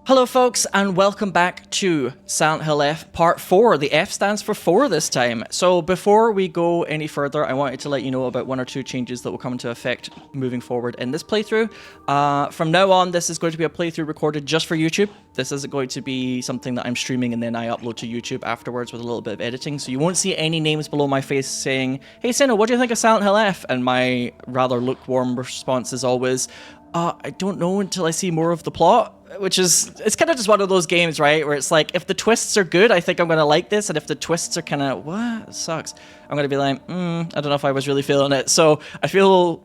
Hello folks, and welcome back to Silent Hill F Part 4. The F stands for 4 this time. So before we go any further, I wanted to let you know about one or two changes that will come into effect moving forward in this playthrough. From now on, this is going to be a playthrough recorded just for YouTube. This isn't going to be something that I'm streaming and then I upload to YouTube afterwards with a little bit of editing. So you won't see any names below my face saying, "Hey Sinow, what do you think of Silent Hill F?" And my rather lukewarm response is always, I don't know until I see more of the plot. Which is, it's kind of just one of those games, right? Where it's like, if the twists are good, I think I'm going to like this. And if the twists are kind of, what? It sucks. I'm going to be like, I don't know if I was really feeling it. So I feel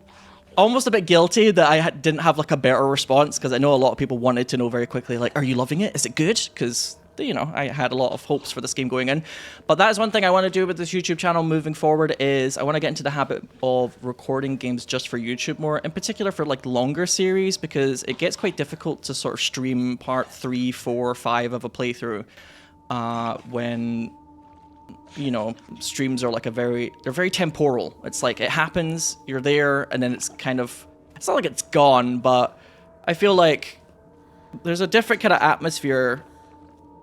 almost a bit guilty that I didn't have like a better response. Because I know a lot of people wanted to know very quickly, like, are you loving it? Is it good? Because, you know, I had a lot of hopes for this game going in. But that is one thing I want to do with this YouTube channel moving forward is I want to get into the habit of recording games just for YouTube more, in particular for like longer series, because it gets quite difficult to sort of stream part 3, 4, 5 of a playthrough when, you know, streams are like they're very temporal. It's like it happens, you're there, and then it's kind of, it's not like it's gone, but I feel like there's a different kind of atmosphere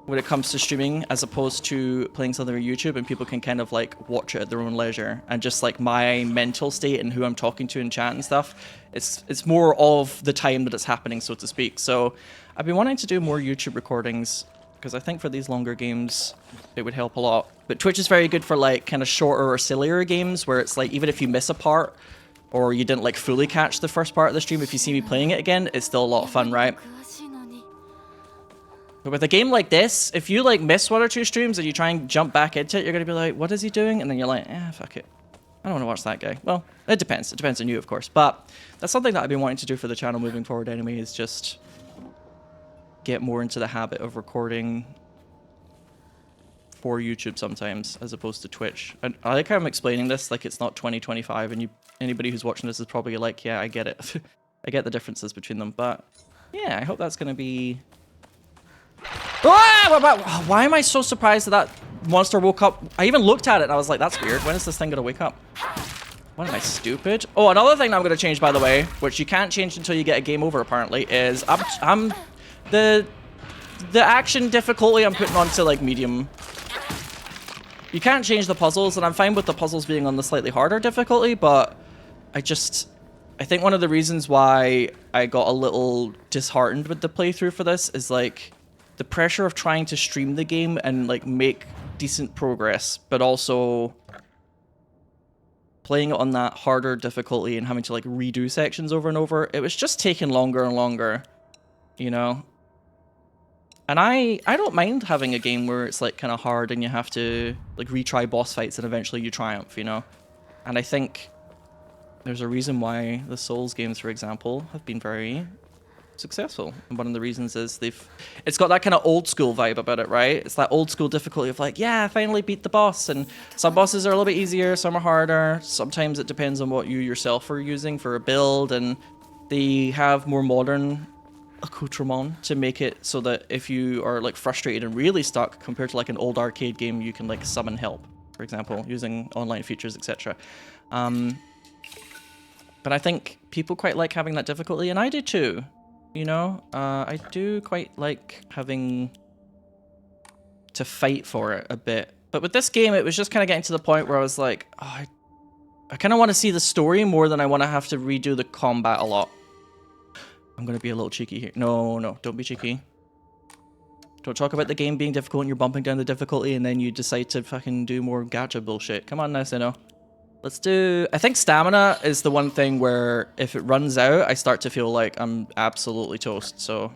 when it comes to streaming as opposed to playing something on YouTube, and people can kind of like watch it at their own leisure, and just like my mental state and who I'm talking to in chat and stuff, it's more of the time that it's happening, so to speak. So I've been wanting to do more YouTube recordings because I think for these longer games it would help a lot. But Twitch is very good for like kind of shorter or sillier games where it's like even if you miss a part or you didn't like fully catch the first part of the stream, if you see me playing it again, it's still a lot of fun, right? But with a game like this, if you like miss one or two streams and you try and jump back into it, you're going to be like, what is he doing? And then you're like, fuck it. I don't want to watch that guy. Well, it depends. It depends on you, of course. But that's something that I've been wanting to do for the channel moving forward anyway, is just get more into the habit of recording for YouTube sometimes, as opposed to Twitch. And I like how I'm explaining this like it's not 2025, and anybody who's watching this is probably like, yeah, I get it. I get the differences between them. But yeah, I hope that's going to be... Ah, why am I so surprised that that monster woke up? I even looked at it and I was like, that's weird. When is this thing gonna wake up? What, am I stupid? Oh, another thing I'm gonna change, by the way, which you can't change until you get a game over apparently, is the action difficulty I'm putting onto like medium. You can't change the puzzles, and I'm fine with the puzzles being on the slightly harder difficulty, but I think one of the reasons why I got a little disheartened with the playthrough for this is like the pressure of trying to stream the game and like make decent progress, but also playing it on that harder difficulty and having to like redo sections over and over. It was just taking longer and longer, you know? And I don't mind having a game where it's like kind of hard and you have to like retry boss fights and eventually you triumph, you know? And I think there's a reason why the Souls games, for example, have been very successful, and one of the reasons is it's got that kind of old school vibe about it, right? It's that old school difficulty of like, yeah, I finally beat the boss, and some bosses are a little bit easier, some are harder, sometimes it depends on what you yourself are using for a build, and they have more modern accoutrement to make it so that if you are like frustrated and really stuck compared to like an old arcade game, you can like summon help, for example, using online features, etc. But I think people quite like having that difficulty, and I do too. You know, I do quite like having to fight for it a bit. But with this game, it was just kind of getting to the point where I was like, oh, I kind of want to see the story more than I want to have to redo the combat a lot. I'm going to be a little cheeky here. No, don't be cheeky. Don't talk about the game being difficult and you're bumping down the difficulty and then you decide to fucking do more gacha bullshit. Come on now, Sinow. Let's do... I think stamina is the one thing where if it runs out, I start to feel like I'm absolutely toast. So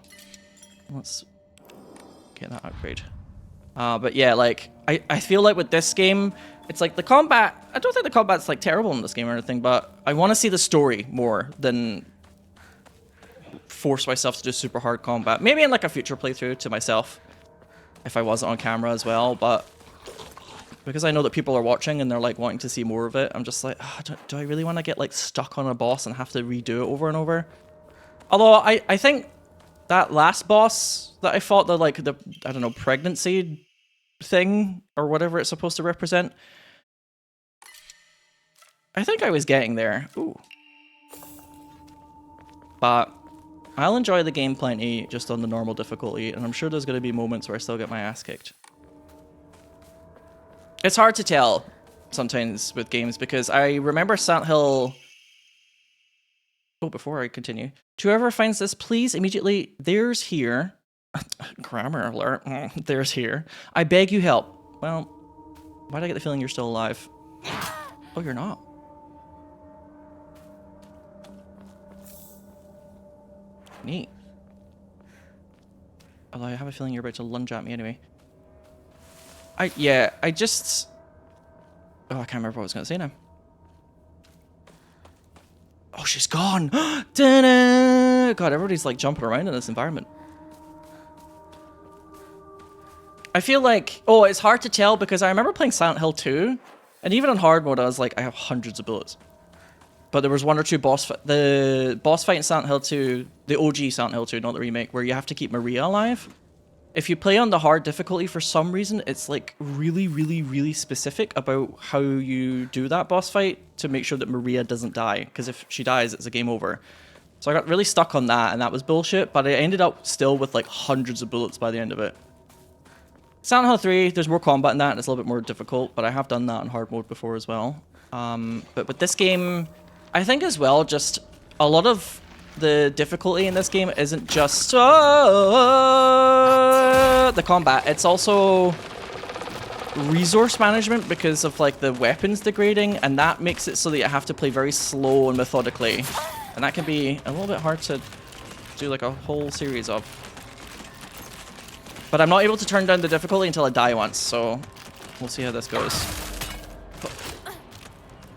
let's get that upgrade. But yeah, like, I feel like with this game, it's like the combat... I don't think the combat's like terrible in this game or anything, but I want to see the story more than force myself to do super hard combat. Maybe in like a future playthrough to myself, if I wasn't on camera as well, but... because I know that people are watching and they're like wanting to see more of it, I'm just like, oh, do I really want to get like stuck on a boss and have to redo it over and over? Although I think that last boss that I fought, the like the, I don't know, pregnancy thing or whatever it's supposed to represent, I think I was getting there. Ooh. But I'll enjoy the game plenty just on the normal difficulty, and I'm sure there's going to be moments where I still get my ass kicked. It's hard to tell sometimes with games because I remember Silent Hill... Oh, before I continue. Whoever finds this, please immediately... There's here... Grammar alert. There's here. I beg you help. Well, why do I get the feeling you're still alive? Oh, you're not. Neat. Although I have a feeling you're about to lunge at me anyway. I just... Oh, I can't remember what I was going to say now. Oh, she's gone! Ta-da! God, everybody's like jumping around in this environment. I feel like... Oh, it's hard to tell because I remember playing Silent Hill 2. And even on hard mode, I was like, I have hundreds of bullets. But there was one or two boss fights. The boss fight in Silent Hill 2, the OG Silent Hill 2, not the remake, where you have to keep Maria alive. If you play on the hard difficulty, for some reason, it's like really, really, really specific about how you do that boss fight to make sure that Maria doesn't die. Because if she dies, it's a game over. So I got really stuck on that, and that was bullshit. But I ended up still with like hundreds of bullets by the end of it. Silent Hill 3, there's more combat in that, and it's a little bit more difficult. But I have done that in hard mode before as well. But with this game... I think as well, just a lot of the difficulty in this game isn't just the combat. It's also resource management because of like the weapons degrading, and that makes it so that you have to play very slow and methodically. And that can be a little bit hard to do like a whole series of. But I'm not able to turn down the difficulty until I die once, so we'll see how this goes.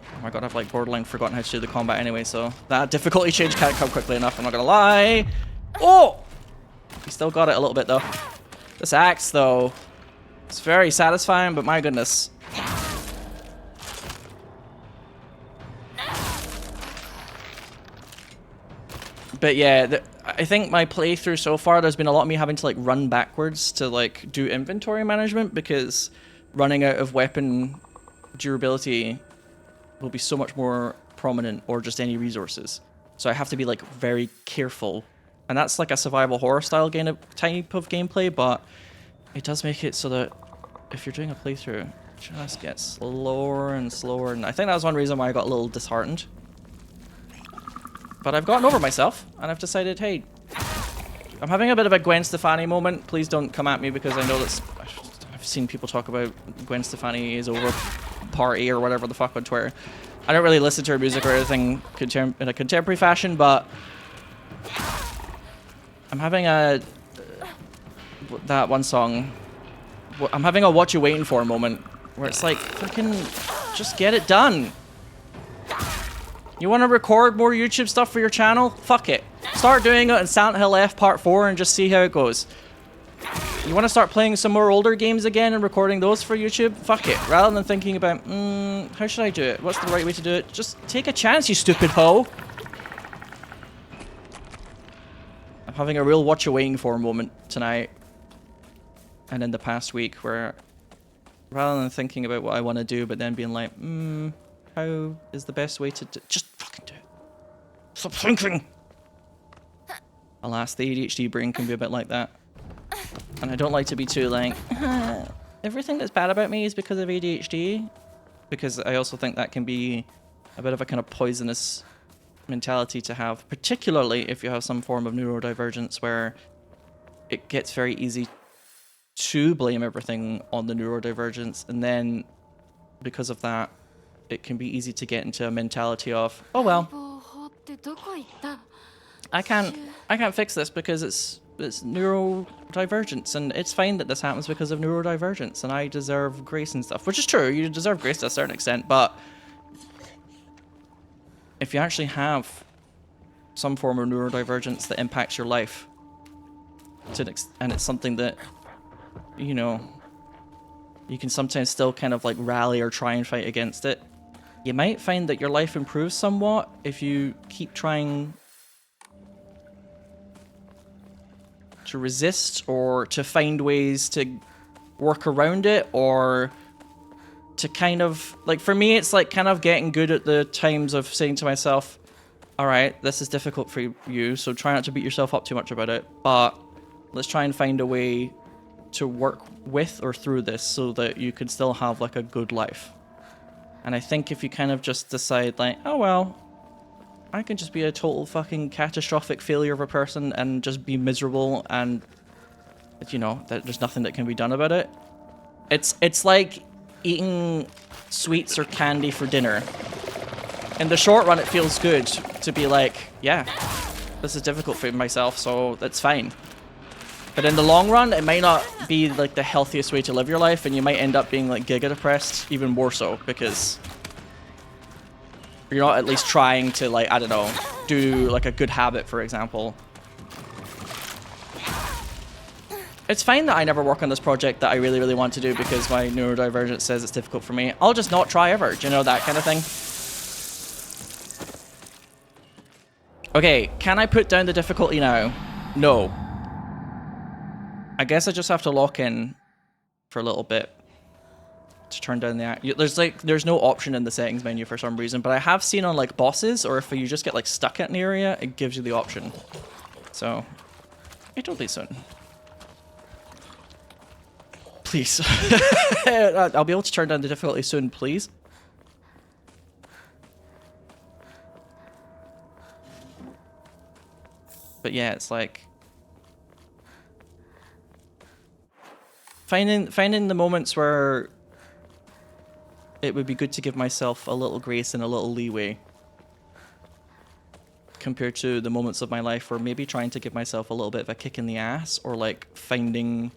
Oh my god, I've like borderline forgotten how to do the combat anyway, so that difficulty change can't come quickly enough, I'm not gonna lie. Oh! He still got it a little bit though. This axe though, it's very satisfying, but my goodness. But yeah, I think my playthrough so far, there's been a lot of me having to like run backwards to like do inventory management because running out of weapon durability will be so much more prominent, or just any resources. So I have to be like very careful. And that's like a survival horror style type of gameplay, but it does make it so that if you're doing a playthrough, it just gets slower and slower. And I think that was one reason why I got a little disheartened. But I've gotten over myself, and I've decided, hey, I'm having a bit of a Gwen Stefani moment. Please don't come at me because I know that's... I've seen people talk about Gwen Stefani is over party or whatever the fuck on Twitter. I don't really listen to her music or anything in a contemporary fashion, but I'm having a... that one song... I'm having a what you waiting for moment where it's like, fucking just get it done. You want to record more YouTube stuff for your channel? Fuck it. Start doing it in Silent Hill F Part 4 and just see how it goes. You want to start playing some more older games again and recording those for YouTube? Fuck it. Rather than thinking about, how should I do it? What's the right way to do it? Just take a chance, you stupid hoe. I'm having a real what you waiting for moment tonight. And in the past week where, rather than thinking about what I want to do, but then being like, how is the best way to do it? Just fucking do it. Stop thinking! Alas, the ADHD brain can be a bit like that. And I don't like to be too like, everything that's bad about me is because of ADHD. Because I also think that can be a bit of a kind of poisonous mentality to have, particularly if you have some form of neurodivergence where it gets very easy to blame everything on the neurodivergence, and then because of that, it can be easy to get into a mentality of, oh well, I can't fix this because it's neurodivergence, and it's fine that this happens because of neurodivergence, and I deserve grace and stuff, which is true. You deserve grace to a certain extent, but if you actually have some form of neurodivergence that impacts your life, and it's something that, you know, you can sometimes still kind of like rally or try and fight against it, you might find that your life improves somewhat if you keep trying to resist or to find ways to work around it, or to kind of, like for me, it's like kind of getting good at the times of saying to myself, alright, this is difficult for you, so try not to beat yourself up too much about it, but let's try and find a way to work with or through this so that you can still have like a good life. And I think if you kind of just decide like, oh well, I can just be a total fucking catastrophic failure of a person and just be miserable and, you know, that there's nothing that can be done about it. It's like eating sweets or candy for dinner. In the short run, it feels good to be like, yeah, this is difficult for myself, so that's fine. But in the long run, it might not be like the healthiest way to live your life, and you might end up being like giga depressed, even more so, because you're not at least trying to, like, I don't know, do like a good habit, for example. It's fine that I never work on this project that I really, really want to do because my neurodivergent says it's difficult for me. I'll just not try ever, do you know, that kind of thing. Okay, can I put down the difficulty now? No. I guess I just have to lock in for a little bit to turn down the... There's no option in the settings menu for some reason, but I have seen on like bosses, or if you just get like stuck at an area, it gives you the option. So, it'll be soon. Please. I'll be able to turn down the difficulty soon, please. But yeah, it's like finding the moments where it would be good to give myself a little grace and a little leeway compared to the moments of my life where maybe trying to give myself a little bit of a kick in the ass, or like finding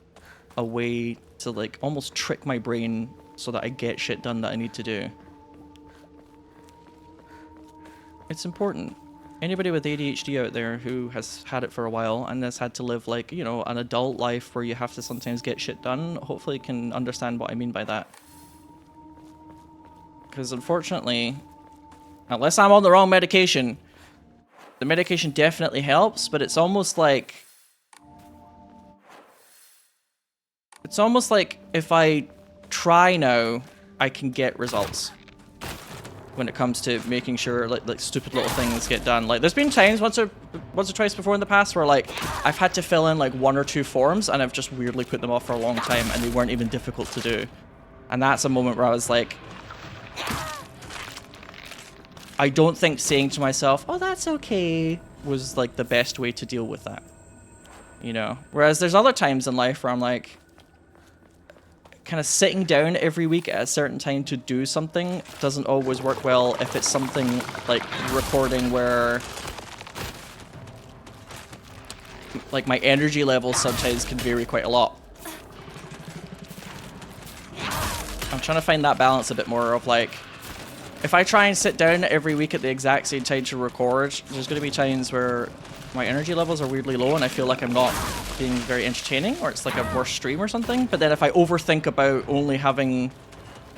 a way to like almost trick my brain so that I get shit done that I need to do. It's important. Anybody with ADHD out there who has had it for a while and has had to live like, you know, an adult life where you have to sometimes get shit done, hopefully can understand what I mean by that. Because unfortunately, unless I'm on the wrong medication, the medication definitely helps, but it's almost like if I try now, I can get results. When it comes to making sure like stupid little things get done. Like there's been times once or twice before in the past where like I've had to fill in like 1 or 2 forms and I've just weirdly put them off for a long time and they weren't even difficult to do. And that's a moment where I was like, I don't think saying to myself, oh, that's okay, was like the best way to deal with that. You know? Whereas there's other times in life where I'm like, kind of sitting down every week at a certain time to do something doesn't always work well if it's something like recording where like my energy levels sometimes can vary quite a lot. I'm trying to find that balance a bit more of like, if I try and sit down every week at the exact same time to record, there's going to be times where my energy levels are weirdly low and I feel like I'm not being very entertaining, or it's like a worse stream or something. But then if I overthink about only having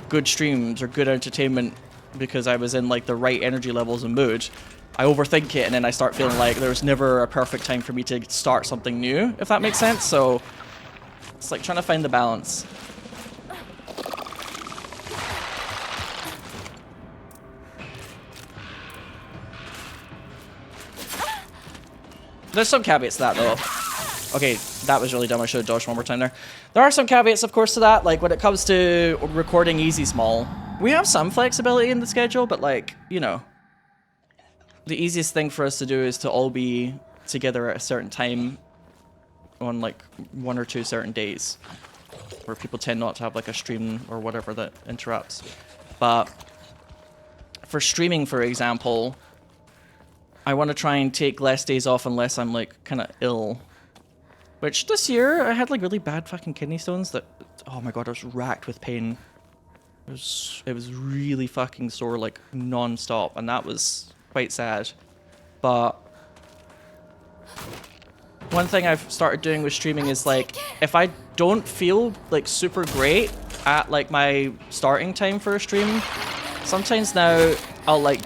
good streams or good entertainment because I was in like the right energy levels and mood, I overthink it and then I start feeling like there's never a perfect time for me to start something new, if that makes sense. So it's like trying to find the balance. There's some caveats to that, though. Okay, that was really dumb. I should have dodged one more time there. There are some caveats, of course, to that. Like, when it comes to recording easy small, we have some flexibility in the schedule, but, like, you know, the easiest thing for us to do is to all be together at a certain time on, like, 1 or 2 certain days, where people tend not to have, like, a stream or whatever that interrupts. But for streaming, for example, I want to try and take less days off unless I'm, like, kind of ill. Which, this year, I had, like, really bad fucking kidney stones that... Oh my god, I was racked with pain. It was really fucking sore, like, non-stop, and that was quite sad. But one thing I've started doing with streaming is, like, if I don't feel, like, super great at, like, my starting time for a stream, sometimes now I'll, like,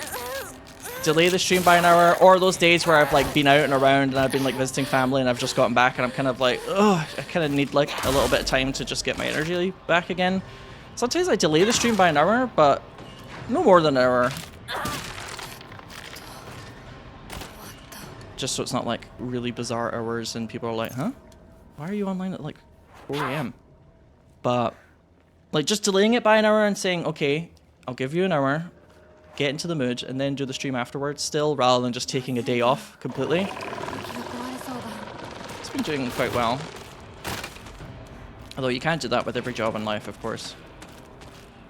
delay the stream by an hour, or those days where I've like been out and around and I've been like visiting family and I've just gotten back and I'm kind of like, oh, I kind of need like a little bit of time to just get my energy back again. Sometimes I delay the stream by an hour, but no more than an hour. Just so it's not like really bizarre hours and people are like, huh? Why are you online at like 4 a.m.? But like just delaying it by an hour and saying, okay, I'll give you an hour, get into the mood, and then do the stream afterwards still, rather than just taking a day off completely. It's been doing quite well. Although you can't do that with every job in life, of course.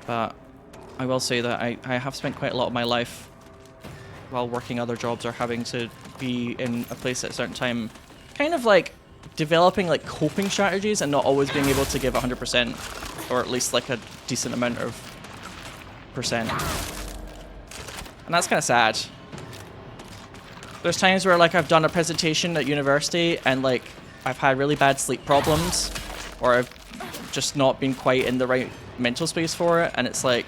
But I will say that I have spent quite a lot of my life while working other jobs or having to be in a place at a certain time, kind of like developing like coping strategies and not always being able to give 100%, or at least like a decent amount of percent. And that's kind of sad. There's times where like I've done a presentation at university and like I've had really bad sleep problems, or I've just not been quite in the right mental space for it, and it's like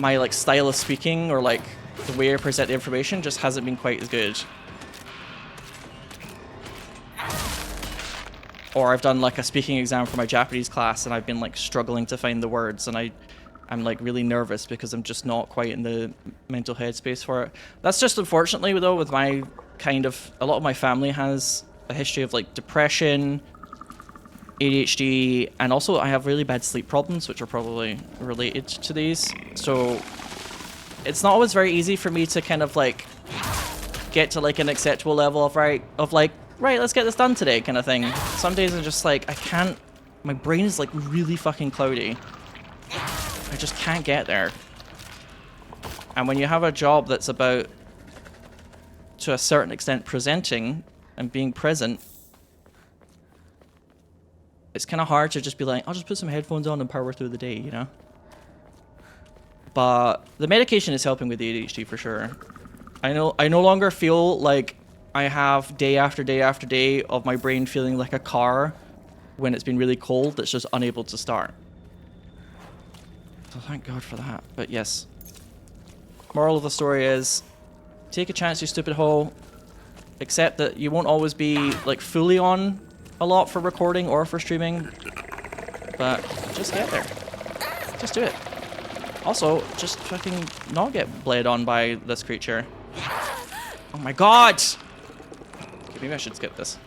my like style of speaking or like the way I present the information just hasn't been quite as good. Or I've done like a speaking exam for my Japanese class and I've been like struggling to find the words, and I'm like really nervous because I'm just not quite in the mental headspace for it. That's just unfortunately though with my kind of, a lot of my family has a history of like depression, ADHD, and also I have really bad sleep problems, which are probably related to these. So it's not always very easy for me to kind of like get to like an acceptable level of right, let's get this done today kind of thing. Some days I'm just like, I can't, my brain is like really fucking cloudy. I just can't get there. And when you have a job that's about, to a certain extent, presenting and being present, it's kind of hard to just be like, I'll just put some headphones on and power through the day, you know? But the medication is helping with the ADHD for sure. I no longer feel like I have day after day after day of my brain feeling like a car when it's been really cold that's just unable to start. So thank God for that. But yes. Moral of the story is, take a chance, you stupid hole. Accept that you won't always be like fully on a lot for recording or for streaming. But just get there. Just do it. Also, just fucking not get bled on by this creature. Oh my God! Okay, maybe I should skip this.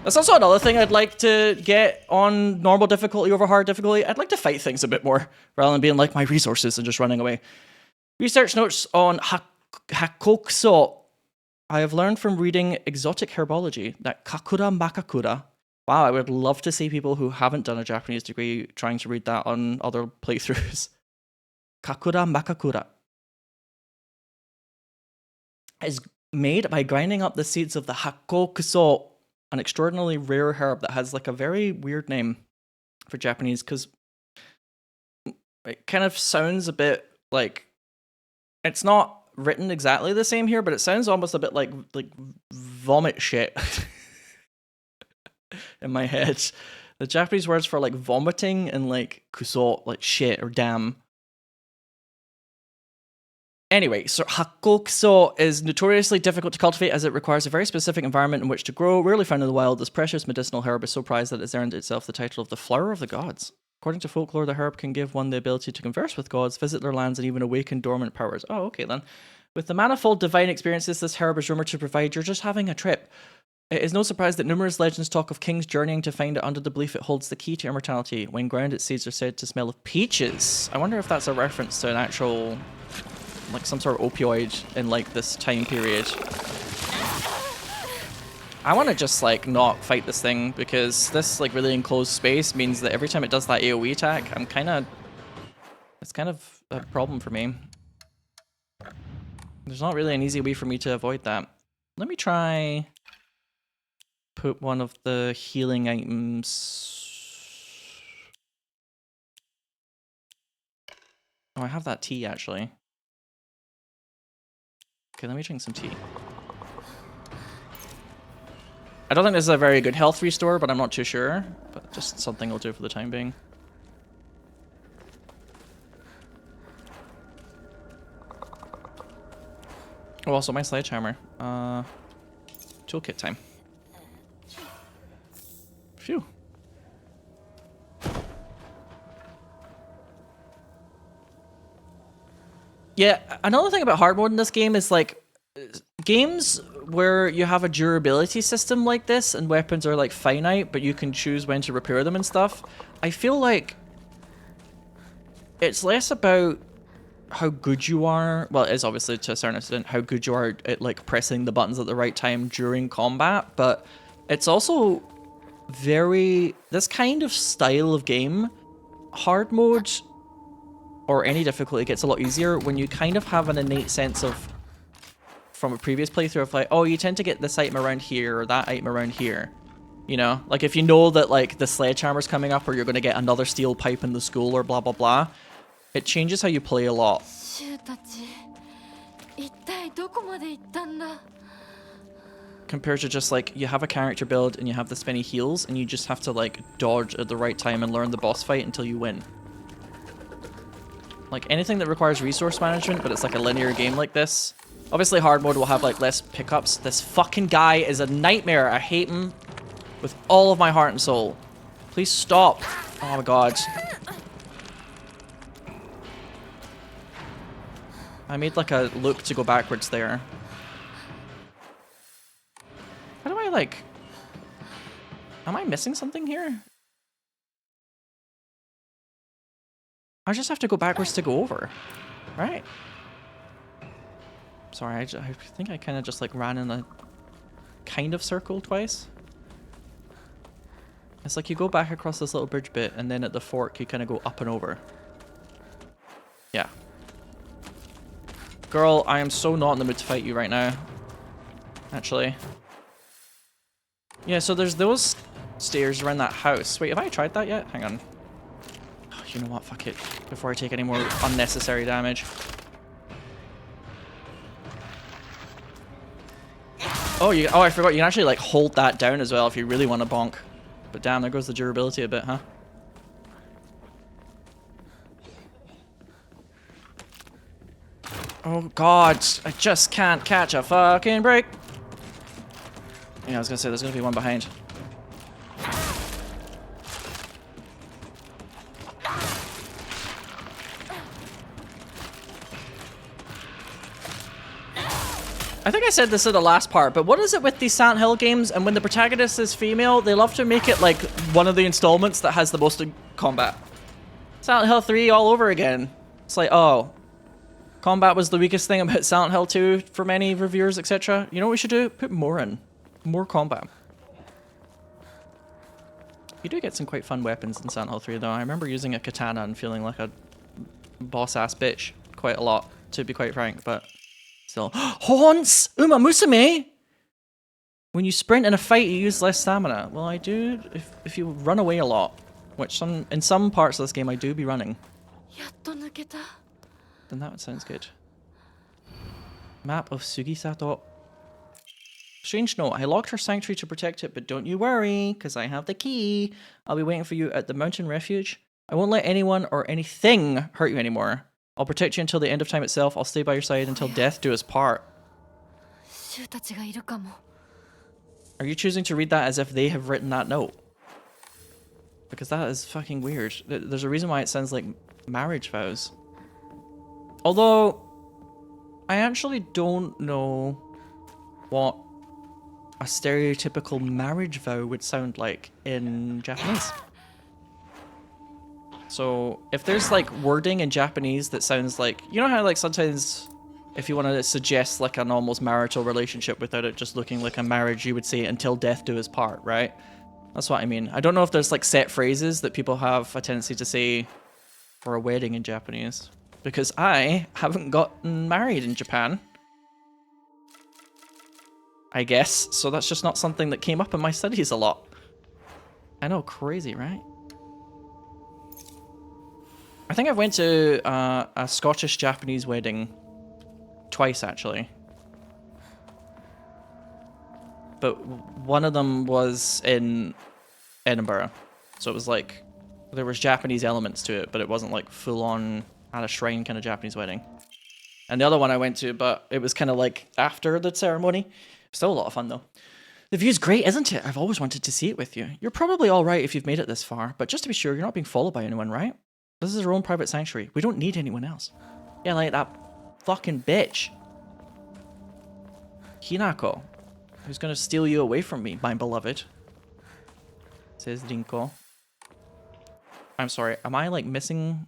That's also another thing I'd like to get on normal difficulty over hard difficulty. I'd like to fight things a bit more, rather than being like my resources and just running away. Research notes on Hakokuso. I have learned from reading exotic herbology that Kakura Makakura. Wow, I would love to see people who haven't done a Japanese degree trying to read that on other playthroughs. Kakura Makakura is made by grinding up the seeds of the Hakokuso, an extraordinarily rare herb that has like a very weird name for Japanese, because it kind of sounds a bit like, it's not written exactly the same here, but it sounds almost a bit like vomit shit in my head. The Japanese words for like vomiting and like kuso, like shit or damn. Anyway, so Hakokuso is notoriously difficult to cultivate as it requires a very specific environment in which to grow. Rarely found in the wild, this precious medicinal herb is so prized that it's earned itself the title of the flower of the gods. According to folklore, the herb can give one the ability to converse with gods, visit their lands, and even awaken dormant powers. Oh, okay then. With the manifold divine experiences this herb is rumored to provide, you're just having a trip. It is no surprise that numerous legends talk of kings journeying to find it under the belief it holds the key to immortality. When ground, its seeds are said to smell of peaches. I wonder if that's a reference to an actual, like some sort of opioid in like this time period. I want to just like not fight this thing, because this like really enclosed space means that every time it does that AoE attack, it's kind of a problem for me. There's not really an easy way for me to avoid that. Let me try put one of the healing items. Oh, I have that tea actually. Okay, let me drink some tea. I don't think this is a very good health restore, but I'm not too sure. But just something I'll do for the time being. Oh, also my sledgehammer. Toolkit time. Phew. Yeah, another thing about hard mode in this game is like, games where you have a durability system like this and weapons are like finite, but you can choose when to repair them and stuff, I feel like it's less about how good you are. Well, it is obviously to a certain extent how good you are at like pressing the buttons at the right time during combat, but it's also this kind of style of game, hard mode or any difficulty gets a lot easier when you kind of have an innate sense of, from a previous playthrough, of like, oh, you tend to get this item around here or that item around here. You know, like if you know that like the sledgehammer's coming up or you're going to get another steel pipe in the school or blah blah blah, it changes how you play a lot. Compared to just like, you have a character build and you have this many heals and you just have to like dodge at the right time and learn the boss fight until you win. Like anything that requires resource management, but it's like a linear game like this. Obviously hard mode will have like less pickups. This fucking guy is a nightmare. I hate him with all of my heart and soul. Please stop. Oh my god. I made like a loop to go backwards there. How do I like... Am I missing something here? I just have to go backwards to go over, right? Sorry, I think I kind of just like ran in a kind of circle twice. It's like you go back across this little bridge bit and then at the fork you kind of go up and over. Yeah. Girl, I am so not in the mood to fight you right now. Actually. Yeah, so there's those stairs around that house. Wait, have I tried that yet? Hang on. Oh, you know what? Fuck it. Before I take any more unnecessary damage. Oh, I forgot. You can actually like hold that down as well if you really want to bonk. But damn, there goes the durability a bit, huh? Oh god, I just can't catch a fucking break. Yeah, I was gonna say there's gonna be one behind. I think I said this in the last part, but what is it with these Silent Hill games, and when the protagonist is female, they love to make it like one of the installments that has the most combat. Silent Hill 3 all over again. It's like, oh, combat was the weakest thing about Silent Hill 2 for many reviewers, etc. You know what we should do? Put more in. More combat. You do get some quite fun weapons in Silent Hill 3 though. I remember using a katana and feeling like a boss-ass bitch quite a lot, to be quite frank, but still. Haunts! Uma Musume! When you sprint in a fight, you use less stamina. Well, I do if you run away a lot, which in some parts of this game I do be running. Then that sounds good. Map of Sugisato. Strange note, I locked her sanctuary to protect it, but don't you worry, because I have the key. I'll be waiting for you at the mountain refuge. I won't let anyone or anything hurt you anymore. I'll protect you until the end of time itself. I'll stay by your side until death do us part. Are you choosing to read that as if they have written that note? Because that is fucking weird. There's a reason why it sounds like marriage vows. Although, I actually don't know what a stereotypical marriage vow would sound like in Japanese. So, if there's like wording in Japanese that sounds like, you know how like sometimes if you want to suggest like an almost marital relationship without it just looking like a marriage, you would say until death do us part, right? That's what I mean. I don't know if there's like set phrases that people have a tendency to say for a wedding in Japanese. Because I haven't gotten married in Japan. I guess. So that's just not something that came up in my studies a lot. I know, crazy, right? I think I went to a Scottish-Japanese wedding twice, actually. But one of them was in Edinburgh. So it was like, there was Japanese elements to it, but it wasn't like full-on at a shrine kind of Japanese wedding. And the other one I went to, but it was kind of like after the ceremony. Still a lot of fun though. The view's great, isn't it? I've always wanted to see it with you. You're probably alright if you've made it this far, but just to be sure, you're not being followed by anyone, right? This is our own private sanctuary. We don't need anyone else. Yeah, like that fucking bitch. Hinako. Who's gonna steal you away from me, my beloved? Says Rinko. I'm sorry, am I like missing?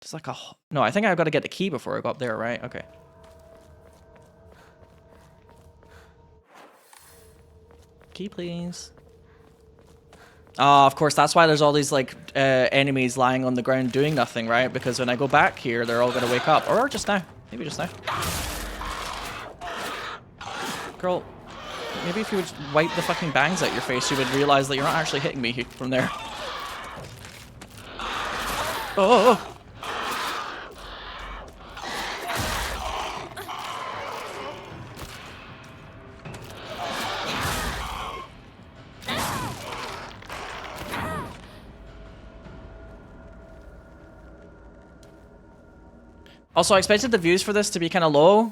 It's like a... No, I think I've got to get the key before I go up there, right? Okay. Key, please. Oh, of course, that's why there's all these, like, enemies lying on the ground doing nothing, right? Because when I go back here, they're all going to wake up. Or just now. Maybe just now. Girl, maybe if you would wipe the fucking bangs out your face, you would realize that you're not actually hitting me from there. Oh! Also, I expected the views for this to be kind of low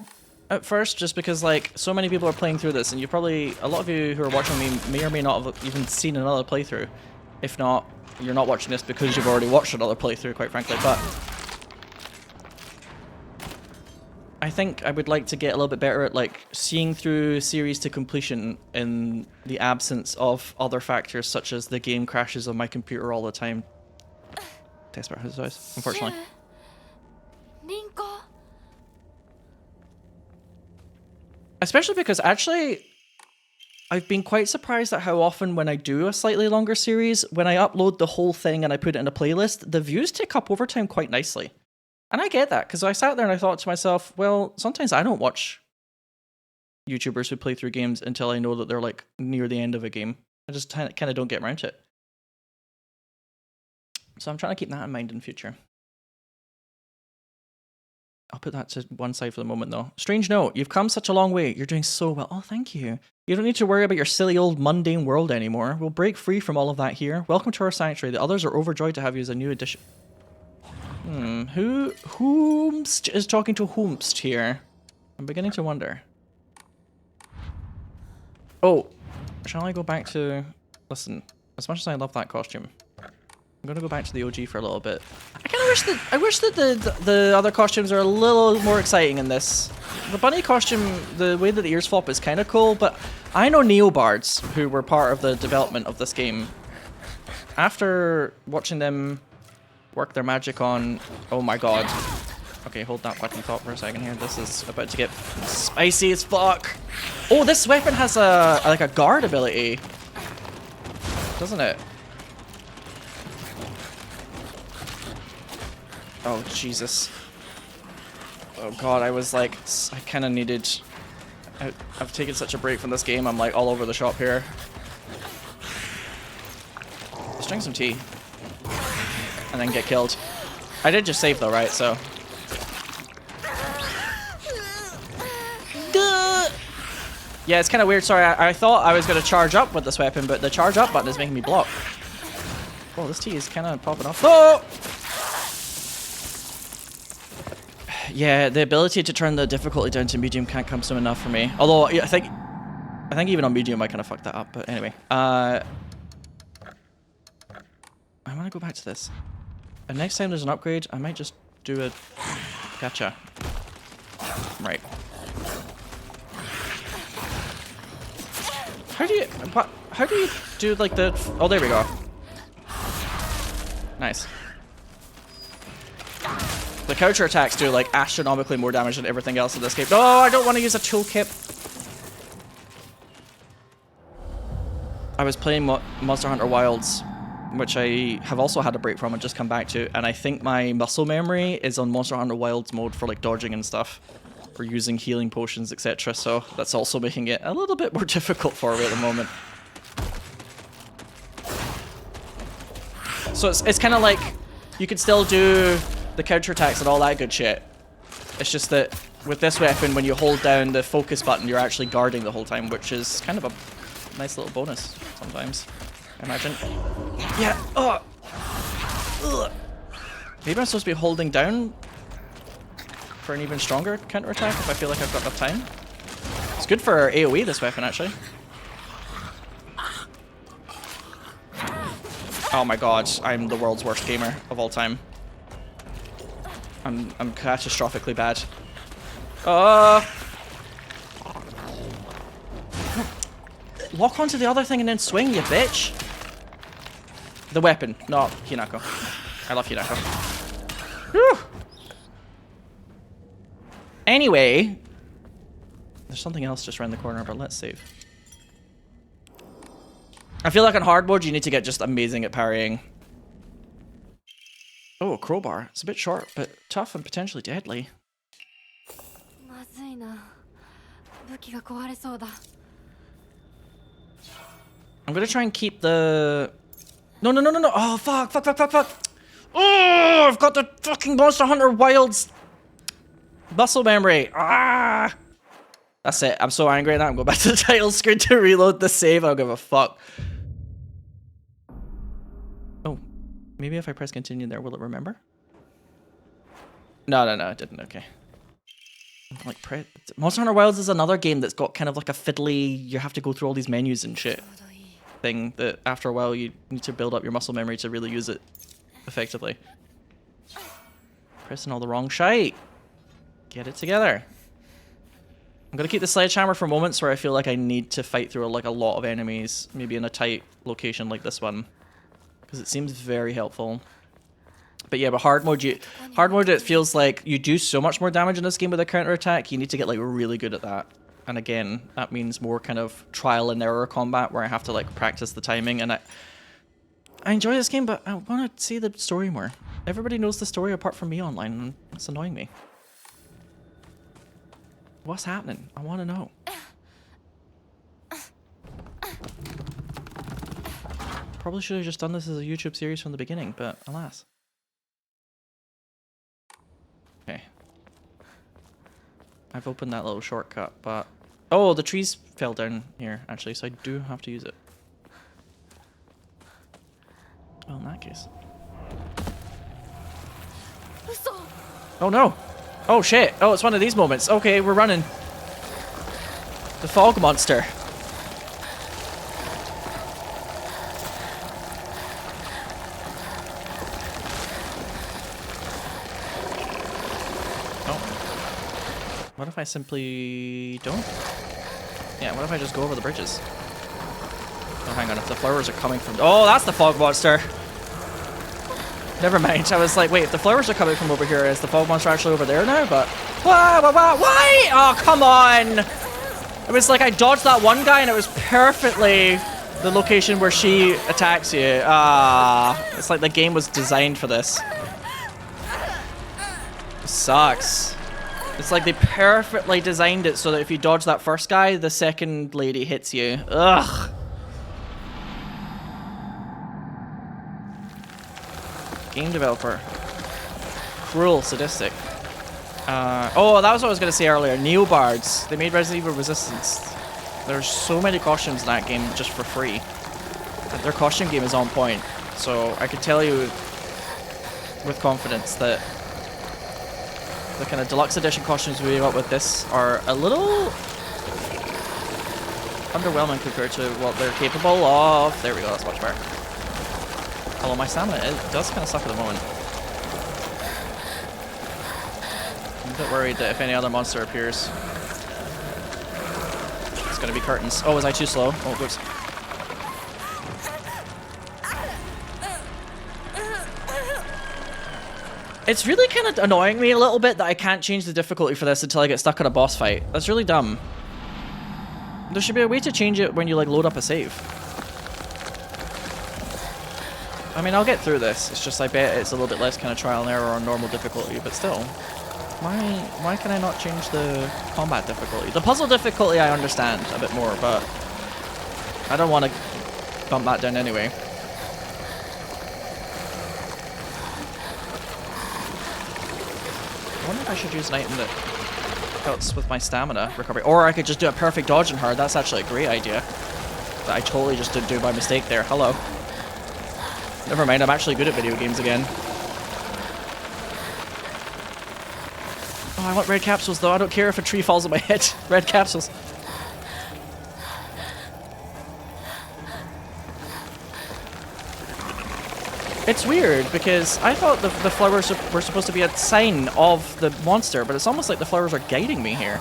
at first, just because, like, so many people are playing through this, and you probably, a lot of you who are watching me may or may not have even seen another playthrough. If not, you're not watching this because you've already watched another playthrough, quite frankly, but I think I would like to get a little bit better at, like, seeing through series to completion in the absence of other factors, such as the game crashes on my computer all the time. Desperate Housewives, unfortunately. Especially because, actually, I've been quite surprised at how often when I do a slightly longer series, when I upload the whole thing and I put it in a playlist, the views tick up over time quite nicely. And I get that, because I sat there and I thought to myself, well, sometimes I don't watch YouTubers who play through games until I know that they're, like, near the end of a game. I just kind of don't get around to it. So I'm trying to keep that in mind in future. I'll put that to one side for the moment, though. Strange note, you've come such a long way. You're doing so well. Oh, thank you. You don't need to worry about your silly old mundane world anymore. We'll break free from all of that here. Welcome to our sanctuary. The others are overjoyed to have you as a new addition. Whomst is talking to whomst here? I'm beginning to wonder. Oh, shall I go back to... Listen, as much as I love that costume, I'm gonna go back to the OG for a little bit. I wish that the other costumes are a little more exciting in this. The bunny costume, the way that the ears flop is kind of cool, but I know neobards who were part of the development of this game. After watching them work their magic on... Oh my god. Okay, hold that fucking thought for a second here. This is about to get spicy as fuck. Oh, this weapon has like a guard ability, doesn't it? Oh, Jesus. Oh, God, I was like... I kind of needed... I've taken such a break from this game, I'm like all over the shop here. Let's drink some tea. And then get killed. I did just save though, right? So... Duh! Yeah, it's kind of weird. Sorry, I thought I was going to charge up with this weapon, but the charge up button is making me block. Oh, this tea is kind of popping off. Oh! Yeah, the ability to turn the difficulty down to medium can't come soon enough for me. Although, I think even on medium I kind of fucked that up, but anyway. I want to go back to this. And next time there's an upgrade, I might just do a... Gotcha. Right. How do you do, like, the... Oh, there we go. Nice. The counter attacks do, like, astronomically more damage than everything else in this game. No, I don't want to use a toolkit. I was playing Monster Hunter Wilds, which I have also had a break from and just come back to, and I think my muscle memory is on Monster Hunter Wilds mode for, like, dodging and stuff, for using healing potions, etc. So that's also making it a little bit more difficult for me at the moment. So it's kind of like you could still do the counterattacks and all that good shit. It's just that with this weapon, when you hold down the focus button, you're actually guarding the whole time, which is kind of a nice little bonus sometimes, I imagine. Yeah. Oh. Ugh. Maybe I'm supposed to be holding down for an even stronger counterattack if I feel like I've got enough time. It's good for AoE, this weapon, actually. Oh my god, I'm the world's worst gamer of all time. I'm catastrophically bad. Lock onto the other thing and then swing, you bitch. The weapon, not Hinako. I love Hinako. Whew. Anyway, there's something else just around the corner, but let's save. I feel like on hard mode, you need to get just amazing at parrying. Oh, a crowbar. It's a bit short, but tough and potentially deadly. I'm gonna try and keep the... No. Oh, fuck. Oh, I've got the fucking Monster Hunter Wilds muscle memory. Ah! That's it. I'm so angry at that. I'm going back to the title screen to reload the save. I don't give a fuck. Oh, maybe if I press continue there, will it remember? No, it didn't. Okay. Like, Monster Hunter Wilds is another game that's got kind of like a fiddly, you have to go through all these menus and shit thing that after a while you need to build up your muscle memory to really use it effectively. Pressing all the wrong shite. Get it together. I'm gonna keep the sledgehammer for moments where I feel like I need to fight through like a lot of enemies, maybe in a tight location like this one, because it seems very helpful. But yeah, but hard mode, it feels like you do so much more damage in this game with a counter attack. You need to get like really good at that. And again, that means more kind of trial and error combat where I have to like practice the timing. And I enjoy this game, but I want to see the story more. Everybody knows the story apart from me online, and it's annoying me. What's happening? I want to know. Probably should have just done this as a YouTube series from the beginning, but alas. Okay. I've opened that little shortcut, but... Oh, the trees fell down here, actually, so I do have to use it. Well, in that case. Oh no! Oh shit! Oh, it's one of these moments. Okay, we're running. The fog monster. Oh. What if I simply don't? Yeah, what if I just go over the bridges? Oh, hang on, if the flowers are coming from... Oh, that's the fog monster! Never mind, I was like, wait, if the flowers are coming from over here, is the fog monster actually over there now? But... Why? Oh, come on! It was like I dodged that one guy and it was perfectly the location where she attacks you. It's like the game was designed for this. It sucks. It's like they perfectly designed it so that if you dodge that first guy, the second lady hits you. Ugh. Game developer. Cruel, sadistic. Oh, that was what I was going to say earlier. Neobards. They made Resident Evil Resistance. There's so many costumes in that game just for free. And their costume game is on point. So I can tell you with confidence that the kind of deluxe edition costumes we got with this are a little underwhelming compared to what they're capable of. There we go, that's much better. Although my stamina, it does kind of suck at the moment. I'm a bit worried that if any other monster appears, it's going to be curtains. Oh, was I too slow? Oh, whoops. It's really kind of annoying me a little bit that I can't change the difficulty for this until I get stuck in a boss fight. That's really dumb. There should be a way to change it when you like load up a save. I mean, I'll get through this. It's just I bet it's a little bit less kind of trial and error on normal difficulty, but still. Why can I not change the combat difficulty? The puzzle difficulty I understand a bit more, but I don't want to bump that down anyway. I wonder if I should use an item that helps with my stamina recovery. Or I could just do a perfect dodge in her. That's actually a great idea. That I totally just did do by mistake there. Hello. Never mind, I'm actually good at video games again. Oh, I want red capsules though. I don't care if a tree falls on my head. Red capsules. It's weird because I thought the flowers were supposed to be a sign of the monster, but it's almost like the flowers are guiding me here.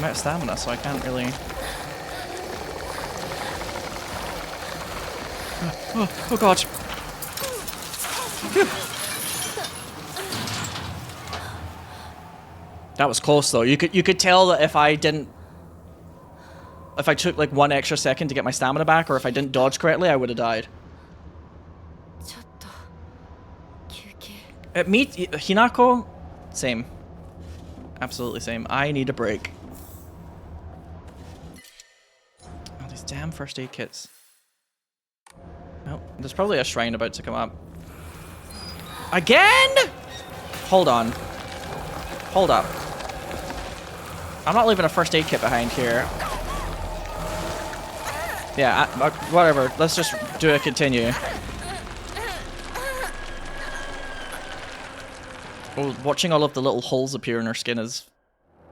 I'm out of stamina, so I can't really... Oh god. Phew. That was close though. You could tell that if I took like 1 extra second to get my stamina back, or if I didn't dodge correctly, I would have died. Hinako, same. Absolutely same. I need a break. Oh, these damn first aid kits. Oh, there's probably a shrine about to come up. Again? Hold on. Hold up. I'm not leaving a first aid kit behind here. Yeah, whatever. Let's just do a continue. Oh, watching all of the little holes appear in her skin is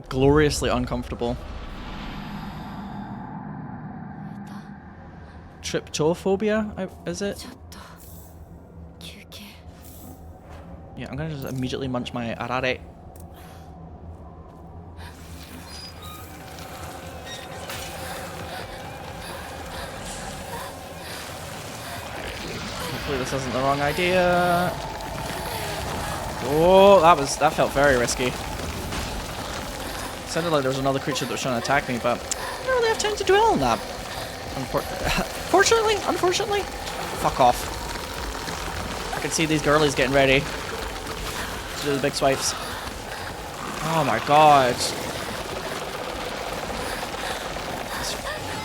gloriously uncomfortable. Tryptophobia, is it? Yeah, I'm gonna just immediately munch my arare. Hopefully this isn't the wrong idea. Oh, that felt very risky. Sounded like there was another creature that was trying to attack me, but I don't really have time to dwell on that. Unfortunately. Fuck off. I can see these girlies getting ready to do the big swipes. Oh my god.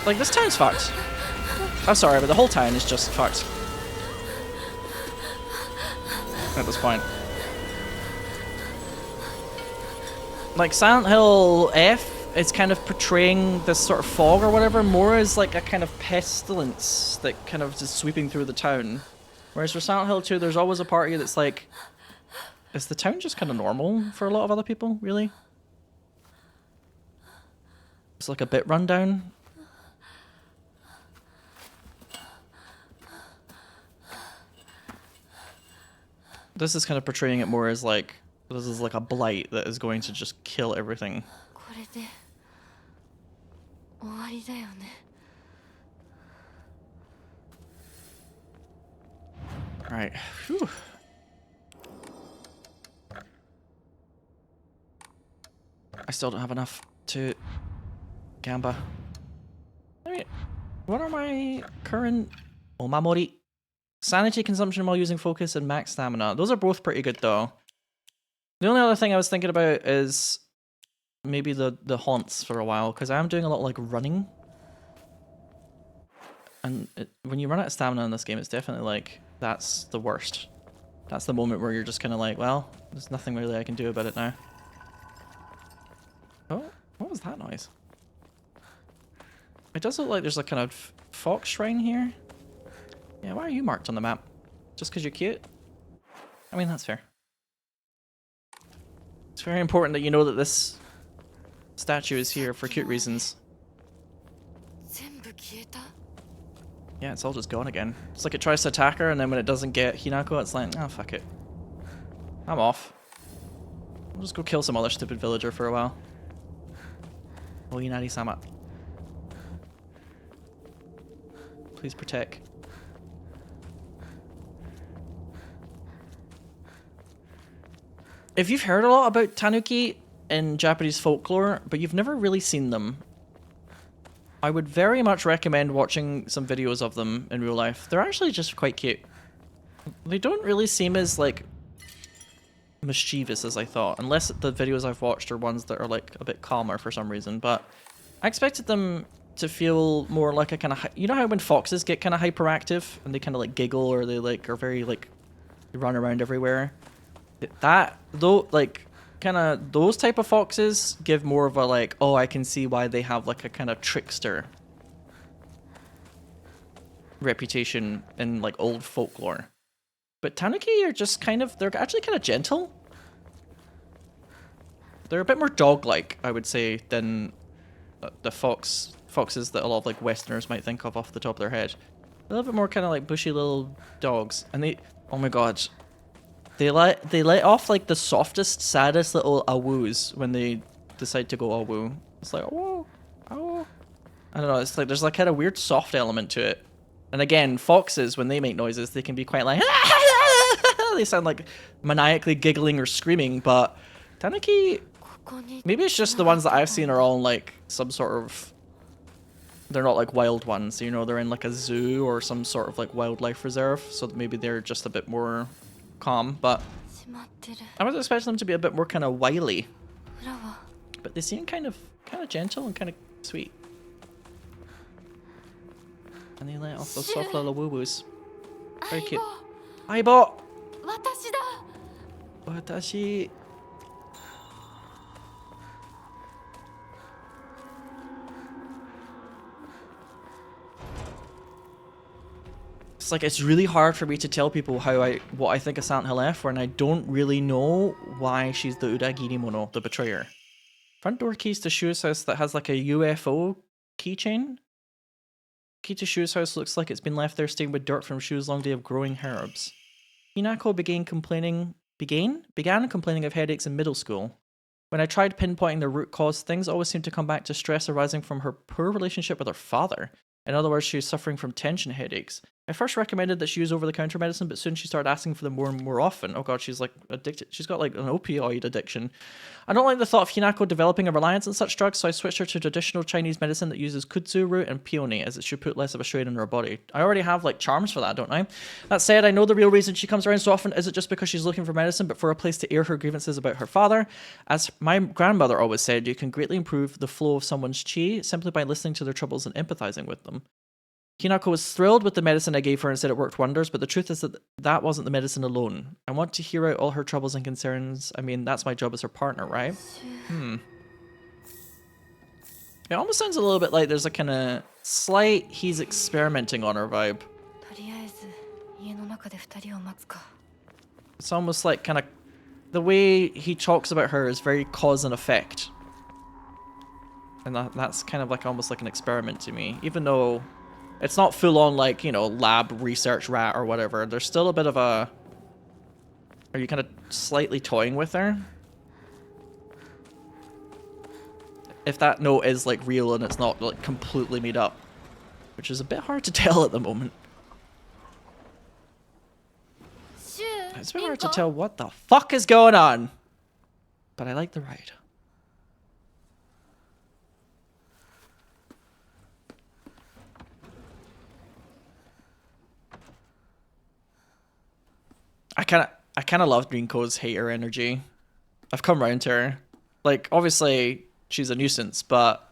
Like, this town's fucked. I'm sorry, but the whole town is just fucked. At this point. Like, Silent Hill F is kind of portraying this sort of fog or whatever more as like a kind of pestilence that kind of just sweeping through the town. Whereas for Silent Hill 2, there's always a part of you that's like, is the town just kind of normal for a lot of other people, really? It's like a bit rundown. This is kind of portraying it more as like, this is like a blight that is going to just kill everything. Right. Whew. I still don't have enough to gamba. Alright. What are my current omamori? Sanity consumption while using focus and max stamina. Those are both pretty good though. The only other thing I was thinking about is maybe the haunts for a while, because I am doing a lot of like running. And when you run out of stamina in this game, it's definitely like, that's the worst. That's the moment where you're just kind of like, well, there's nothing really I can do about it now. Oh, what was that noise? It does look like there's a kind of fox shrine here. Yeah, why are you marked on the map? Just because you're cute? I mean, that's fair. It's very important that you know that this statue is here for cute reasons. Yeah, it's all just gone again. It's like it tries to attack her, and then when it doesn't get Hinako, it's like, oh, fuck it. I'm off. I'll just go kill some other stupid villager for a while. Oh, Inari-sama. Please protect. If you've heard a lot about tanuki in Japanese folklore, but you've never really seen them, I would very much recommend watching some videos of them in real life. They're actually just quite cute. They don't really seem as, like, mischievous as I thought, unless the videos I've watched are ones that are, like, a bit calmer for some reason, but I expected them to feel more like a kind of... You know how when foxes get kind of hyperactive, and they kind of, like, giggle, or they, like, are very, like, they run around everywhere? That, though, like... kind of those type of foxes give more of a like, oh, I can see why they have like a kind of trickster reputation in like old folklore. But tanuki are just kind of, they're actually kind of gentle. They're a bit more dog-like, I would say, than the foxes that a lot of like Westerners might think of off the top of their head. A little bit more kind of like bushy little dogs, and they, oh my god. They let off like the softest, saddest little awoos when they decide to go awu. It's like, oh, oh. I don't know, it's like there's like kind of weird soft element to it. And again, foxes, when they make noises, they can be quite like, they sound like maniacally giggling or screaming, but Tanuki, maybe it's just the ones that I've seen are all like some sort of, they're not like wild ones, you know, they're in like a zoo or some sort of like wildlife reserve, so maybe they're just a bit more calm, but I was expecting them to be a bit more kind of wily. But they seem kind of gentle and kind of sweet. And they let off those soft little woo-woos. Very cute. Aibo! Watashi. It's like, it's really hard for me to tell people what I think of Silent Hill F when I don't really know why she's the Uragiri Mono, the betrayer. Front door keys to Shu's house that has like a UFO keychain. Key to Shu's house looks like it's been left there stained with dirt from Shu's long day of growing herbs. Hinako began complaining of headaches in middle school. When I tried pinpointing the root cause, things always seemed to come back to stress arising from her poor relationship with her father. In other words, she was suffering from tension headaches. I first recommended that she use over-the-counter medicine, but soon she started asking for them more and more often. Oh god, she's like addicted. She's got like an opioid addiction. I don't like the thought of Hinako developing a reliance on such drugs, so I switched her to traditional Chinese medicine that uses kudzu root and peony, as it should put less of a strain on her body. I already have like charms for that, don't I? That said, I know the real reason she comes around so often isn't just because she's looking for medicine, but for a place to air her grievances about her father. As my grandmother always said, you can greatly improve the flow of someone's chi simply by listening to their troubles and empathizing with them. Hinako was thrilled with the medicine I gave her and said it worked wonders, but the truth is that that wasn't the medicine alone. I want to hear out all her troubles and concerns. I mean, that's my job as her partner, right? It almost sounds a little bit like there's a kind of slight he's experimenting on her vibe. It's almost like kind of the way he talks about her is very cause and effect. And that's kind of like almost like an experiment to me, even though it's not full on like, you know, lab research rat or whatever. There's still a bit of a... Are you kind of slightly toying with her? If that note is like real and it's not like completely made up. Which is a bit hard to tell at the moment. It's a bit hard to tell what the fuck is going on. But I like the ride. I kind of love Rinko's hater energy. I've come around to her. Like, obviously, she's a nuisance, but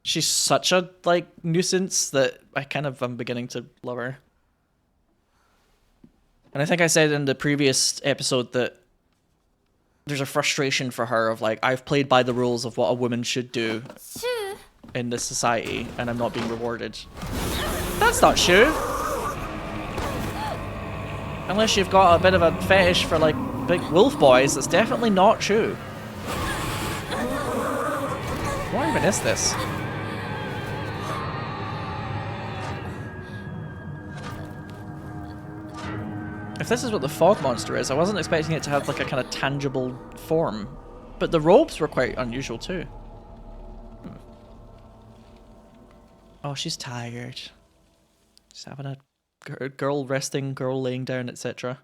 she's such a, like, nuisance that I kind of am beginning to love her. And I think I said in the previous episode that there's a frustration for her of, like, I've played by the rules of what a woman should do in this society, and I'm not being rewarded. That's not Shu! Unless you've got a bit of a fetish for, like, big wolf boys, that's definitely not true. What even is this? If this is what the fog monster is, I wasn't expecting it to have, like, a kind of tangible form. But the robes were quite unusual, too. Oh, she's tired. She's having a girl resting, girl laying down, etc.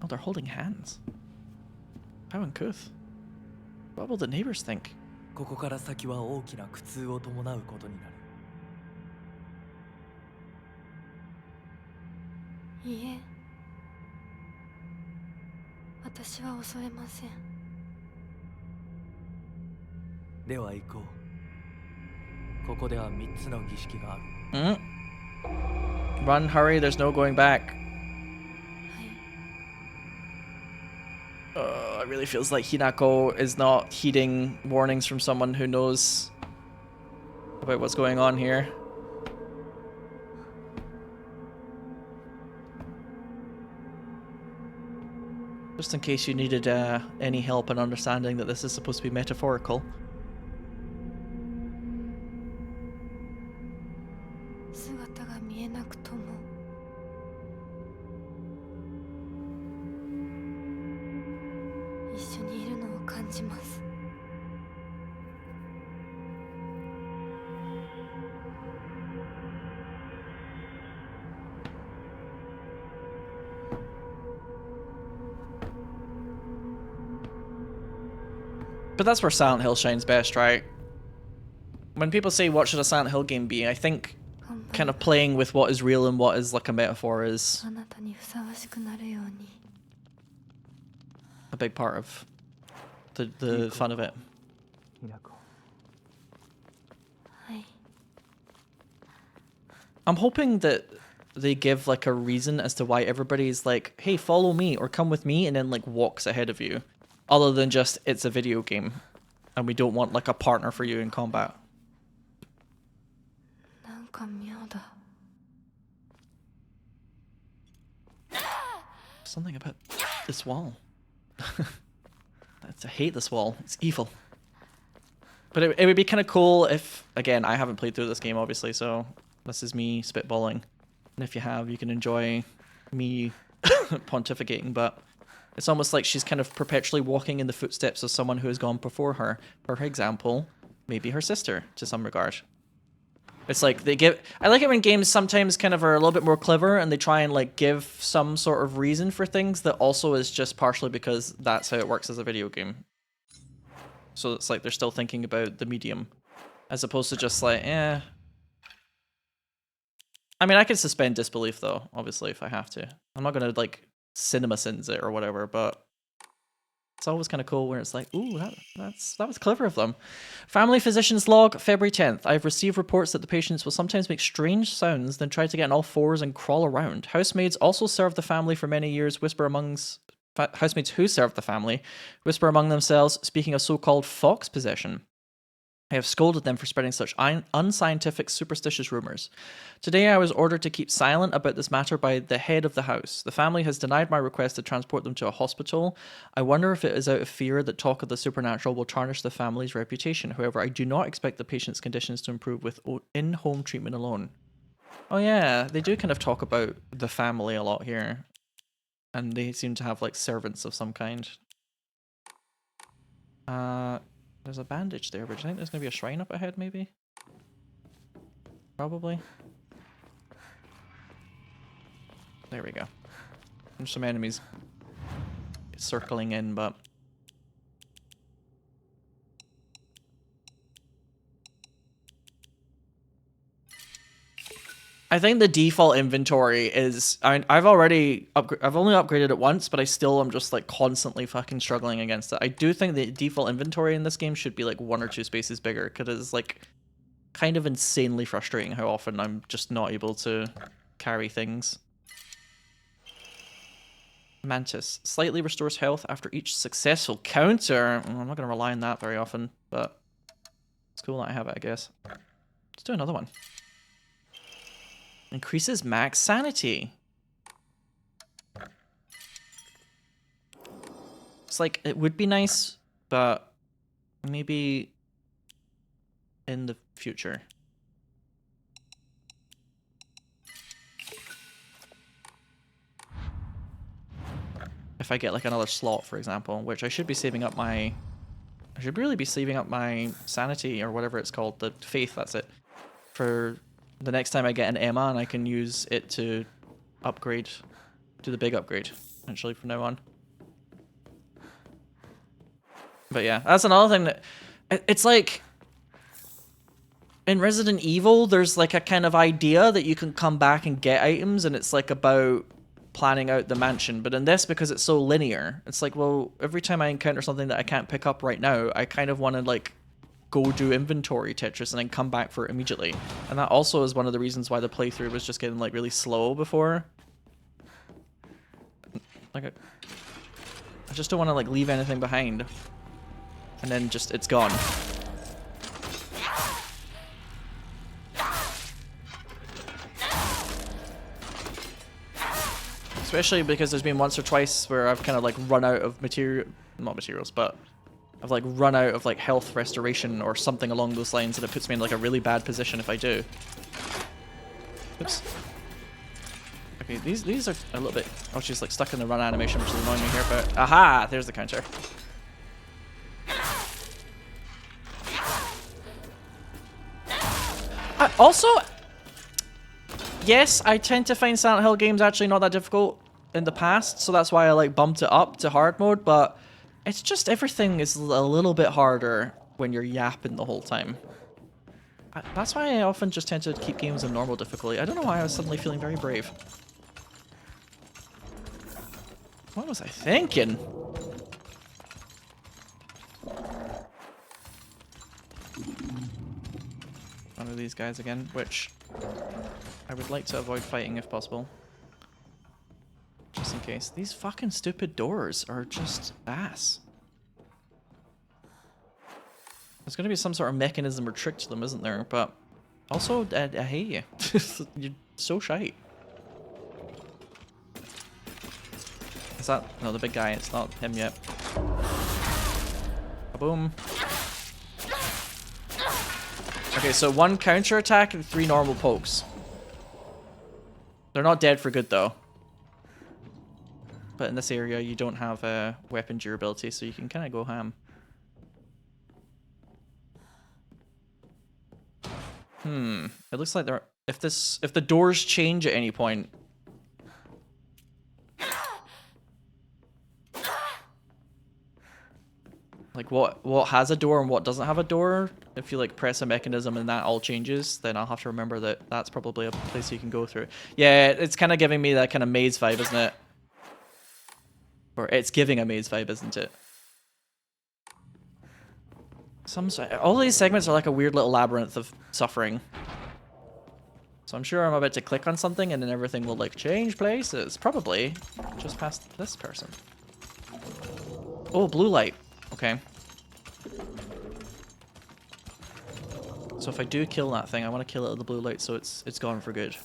Oh, they're holding hands. How uncouth. What will the neighbors think? ここから先は大きな苦痛を伴うことになる。いいえ、私は恐れません。では行こう。ここでは3つの儀式がある。Run, hurry, there's no going back. It really feels like Hinako is not heeding warnings from someone who knows about what's going on here. Just in case you needed any help in understanding that this is supposed to be metaphorical. 一緒にいるのを感じます。 But that's where Silent Hill shines best, right? When people say what should a Silent Hill game be, I think kind of playing with what is real and what is like a metaphor is あなたにふさわしくなるように。 a big part of the fun of it. 平子。はい。 I'm hoping that they give like a reason as to why everybody's like, hey, follow me or come with me, and then like walks ahead of you. Other than just, it's a video game and we don't want like a partner for you in combat. なんか妙だ。 Something about this wall. I hate this wall. It's evil. But it would be kind of cool if, again, I haven't played through this game, obviously, so this is me spitballing. And if you have, you can enjoy me pontificating, but it's almost like she's kind of perpetually walking in the footsteps of someone who has gone before her. For example, maybe her sister, to some regard. It's like they give... I like it when games sometimes kind of are a little bit more clever and they try and like give some sort of reason for things that also is just partially because that's how it works as a video game. So it's like they're still thinking about the medium as opposed to just like, eh. I mean, I can suspend disbelief though, obviously, if I have to. I'm not going to like cinema sins it or whatever, but it's always kind of cool where it's like, ooh, that was clever of them. Family physician's log, February 10th. I've received reports that the patients will sometimes make strange sounds, then try to get on all fours and crawl around. Housemaids also served the family for many years, housemaids who served the family whisper among themselves, speaking of so-called fox possession. I have scolded them for spreading such unscientific, superstitious rumors. Today I was ordered to keep silent about this matter by the head of the house. The family has denied my request to transport them to a hospital. I wonder if it is out of fear that talk of the supernatural will tarnish the family's reputation. However, I do not expect the patient's conditions to improve with in-home treatment alone. Oh yeah, they do kind of talk about the family a lot here. And they seem to have like servants of some kind. There's a bandage there, but do you think there's going to be a shrine up ahead, maybe? Probably. There we go. There's some enemies circling in, but... I think the default inventory is... I mean, I've only upgraded it once, but I still am just like constantly fucking struggling against it. I do think the default inventory in this game should be like 1 or 2 spaces bigger, because it's like kind of insanely frustrating how often I'm just not able to carry things. Mantis. Slightly restores health after each successful counter. I'm not going to rely on that very often, but it's cool that I have it, I guess. Let's do another one. Increases max sanity. It's like, it would be nice, but maybe in the future. If I get like another slot, for example, which I should be saving up my... I should really be saving up my sanity, or whatever it's called, the faith, that's it, for the next time I get an Emma, and I can use it to upgrade, do the big upgrade, actually, from now on. But yeah, that's another thing that... It's like... In Resident Evil, there's like a kind of idea that you can come back and get items, and it's like about planning out the mansion. But in this, because it's so linear, it's like, well, every time I encounter something that I can't pick up right now, I kind of want to like go do inventory Tetris and then come back for it immediately. And that also is one of the reasons why the playthrough was just getting like really slow before. Like, I just don't want to like leave anything behind, and then just it's gone. Especially because there's been once or twice where I've kind of like run out of not materials, but I've like run out of like health restoration or something along those lines, and it puts me in like a really bad position if I do. Oops. Okay, these are a little bit... Oh, she's like stuck in the run animation, which is annoying me here, but... Aha! There's the counter. Also, yes, I tend to find Silent Hill games actually not that difficult in the past, so that's why I like bumped it up to hard mode, but it's just everything is a little bit harder when you're yapping the whole time. That's why I often just tend to keep games in normal difficulty. I don't know why I was suddenly feeling very brave. What was I thinking? One of these guys again, which I would like to avoid fighting if possible. Just in case. These fucking stupid doors are just ass. There's gonna be some sort of mechanism or trick to them, isn't there? But also, I hate you. You're so shite. Is that... No, the big guy. It's not him yet. Boom. Okay, so 1 counter attack and 3 normal pokes. They're not dead for good, though. But in this area, you don't have weapon durability, so you can kind of go ham. It looks like there. If the doors change at any point. Like what has a door and what doesn't have a door. If you like press a mechanism and that all changes, then I'll have to remember that that's probably a place you can go through. Yeah, it's kind of giving me that kind of maze vibe, isn't it? Or it's giving a maze vibe, isn't it? All these segments are like a weird little labyrinth of suffering. So I'm sure I'm about to click on something and then everything will like change places. Probably just past this person. Oh, blue light. Okay. So if I do kill that thing, I want to kill it with the blue light so it's gone for good.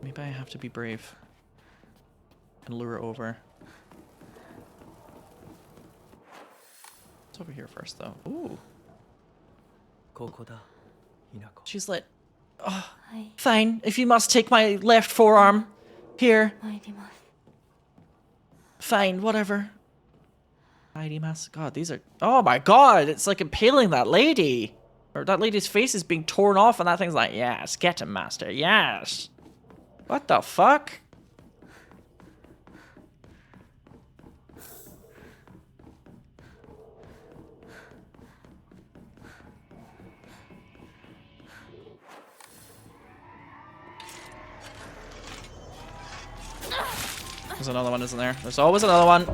Maybe I have to be brave and lure it over. What's over here first, though? Ooh. She's like, oh, fine. If you must take my left forearm. Here. Fine, whatever. God, these are... Oh my god, it's like impaling that lady. Or that lady's face is being torn off and that thing's like, yes, get him, master, yes. What the fuck? There's another one, isn't there? There's always another one.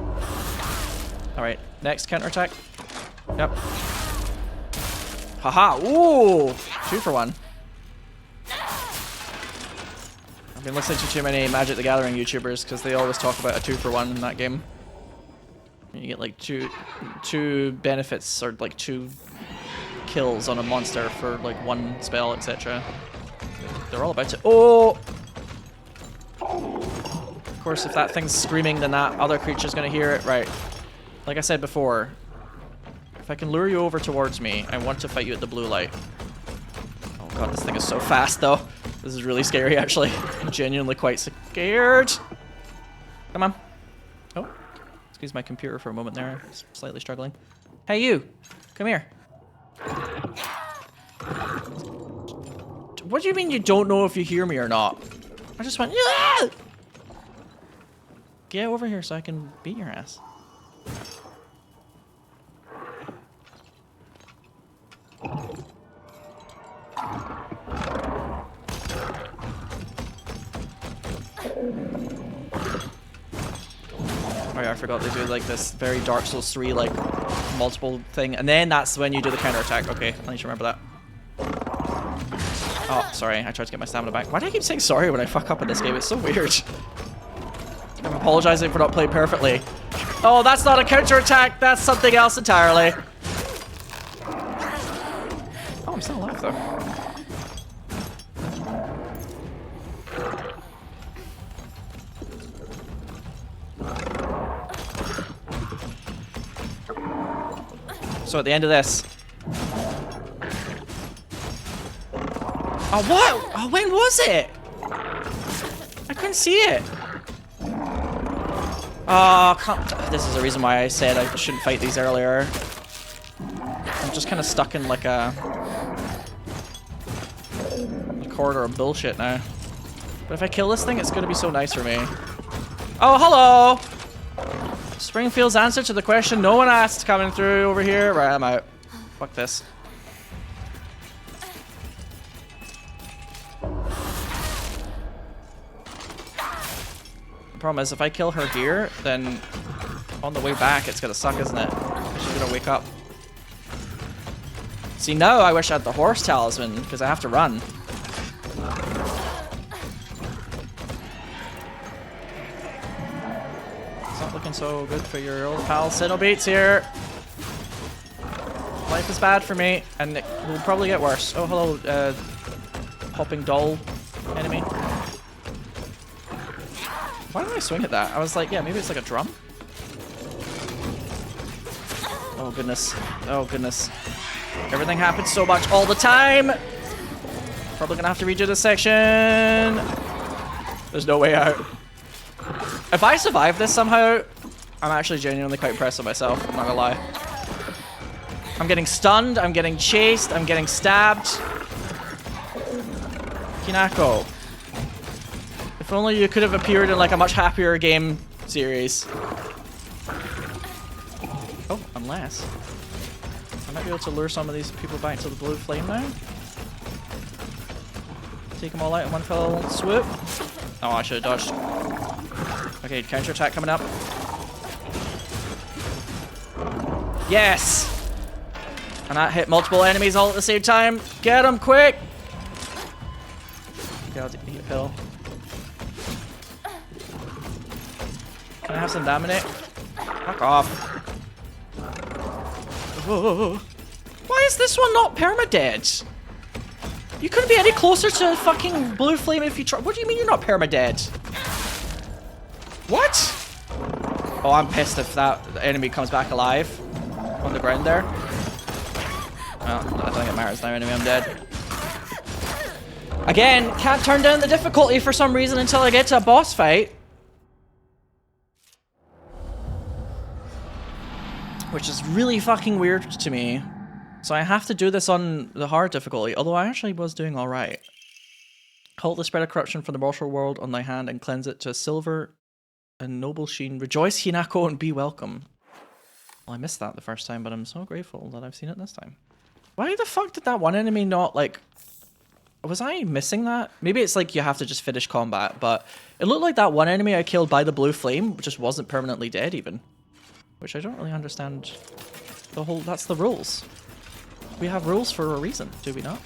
Alright, next counterattack. Yep. Haha! Ooh! 2 for 1. I've been listening to too many Magic the Gathering YouTubers because they always talk about a 2 for 1 in that game. You get like two benefits or like 2 kills on a monster for like 1 spell, etc. They're all about to... Oh! Of course, if that thing's screaming, then that other creature's gonna hear it. Right. Like I said before, if I can lure you over towards me, I want to fight you at the blue light. Oh god, this thing is so fast, though. This is really scary, actually. I'm genuinely quite scared. Come on. Oh. Excuse my computer for a moment there. It's slightly struggling. Hey, you. Come here. What do you mean you don't know if you hear me or not? I just went, yeah! Get over here so I can beat your ass. Oh yeah, I forgot they do like this very Dark Souls 3 like multiple thing, and then that's when you do the counterattack. Okay, I need to remember that. Oh, sorry, I tried to get my stamina back. Why do I keep saying sorry when I fuck up in this game? It's so weird. I'm apologizing for not playing perfectly. Oh, that's not a counterattack. That's something else entirely. Oh, I'm still alive though. So at the end of this. Oh, what? Oh, when was it? I couldn't see it. Oh, this is the reason why I said I shouldn't fight these earlier. I'm just kind of stuck in like a corridor of bullshit now. But if I kill this thing, it's gonna be so nice for me. Oh, hello! Springfield's answer to the question no one asked coming through over here. Right, I'm out. Fuck this. The problem is, if I kill her here, then on the way back, it's gonna suck, isn't it? She's gonna wake up. See, now I wish I had the horse talisman, because I have to run. It's not looking so good for your old pal Sinow here. Life is bad for me, and it will probably get worse. Oh, hello, hopping doll enemy. Why did I swing at that? I was like, yeah, maybe it's like a drum. Oh, goodness. Oh, goodness. Everything happens so much all the time. Probably gonna have to redo this section. There's no way out. If I survive this somehow, I'm actually genuinely quite impressed with myself. I'm not gonna lie. I'm getting stunned. I'm getting chased. I'm getting stabbed. Hinako. If only you could have appeared in like a much happier game series. Oh, unless I might be able to lure some of these people back to the blue flame now. Take them all out in one fell swoop. Oh, I should have dodged. Okay, counterattack coming up. Yes! And that hit multiple enemies all at the same time. Get them quick! Okay, I'll eat a pill. Can I have some damage? Fuck off. Whoa. Why is this one not permadead? You couldn't be any closer to fucking blue flame if you try. What do you mean you're not permadead? What? Oh, I'm pissed if that enemy comes back alive on the ground there. Well, I don't think it matters now anyway, I'm dead. Again, can't turn down the difficulty for some reason until I get to a boss fight. Which is really fucking weird to me. So I have to do this on the hard difficulty, although I actually was doing alright. Hold the spread of corruption from the mortal world on thy hand and cleanse it to a silver and noble sheen. Rejoice, Hinako, and be welcome. Well, I missed that the first time, but I'm so grateful that I've seen it this time. Why the fuck did that one enemy not, like... Was I missing that? Maybe it's like you have to just finish combat, but it looked like that one enemy I killed by the blue flame just wasn't permanently dead even. Which I don't really understand the whole... That's the rules. We have rules for a reason, do we not?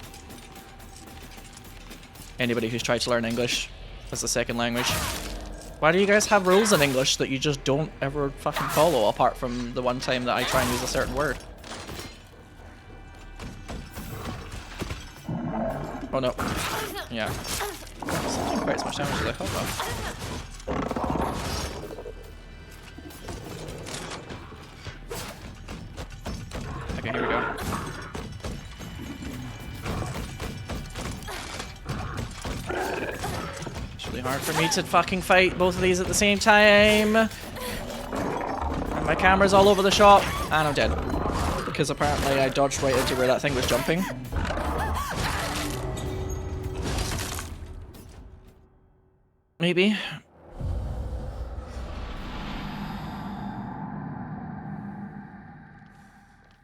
Anybody who's tried to learn English as a second language. Why do you guys have rules in English that you just don't ever fucking follow, apart from the one time that I try and use a certain word? Oh no. Yeah. It's not doing quite as much damage as I thought though. Okay, here we go. It's really hard for me to fucking fight both of these at the same time. And my camera's all over the shop, and I'm dead. Because apparently I dodged right into where that thing was jumping. Maybe.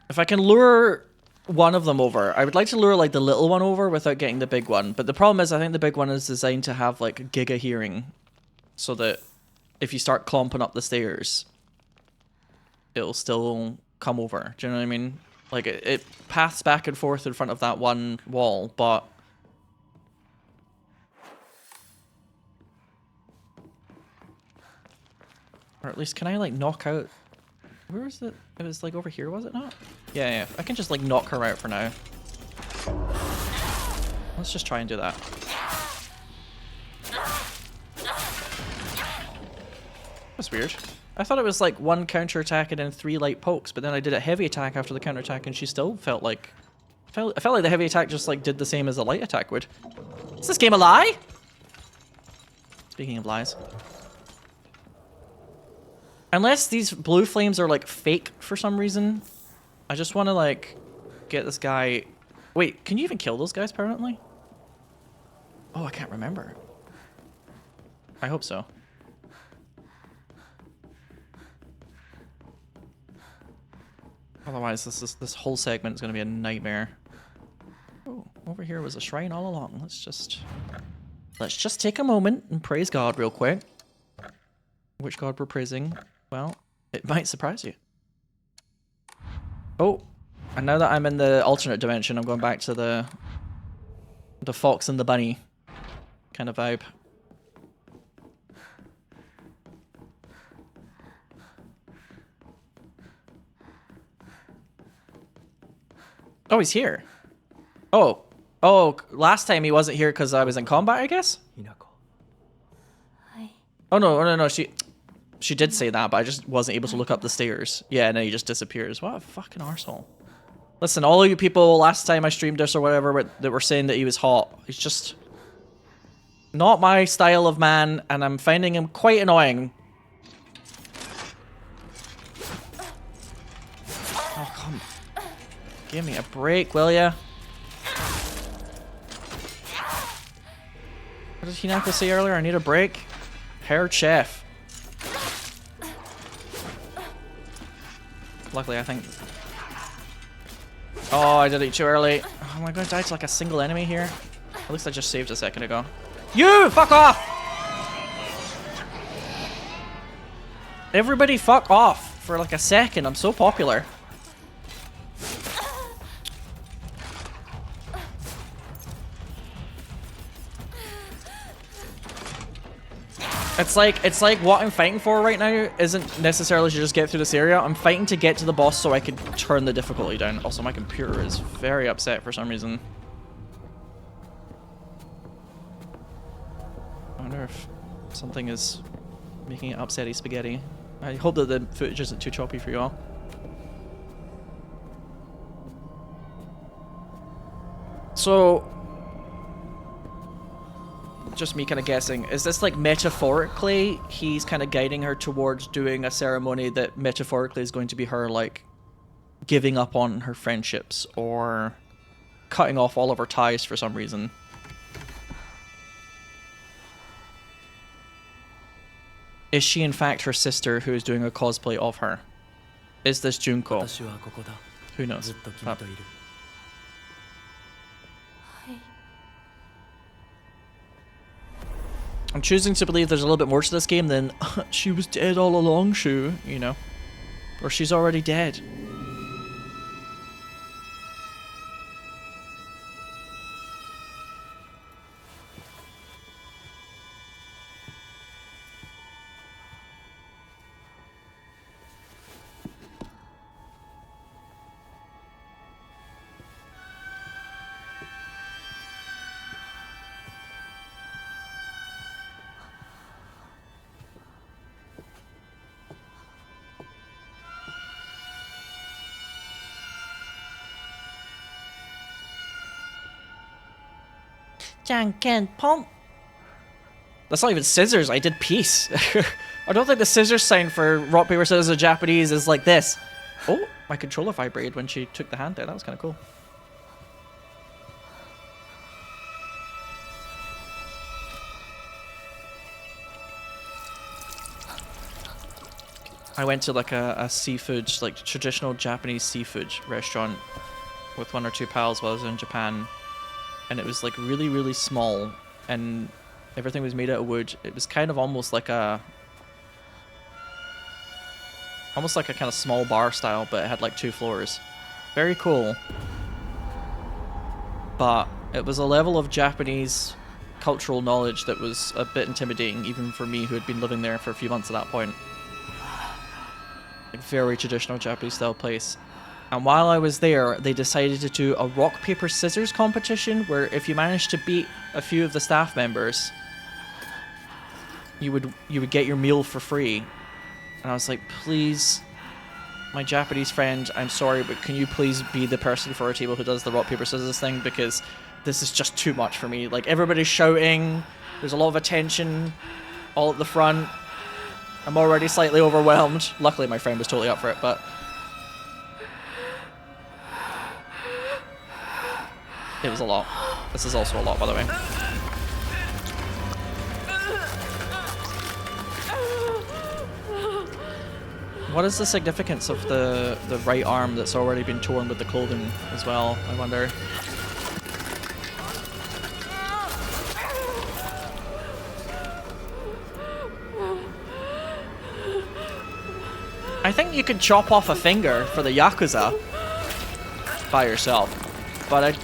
If I can lure one of them over, I would like to lure like the little one over without getting the big one. But the problem is I think the big one is designed to have like giga hearing. So that if you start clomping up the stairs, it'll still come over. Do you know what I mean? Like it paths back and forth in front of that one wall, but... Or at least can I like knock out... Where was it? It was like over here, was it not? Yeah, yeah. I can just like knock her out for now. Let's just try and do that. That's weird. I thought it was like one counter attack and then 3 light pokes, but then I did a heavy attack after the counter attack and she still felt like... I felt like the heavy attack just like did the same as the light attack would. Is this game a lie? Speaking of lies. Unless these blue flames are like fake for some reason. I just want to like get this guy... Wait, can you even kill those guys permanently? Oh, I can't remember. I hope so. Otherwise, this whole segment is going to be a nightmare. Oh, over here was a shrine all along. Let's just take a moment and praise God real quick. Which God we're praising? Well, it might surprise you. Oh, and now that I'm in the alternate dimension, I'm going back to the fox and the bunny kind of vibe. Oh, he's here. Oh, last time he wasn't here because I was in combat, I guess? Hinako. Oh, no, she did say that, but I just wasn't able to look up the stairs. Yeah, and then he just disappears. What a fucking arsehole. Listen, all of you people last time I streamed this or whatever that were saying that he was hot, he's just not my style of man, and I'm finding him quite annoying. Oh, come. Give me a break, will ya? What did Hinako say earlier? I need a break? Hair chef. Luckily, I think... Oh, I did it too early. Oh, am I going to die to like a single enemy here? At least I just saved a second ago. You! Fuck off! Everybody fuck off for like a second. I'm so popular. It's like what I'm fighting for right now isn't necessarily to just get through this area. I'm fighting to get to the boss so I can turn the difficulty down. Also, my computer is very upset for some reason. I wonder if something is making it upsetty spaghetti. I hope that the footage isn't too choppy for you all. So... just me kind of guessing, is this like metaphorically he's kind of guiding her towards doing a ceremony that metaphorically is going to be her like giving up on her friendships or cutting off all of her ties for some reason? Is she in fact her sister who is doing a cosplay of her? Is this Junko? Who knows? I'm choosing to believe there's a little bit more to this game than she was dead all along, Shu, you know. Or she's already dead. Janken pump. That's not even scissors. I did peace. I don't think the scissors sound for rock, paper, scissors in Japanese is like this. Oh, my controller vibrated when she took the hand there. That was kind of cool. I went to like a seafood, like traditional Japanese seafood restaurant with one or two pals while I was in Japan. And it was like really, really small, and everything was made out of wood. It was kind of almost like a kind of small bar style, but it had like 2 floors. Very cool. But it was a level of Japanese cultural knowledge that was a bit intimidating, even for me who had been living there for a few months at that point. Like very traditional Japanese style place. And while I was there, they decided to do a rock, paper, scissors competition where if you managed to beat a few of the staff members, you would get your meal for free. And I was like, please, my Japanese friend, I'm sorry, but can you please be the person for our table who does the rock, paper, scissors thing? Because this is just too much for me. Like, everybody's shouting, there's a lot of attention all at the front. I'm already slightly overwhelmed. Luckily, my friend was totally up for it, but... it was a lot. This is also a lot, by the way. What is the significance of the right arm that's already been torn with the clothing as well, I wonder? I think you could chop off a finger for the Yakuza by yourself, but I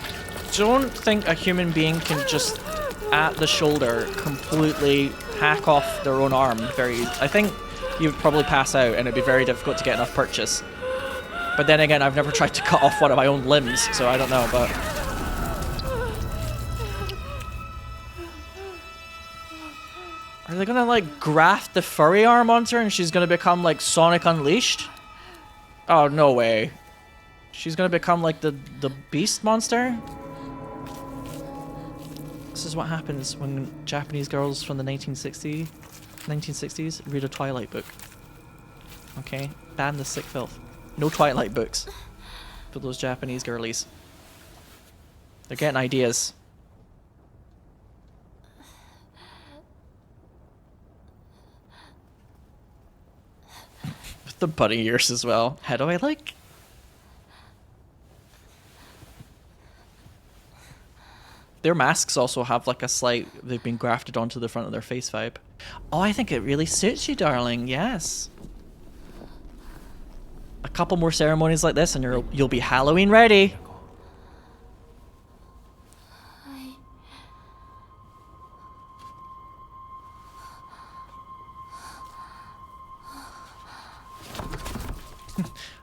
don't think a human being can just at the shoulder completely hack off their own arm I think you'd probably pass out and it'd be very difficult to get enough purchase. But then again, I've never tried to cut off one of my own limbs, so I don't know, but... Are they gonna, like, graft the furry arm onto her and she's gonna become, like, Sonic Unleashed? Oh, no way. She's gonna become, like, the beast monster? This is what happens when Japanese girls from the 1960s read a Twilight book. Okay? Ban the sick filth. No Twilight books for those Japanese girlies. They're getting ideas. The bunny ears as well. How do I like? Their masks also have like a slight, they've been grafted onto the front of their face vibe. Oh, I think it really suits you, darling. Yes. A couple more ceremonies like this and you'll be Halloween ready.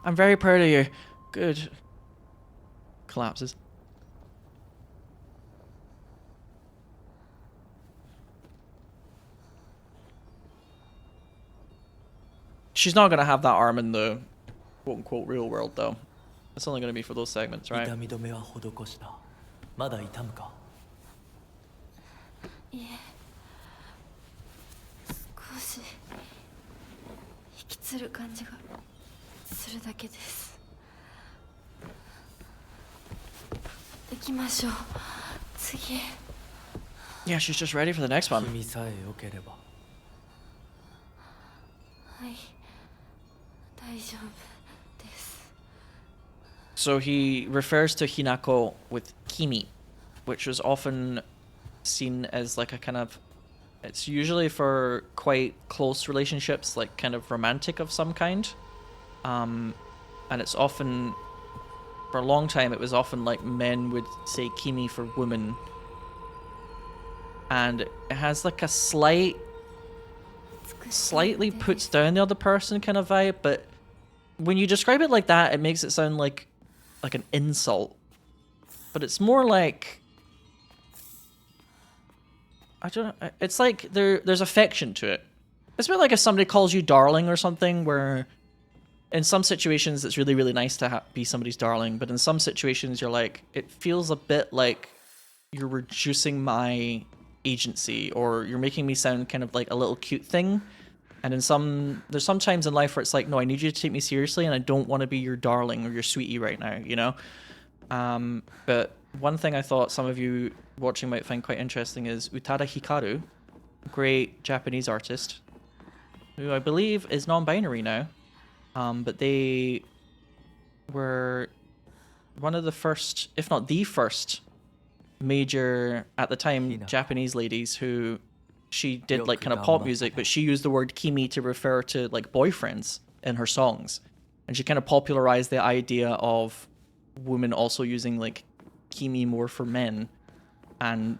I'm very proud of you. Good. Collapses. She's not going to have that arm in the quote-unquote real world, though. It's only going to be for those segments, right? 痛み止めは施した。まだ痛むか？いえ、少し引きつる感じがするだけです。行きましょう。次へ。Yeah, she's just ready for the next one. 君さえ良ければ。はい、大丈夫です。So he refers to Hinako with Kimi, which was often seen as like a kind of, it's usually for quite close relationships, like kind of romantic of some kind. And it's often, for a long time, it was often like men would say Kimi for women. And it has like a slightly puts down the other person kind of vibe, but when you describe it like that, it makes it sound like an insult. But it's more like, I don't know, it's like there's affection to it. It's a bit like if somebody calls you darling or something, where in some situations it's really, really nice to be somebody's darling, but in some situations you're like, it feels a bit like you're reducing my agency, or you're making me sound kind of like a little cute thing. And there's some times in life where it's like, no, I need you to take me seriously and I don't want to be your darling or your sweetie right now, you know? But one thing I thought some of you watching might find quite interesting is Utada Hikaru, great Japanese artist, who I believe is non-binary now. But they were one of the first, if not the first, major, at the time, Japanese ladies who, she did like kind of pop music, but she used the word kimi to refer to like boyfriends in her songs. And she kind of popularized the idea of women also using like kimi more for men and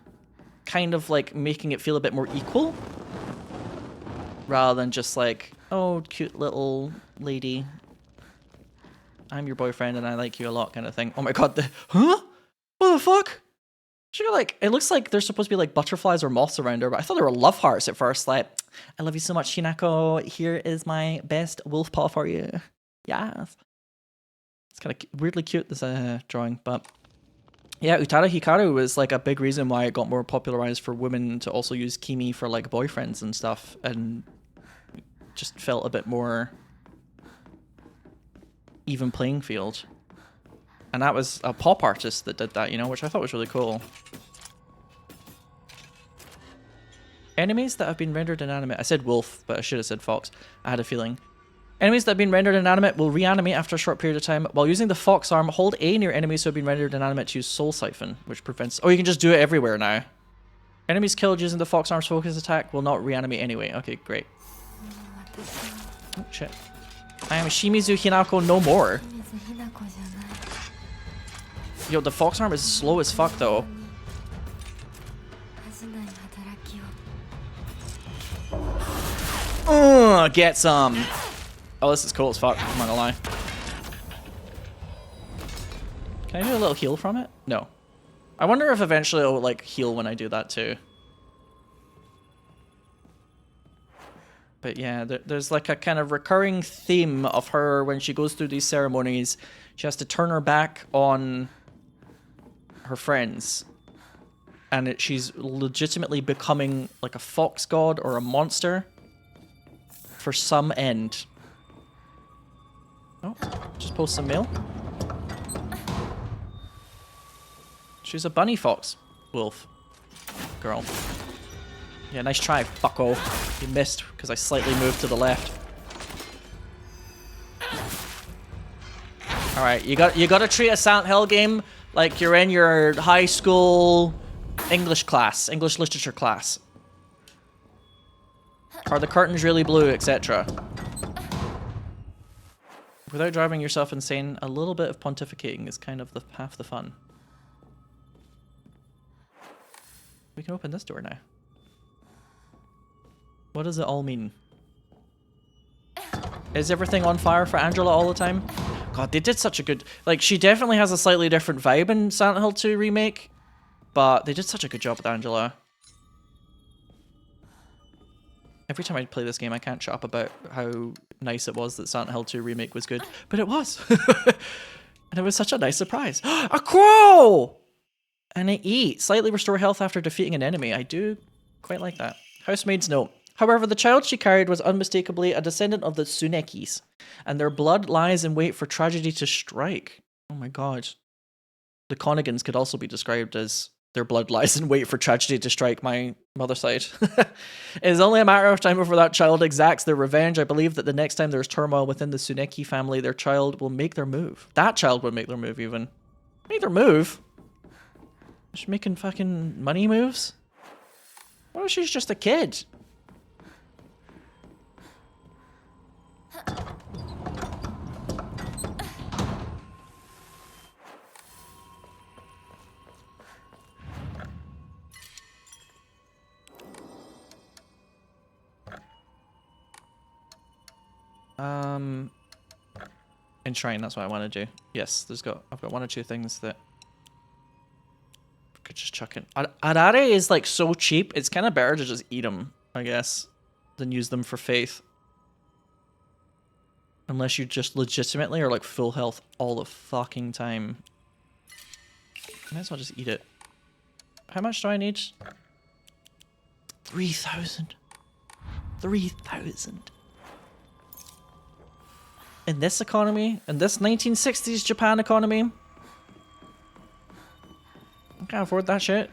kind of like making it feel a bit more equal rather than just like, oh, cute little lady, I'm your boyfriend and I like you a lot kind of thing. Oh my god, huh? What the fuck? She got like, it looks like there's supposed to be like butterflies or moths around her, but I thought they were love hearts at first. Like, I love you so much, Hinako. Here is my best wolf paw for you. Yes. It's kind of weirdly cute, this drawing, but yeah, Utada Hikaru was like a big reason why it got more popularized for women to also use kimi for like boyfriends and stuff, and just felt a bit more even playing field. And that was a pop artist that did that, you know, which I thought was really cool. Enemies that have been rendered in anime. I said wolf, but I should have said fox. I had a feeling. Enemies that have been rendered inanimate will reanimate after a short period of time. While using the fox arm, hold A near enemies who have been rendered inanimate to use soul siphon, which prevents... Oh, you can just do it everywhere now. Enemies killed using the fox arm's focus attack will not reanimate anyway. Okay, great. Oh, shit. I am Shimizu Hinako no more. Yo, the fox arm is slow as fuck, though. Get some. Oh, this is cool as fuck. I'm not gonna lie. Can I do a little heal from it? No. I wonder if eventually it'll like heal when I do that too. But yeah, there's like a kind of recurring theme of her when she goes through these ceremonies. She has to turn her back on her friends. And she's legitimately becoming like a fox god or a monster for some end. Oh, just post some mail. She's a bunny fox wolf girl. Yeah, nice try, fucko. You missed because I slightly moved to the left. All right, you got to treat a Silent Hill game like you're in your high school English class, English literature class. Are the curtains really blue, etc. Without driving yourself insane, a little bit of pontificating is kind of half the fun. We can open this door now. What does it all mean? Is everything on fire for Angela all the time? God, they did such a good... Like, she definitely has a slightly different vibe in Silent Hill 2 Remake, but they did such a good job with Angela. Every time I play this game, I can't shut up about how nice it was that Silent Hill 2 Remake was good. But it was. And it was such a nice surprise. A crow! And it eats. Slightly restore health after defeating an enemy. I do quite like that. Housemaid's note. However, the child she carried was unmistakably a descendant of the Tsunekis, and their blood lies in wait for tragedy to strike. Oh my god. The Conigans could also be described as their blood lies in wait for tragedy to strike, my mother's side. It is only a matter of time before that child exacts their revenge. I believe that the next time there's turmoil within the Tsuneki family, their child will make their move. That child will make their move, even. Make their move? She's making fucking money moves? What if she's just a kid? Enshrine, that's what I want to do. Yes, I've got one or two things that I could just chuck in. Arare is like so cheap, it's kind of better to just eat them, I guess, than use them for faith. Unless you just legitimately are like full health all the fucking time. Might as well just eat it. How much do I need? 3,000. 3,000. In this economy, in this 1960s Japan economy, I can't afford that shit.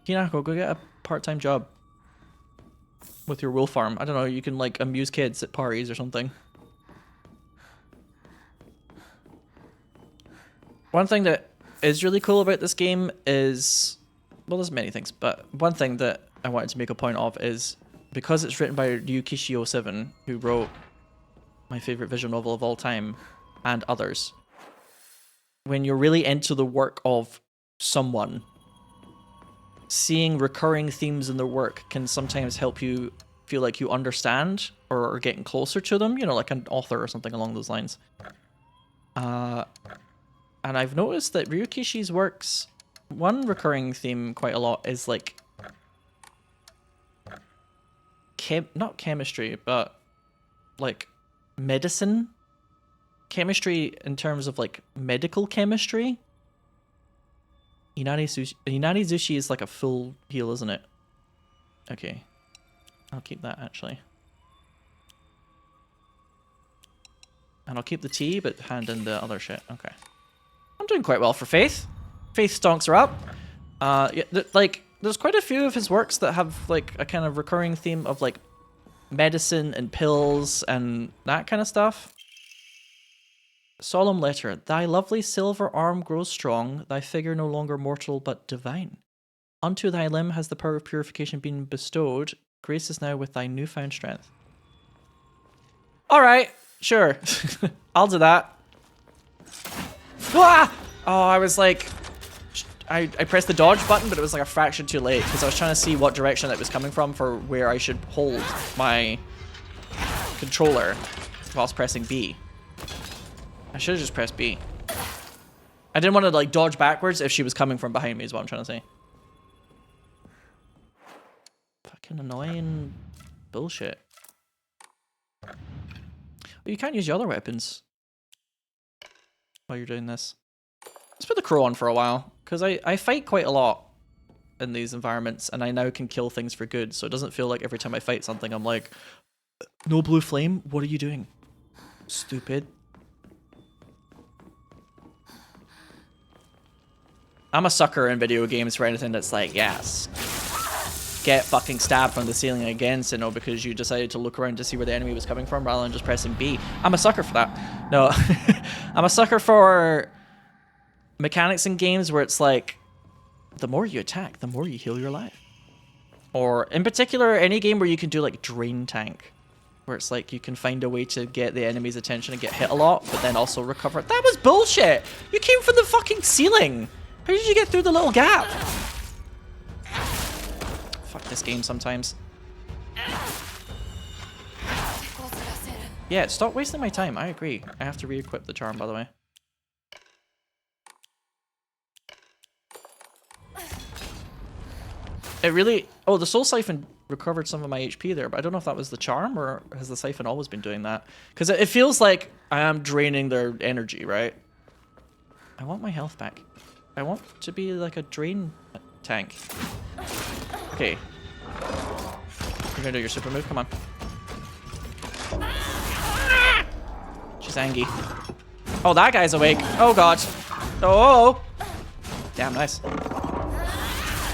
Hinako, go get a part-time job with your wool farm. I don't know, you can like amuse kids at parties or something. One thing that is really cool about this game is, well, there's many things, but one thing that I wanted to make a point of is because it's written by Ryukishi 07, who wrote my favorite visual novel of all time, and others. When you're really into the work of someone, seeing recurring themes in their work can sometimes help you feel like you understand or are getting closer to them, you know, like an author or something along those lines. And I've noticed that Ryukishi's works, one recurring theme quite a lot is like not chemistry, but like medicine chemistry in terms of like medical chemistry. Inari Zushi is like a full heal, isn't it? Okay, I'll keep that actually, and I'll keep the tea but hand in the other shit. Okay, I'm doing quite well for Faith. Faith stonks are up. Yeah, like there's quite a few of his works that have like a kind of recurring theme of like medicine and pills and that kind of stuff. Solemn letter. Thy lovely silver arm grows strong, thy figure no longer mortal but divine. Unto thy limb has the power of purification been bestowed. Grace is now with thy newfound strength. Alright, sure. I'll do that. Ah! Oh, I was like... I pressed the dodge button, but it was like a fraction too late because I was trying to see what direction that was coming from for where I should hold my controller whilst pressing B. I should have just pressed B. I didn't want to like dodge backwards if she was coming from behind me is what I'm trying to say. Fucking annoying bullshit. Well, you can't use your other weapons while you're doing this. Let's put the crow on for a while, because I fight quite a lot in these environments, and I now can kill things for good, so it doesn't feel like every time I fight something I'm like, no blue flame? What are you doing? Stupid. I'm a sucker in video games for anything that's like, yes, get fucking stabbed from the ceiling again, Sinow, because you decided to look around to see where the enemy was coming from rather than just pressing B. I'm a sucker for that. No, I'm a sucker for mechanics in games where it's like, the more you attack, the more you heal your life. Or in particular, any game where you can do like drain tank, where it's like you can find a way to get the enemy's attention and get hit a lot, but then also recover. That was bullshit! You came from the fucking ceiling! How did you get through the little gap? Fuck this game sometimes. Yeah, stop wasting my time. I agree. I have to re-equip the charm, by the way. It really... Oh, the soul siphon recovered some of my HP there, but I don't know if that was the charm or has the siphon always been doing that? Because it feels like I am draining their energy, right? I want my health back. I want to be like a drain tank. Okay. You're gonna do your super move? Come on. She's angry. Oh, that guy's awake. Oh, God. Oh! Damn, nice.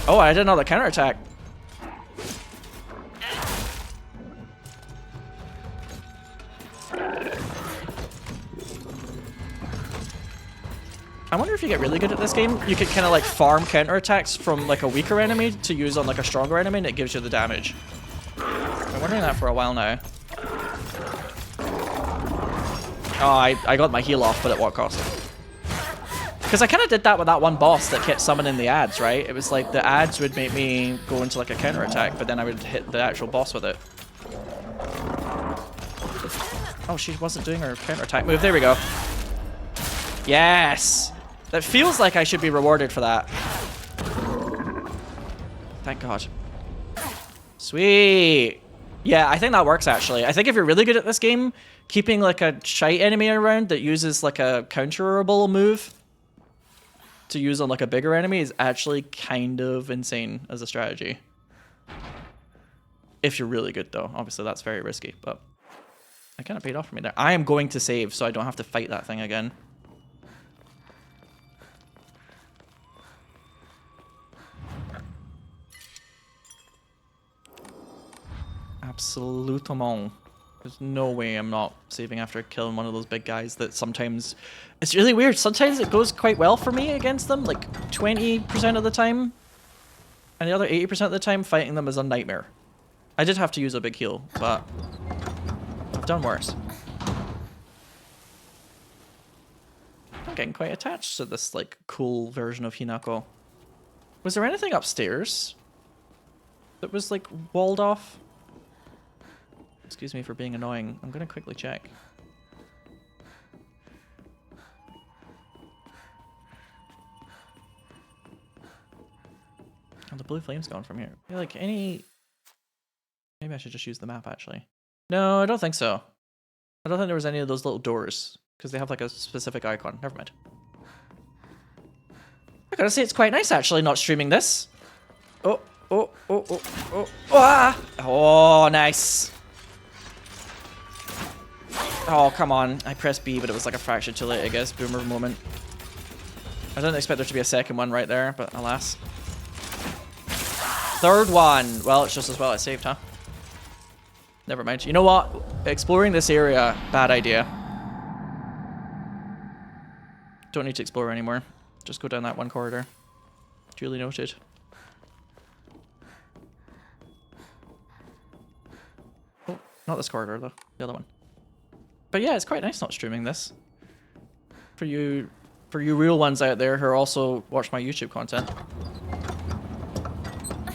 Oh, I didn't know the counterattack. I wonder if you get really good at this game, you could kind of like farm counterattacks from like a weaker enemy to use on like a stronger enemy and it gives you the damage. I've been wondering that for a while now. Oh, I got my heal off, but at what cost? Because I kind of did that with that one boss that kept summoning the ads, right? It was like the ads would make me go into like a counterattack, but then I would hit the actual boss with it. Oh, she wasn't doing her counterattack move. There we go. Yes! That feels like I should be rewarded for that. Thank God. Sweet! Yeah, I think that works actually. I think if you're really good at this game, keeping like a shite enemy around that uses like a counterable move to use on like a bigger enemy is actually kind of insane as a strategy. If you're really good though. Obviously that's very risky, but it kind of paid off for me there. I am going to save so I don't have to fight that thing again. Absolutement. There's no way I'm not saving after killing one of those big guys that sometimes... It's really weird. Sometimes it goes quite well for me against them, like 20% of the time. And the other 80% of the time, fighting them is a nightmare. I did have to use a big heal, but I've done worse. I'm getting quite attached to this like cool version of Hinako. Was there anything upstairs that was like walled off? Excuse me for being annoying. I'm gonna quickly check. Oh, the blue flame's gone from here. I feel like any... Maybe I should just use the map, actually. No, I don't think so. I don't think there was any of those little doors, because they have like a specific icon. Never mind. I gotta say, it's quite nice, actually, not streaming this. Oh, oh, oh, oh, oh, ah! Oh, nice. Oh, come on. I pressed B, but it was like a fraction too late, I guess. Boomer moment. I didn't expect there to be a second one right there, but alas. Third one. Well, it's just as well I saved, huh? Never mind. You know what? Exploring this area, bad idea. Don't need to explore anymore. Just go down that one corridor. Duly noted. Oh, not this corridor though. The other one. But yeah, it's quite nice not streaming this. For you real ones out there who also watch my YouTube content.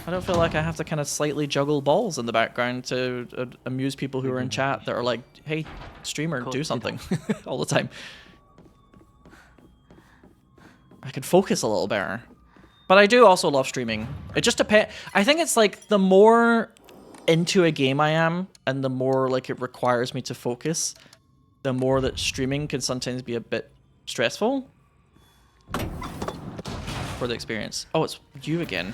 I don't feel like I have to kind of slightly juggle balls in the background to amuse people who are in chat that are like, hey, streamer, do something all the time. I could focus a little better. But I do also love streaming. It just depends. I think it's like the more into a game I am and the more like it requires me to focus, the more that streaming can sometimes be a bit stressful for the experience. Oh, it's you again.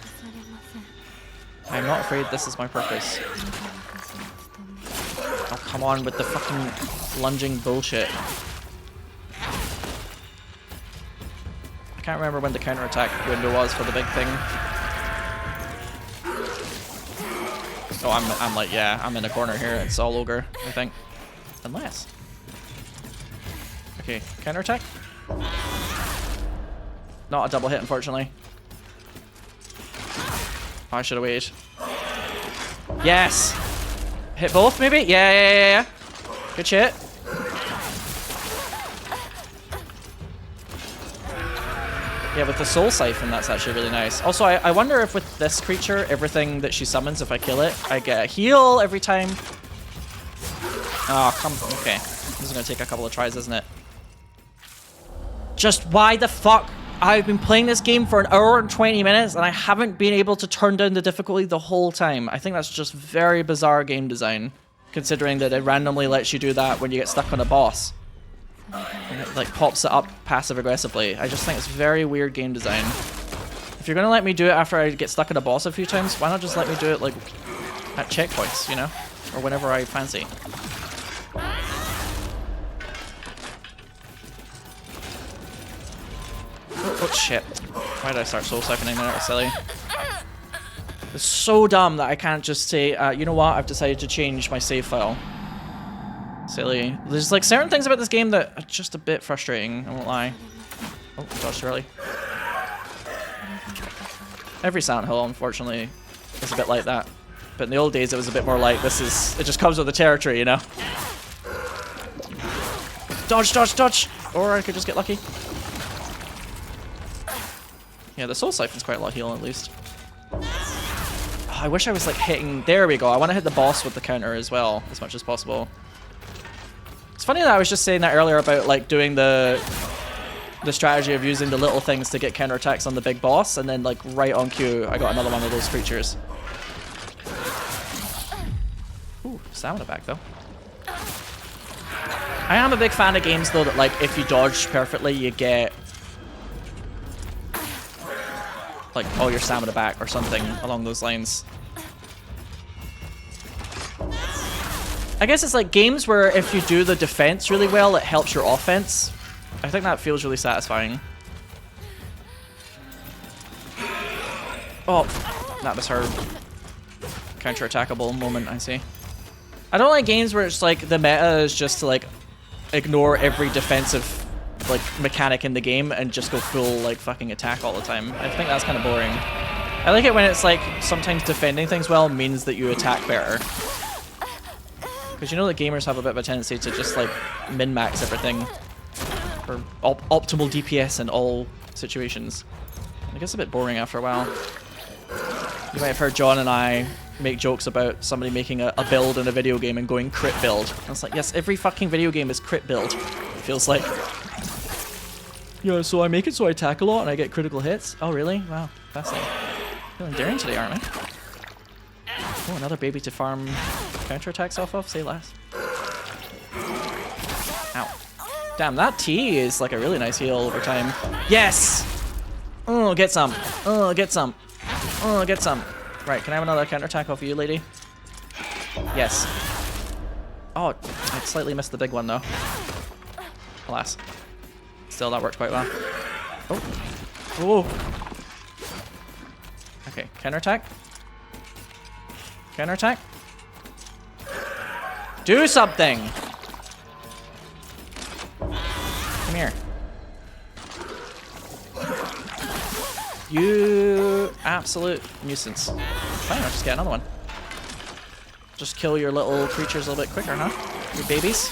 I'm not afraid this is my purpose. Oh, come on with the fucking lunging bullshit. I can't remember when the counterattack window was for the big thing. Oh, I'm like, yeah, I'm in a corner here. It's all ogre, I think. Unless. Okay, counterattack. Not a double hit, unfortunately. Oh, I should have waited. Yes! Hit both, maybe? Yeah. Good shit. Yeah, with the soul siphon, that's actually really nice. Also, I wonder if with this creature, everything that she summons, if I kill it, I get a heal every time. Oh, come... Okay. This is going to take a couple of tries, isn't it? Just why the fuck? I've been playing this game for an hour and 20 minutes and I haven't been able to turn down the difficulty the whole time. I think that's just very bizarre game design, considering that it randomly lets you do that when you get stuck on a boss. And it like pops it up passive aggressively. I just think it's very weird game design. If you're gonna let me do it after I get stuck on a boss a few times, why not just let me do it like at checkpoints, you know? Or whenever I fancy. Oh shit. Why did I start soul siphoning there? That was silly. It's so dumb that I can't just say, you know what, I've decided to change my save file. Silly. There's like certain things about this game that are just a bit frustrating, I won't lie. Oh, dodged early. Every Silent Hill, unfortunately, is a bit like that. But in the old days, it was a bit more like, it just comes with the territory, you know? Dodge, dodge, dodge! Or I could just get lucky. Yeah, the soul siphon's quite a lot of healing at least. Oh, I wish I was like hitting... There we go. I want to hit the boss with the counter as well, as much as possible. It's funny that I was just saying that earlier about like doing the strategy of using the little things to get counterattacks on the big boss, and then like right on cue, I got another one of those creatures. Ooh, stamina back though. I am a big fan of games though that like if you dodge perfectly, you get like all your stamina back or something along those lines. I guess it's like games where if you do the defense really well, it helps your offense. I think that feels really satisfying. Oh, that was her counter-attackable moment, I see. I don't like games where it's like the meta is just to like ignore every defensive like mechanic in the game and just go full like fucking attack all the time. I think that's kind of boring. I like it when it's like sometimes defending things well means that you attack better. Because you know that gamers have a bit of a tendency to just like min-max everything for optimal DPS in all situations. I guess a bit boring after a while. You might have heard John and I make jokes about somebody making a build in a video game and going crit build. And it's like, yes, every fucking video game is crit build. It feels like. Yeah, so I make it so I attack a lot and I get critical hits. Oh, really? Wow, fascinating. Feeling daring today, aren't we? Oh, another baby to farm counterattacks off of? Say less. Ow. Damn, that T is like a really nice heal over time. Yes! Oh, get some. Oh, get some. Oh, get some. Right, can I have another counterattack off of you, lady? Yes. Oh, I slightly missed the big one, though. Alas. Still, that worked quite well. Oh. Oh. Okay, counterattack. Counterattack. Do something! Come here. You absolute nuisance. Fine, I'll just get another one. Just kill your little creatures a little bit quicker, huh? Your babies.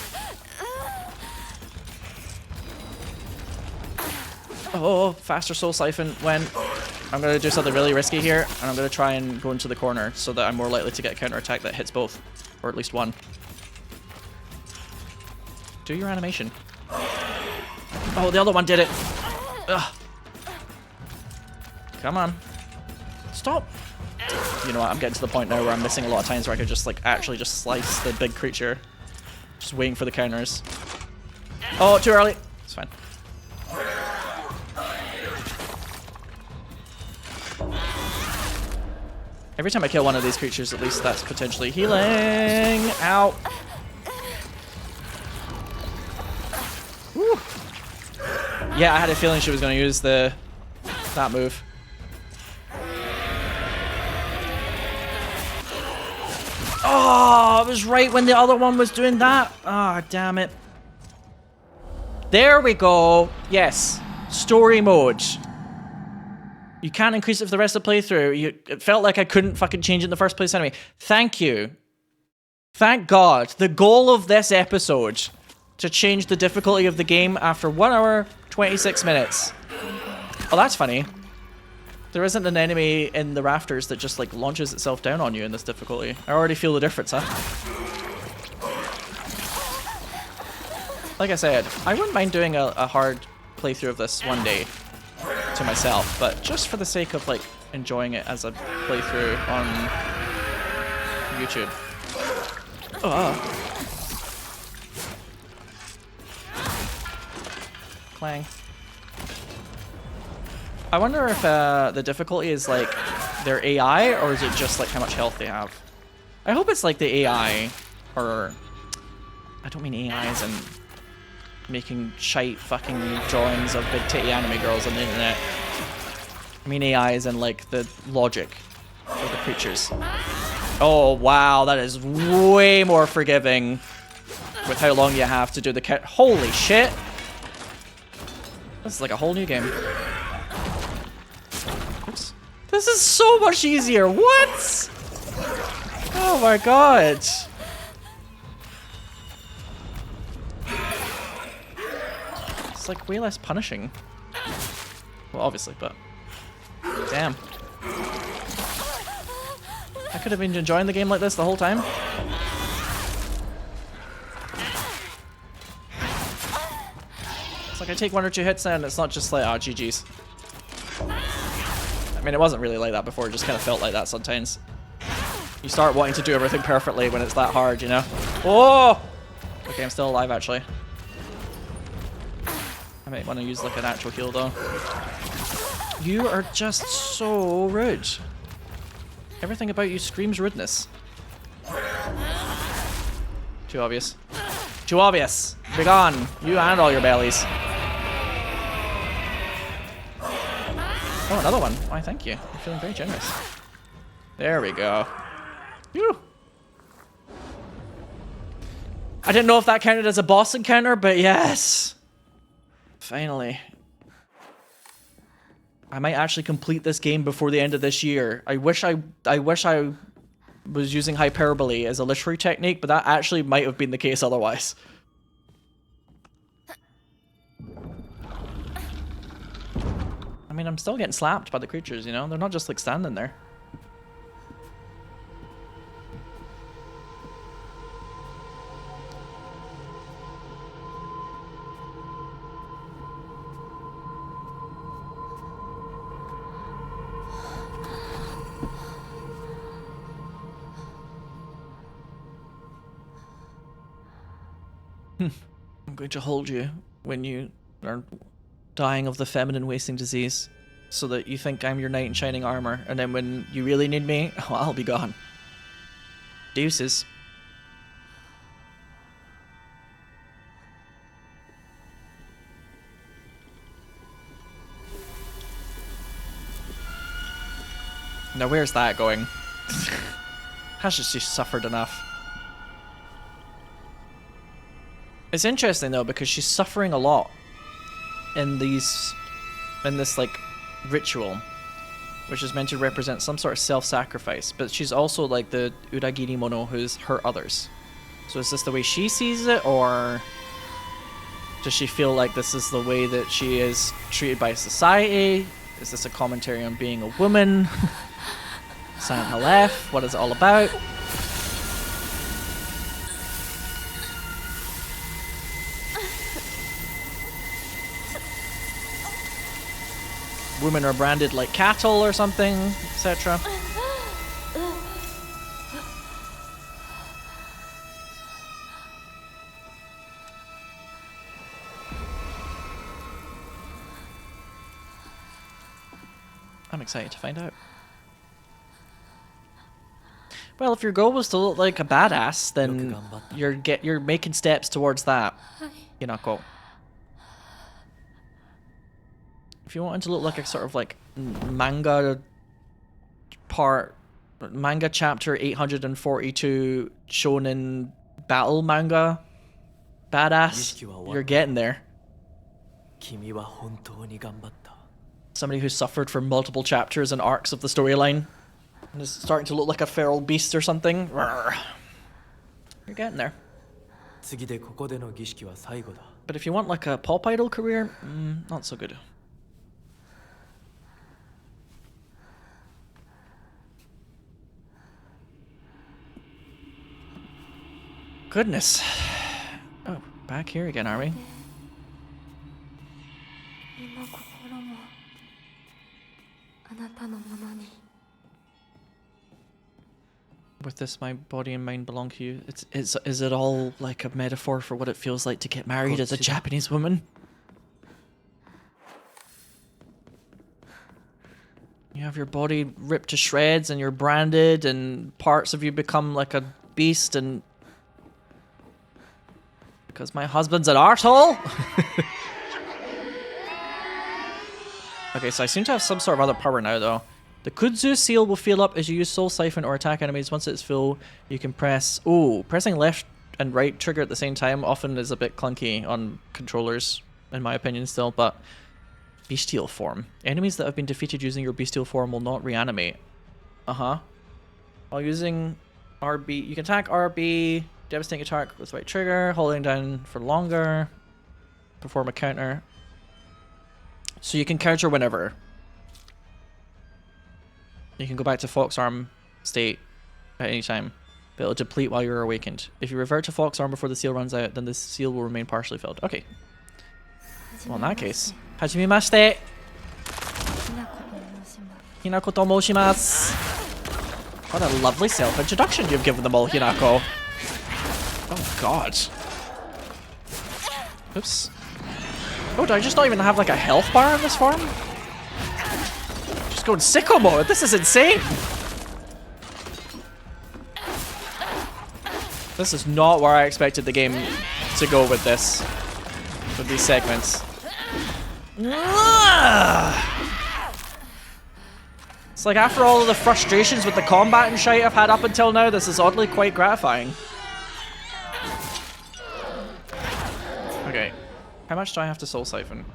Oh, faster soul siphon when I'm going to do something really risky here, and I'm going to try and go into the corner so that I'm more likely to get a counter attack that hits both, or at least one. Do your animation. Oh, the other one did it. Ugh. Come on. Stop. You know what, I'm getting to the point now where I'm missing a lot of times where I could just like actually just slice the big creature. Just waiting for the counters. Oh, too early. It's fine. Every time I kill one of these creatures, at least that's potentially healing. Ow. Woo. Yeah, I had a feeling she was going to use that move. Oh, it was right when the other one was doing that. Ah, oh, damn it. There we go. Yes. Story mode. You can't increase it for the rest of the playthrough. It felt like I couldn't fucking change it in the first place anyway. Thank you. Thank God. The goal of this episode, to change the difficulty of the game after 1 hour, 26 minutes. Oh, that's funny. There isn't an enemy in the rafters that just like launches itself down on you in this difficulty. I already feel the difference, huh? Like I said, I wouldn't mind doing a hard playthrough of this one day to myself, but just for the sake of like enjoying it as a playthrough on YouTube. Oh. Clang. I wonder if the difficulty is like their AI, or is it just like how much health they have? I hope it's like the AI, or I don't mean AI as in making shite fucking drawings of big titty anime girls on the internet. I mean AI as in like the logic of the creatures. Oh wow, that is way more forgiving with how long you have to do the count. Holy shit! This is like a whole new game. Oops. This is so much easier. What? Oh my god. It's like way less punishing. Well, obviously, but damn. I could have been enjoying the game like this the whole time. It's like I take 1 or 2 hits and it's not just like, oh, GG's. I mean, it wasn't really like that before, it just kind of felt like that sometimes. You start wanting to do everything perfectly when it's that hard, you know? Oh! Okay, I'm still alive, actually. I might want to use like an actual heal, though. You are just so rude. Everything about you screams rudeness. Too obvious. Too obvious! Be gone! You and all your bellies. Oh, another one. Why, thank you. I'm feeling very generous. There we go. Phew. I didn't know if that counted as a boss encounter, but yes. Finally. I might actually complete this game before the end of this year. I wish I was using hyperbole as a literary technique, but that actually might have been the case otherwise. I mean, I'm still getting slapped by the creatures, you know? They're not just like standing there. I'm going to hold you when you are dying of the feminine wasting disease, so that you think I'm your knight in shining armor, and then when you really need me, oh, I'll be gone. Deuces. Now where's that going? Has she suffered enough? It's interesting though because she's suffering a lot in this like ritual, which is meant to represent some sort of self-sacrifice, but she's also like the Uragiri Mono who's hurt others. So is this the way she sees it, or does she feel like this is the way that she is treated by society? Is this a commentary on being a woman? Silent Hill F, what is it all about? Women are branded like cattle or something, etc. I'm excited to find out. Well, if your goal was to look like a badass, then you're making steps towards that, Hinako. If you wanted to look like a sort of like manga chapter 842 shonen battle manga badass, you're getting there. Somebody who suffered for multiple chapters and arcs of the storyline and is starting to look like a feral beast or something. You're getting there. But if you want like a pop idol career, not so good. Goodness. Oh, back here again, are we? With this, my body and mind belong to you. Is it all like a metaphor for what it feels like to get married as a Japanese woman? You have your body ripped to shreds and you're branded and parts of you become like a beast and... Because my husband's an arsehole? Okay, so I seem to have some sort of other power now though. The Kudzu seal will fill up as you use Soul Siphon or attack enemies. Once it's full, you can press... Oh, pressing left and right trigger at the same time often is a bit clunky on controllers, in my opinion still, but... Bestial form. Enemies that have been defeated using your bestial form will not reanimate. Uh-huh. While using RB... You can attack RB, devastating attack with right trigger, holding down for longer, perform a counter. So you can counter whenever. You can go back to Fox Arm state at any time, but it'll deplete while you're awakened. If you revert to Fox Arm before the seal runs out, then the seal will remain partially filled. Okay. Well, in that case, Hajimemashite! Hinako to moshimasu! What a lovely self-introduction you've given them all, Hinako. Oh god. Oops. Oh, do I just not even have like a health bar in this form? Just going sicko mode. This is insane. This is not where I expected the game to go with this. With these segments. It's like after all of the frustrations with the combat and shite I've had up until now, this is oddly quite gratifying. Okay. How much do I have to Soul Siphon?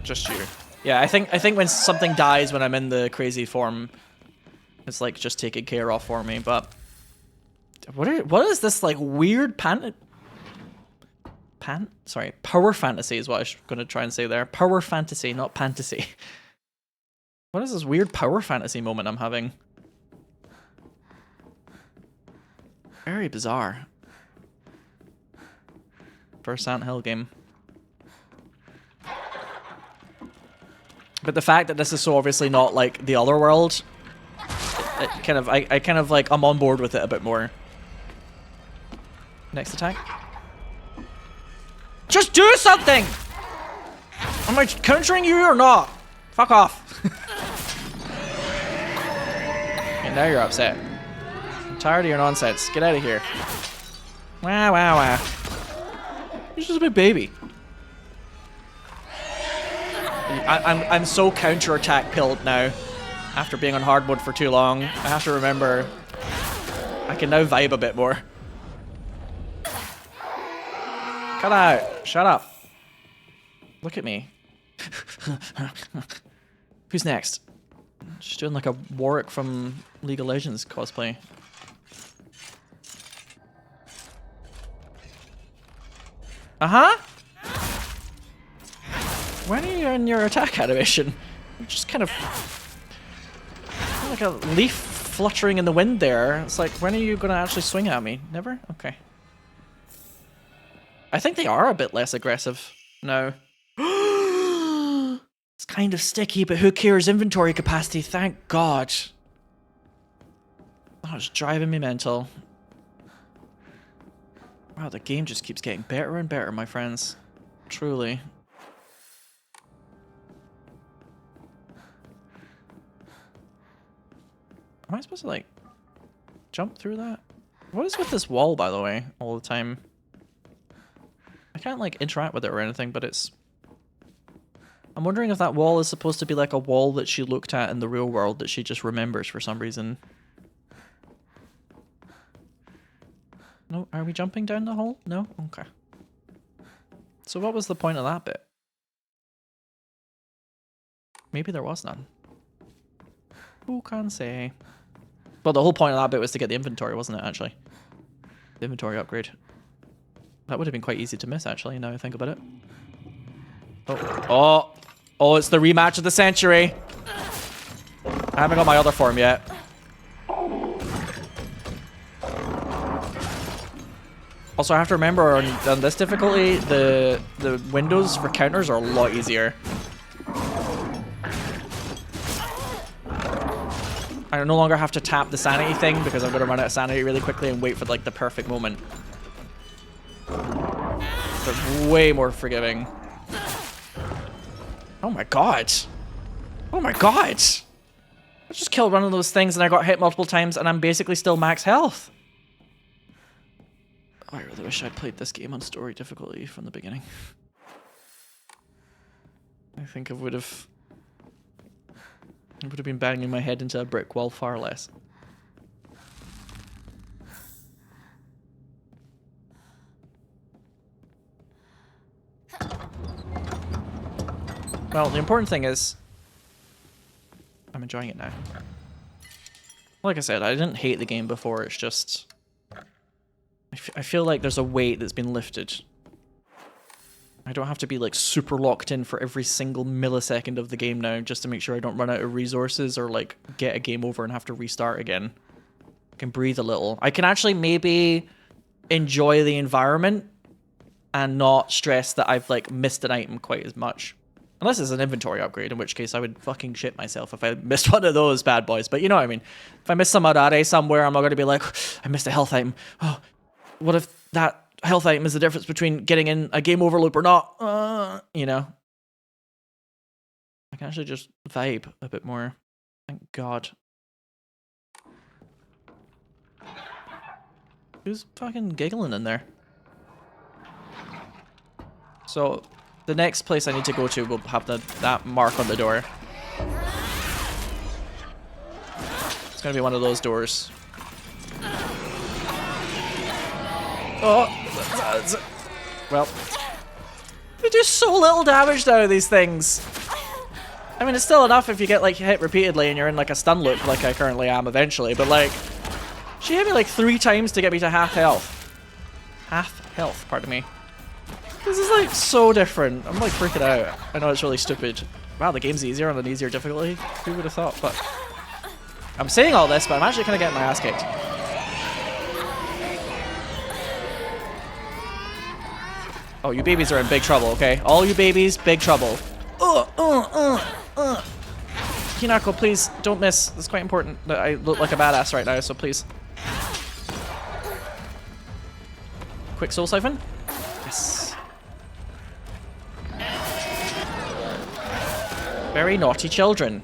Just you. Yeah, I think when something dies when I'm in the crazy form, it's like just taken care of for me, but what is this like weird power fantasy is what I was going to try and say there. Power fantasy, not fantasy. What is this weird power fantasy moment I'm having? Very bizarre. First Silent Hill game. But the fact that this is so obviously not like the other world, it kind of, I kind of like, I'm on board with it a bit more. Next attack. Just do something! Am I countering you or not? Fuck off. Okay, now you're upset. I'm tired of your nonsense. Get out of here. Wow, wow, wow. You're just a big baby. I'm so counter-attack pilled now. After being on hard mode for too long, I have to remember I can now vibe a bit more. Cut out. Shut up. Look at me. Who's next? She's doing like a Warwick from League of Legends cosplay. Uh-huh. When are you in your attack animation? You're just kind of like a leaf fluttering in the wind there. It's like, when are you going to actually swing at me? Never? Okay. I think they are a bit less aggressive now. It's kind of sticky, but who cares? Inventory capacity, thank God. Oh, it's driving me mental. Wow, the game just keeps getting better and better, my friends. Truly. Am I supposed to, like, jump through that? What is with this wall, by the way, all the time? I can't, like, interact with it or anything, but it's... I'm wondering if that wall is supposed to be like a wall that she looked at in the real world that she just remembers for some reason. No, are we jumping down the hole? No? Okay. So what was the point of that bit? Maybe there was none. Who can say? Well, the whole point of that bit was to get the inventory, wasn't it, actually? The inventory upgrade. That would have been quite easy to miss, actually, now I think about it. Oh. Oh! Oh, it's the rematch of the century! I haven't got my other form yet. Also, I have to remember on this difficulty, the windows for counters are a lot easier. I no longer have to tap the sanity thing because I'm going to run out of sanity really quickly and wait for like the perfect moment. They're way more forgiving. Oh my god. Oh my god. I just killed one of those things and I got hit multiple times and I'm basically still max health. Oh, I really wish I'd played this game on story difficulty from the beginning. I think I would have been banging my head into a brick wall far less. Well, the important thing is I'm enjoying it now. Like I said, I didn't hate the game before, it's just I feel like there's a weight that's been lifted. I don't have to be like super locked in for every single millisecond of the game now just to make sure I don't run out of resources or like get a game over and have to restart again. I can breathe a little. I can actually maybe enjoy the environment and not stress that I've like missed an item quite as much. Unless it's an inventory upgrade, in which case I would fucking shit myself if I missed one of those bad boys. But you know what I mean. If I miss some Arare somewhere, I'm not going to be like, I missed a health item. Oh, what if that health item is the difference between getting in a game over loop or not? You know. I can actually just vibe a bit more. Thank God. Who's fucking giggling in there? So... the next place I need to go to will have that mark on the door. It's gonna be one of those doors. Oh! Well. They do so little damage now, these things! I mean, it's still enough if you get, like, hit repeatedly and you're in, like, a stun loop, like I currently am eventually, but, like... she hit me, like, 3 times to get me to half health. Half health, pardon me. This is like so different. I'm like freaking out. I know it's really stupid. Wow, the game's easier on an easier difficulty. Who would have thought? But I'm saying all this, but I'm actually kind of getting my ass kicked. Oh, you babies are in big trouble, okay? All you babies, big trouble. Hinako, please don't miss. It's quite important that I look like a badass right now, so please. Quick soul siphon. Yes. Very naughty children.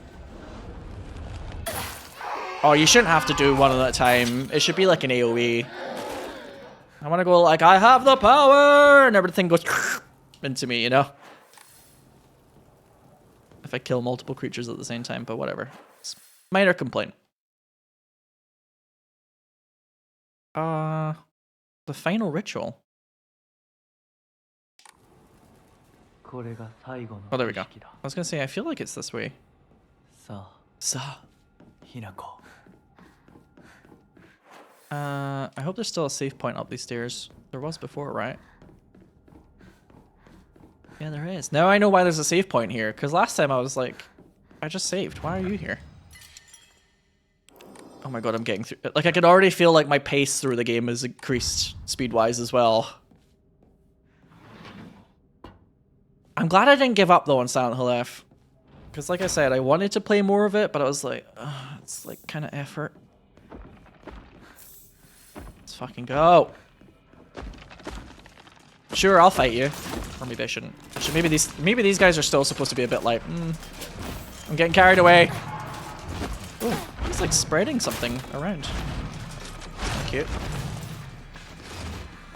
Oh, you shouldn't have to do one at a time. It should be like an AoE. I want to go like, I have the power! And everything goes into me, you know? If I kill multiple creatures at the same time, but whatever. It's minor complaint. The final ritual. Oh, there we go. I was gonna say, I feel like it's this way. さあ So, ひなこ I hope there's still a safe point up these stairs. There was before, right? Yeah, there is. Now I know why there's a save point here, because last time I was like, I just saved. Why are you here? Oh my god, I'm getting through. Like, I can already feel like my pace through the game has increased speed-wise as well. I'm glad I didn't give up though on Silent Hill F. Because like I said, I wanted to play more of it, but I was like, it's like kind of effort. Let's fucking go. Sure, I'll fight you. Or maybe I shouldn't. Actually, maybe these guys are still supposed to be a bit like, I'm getting carried away. Ooh, he's like spreading something around. Cute.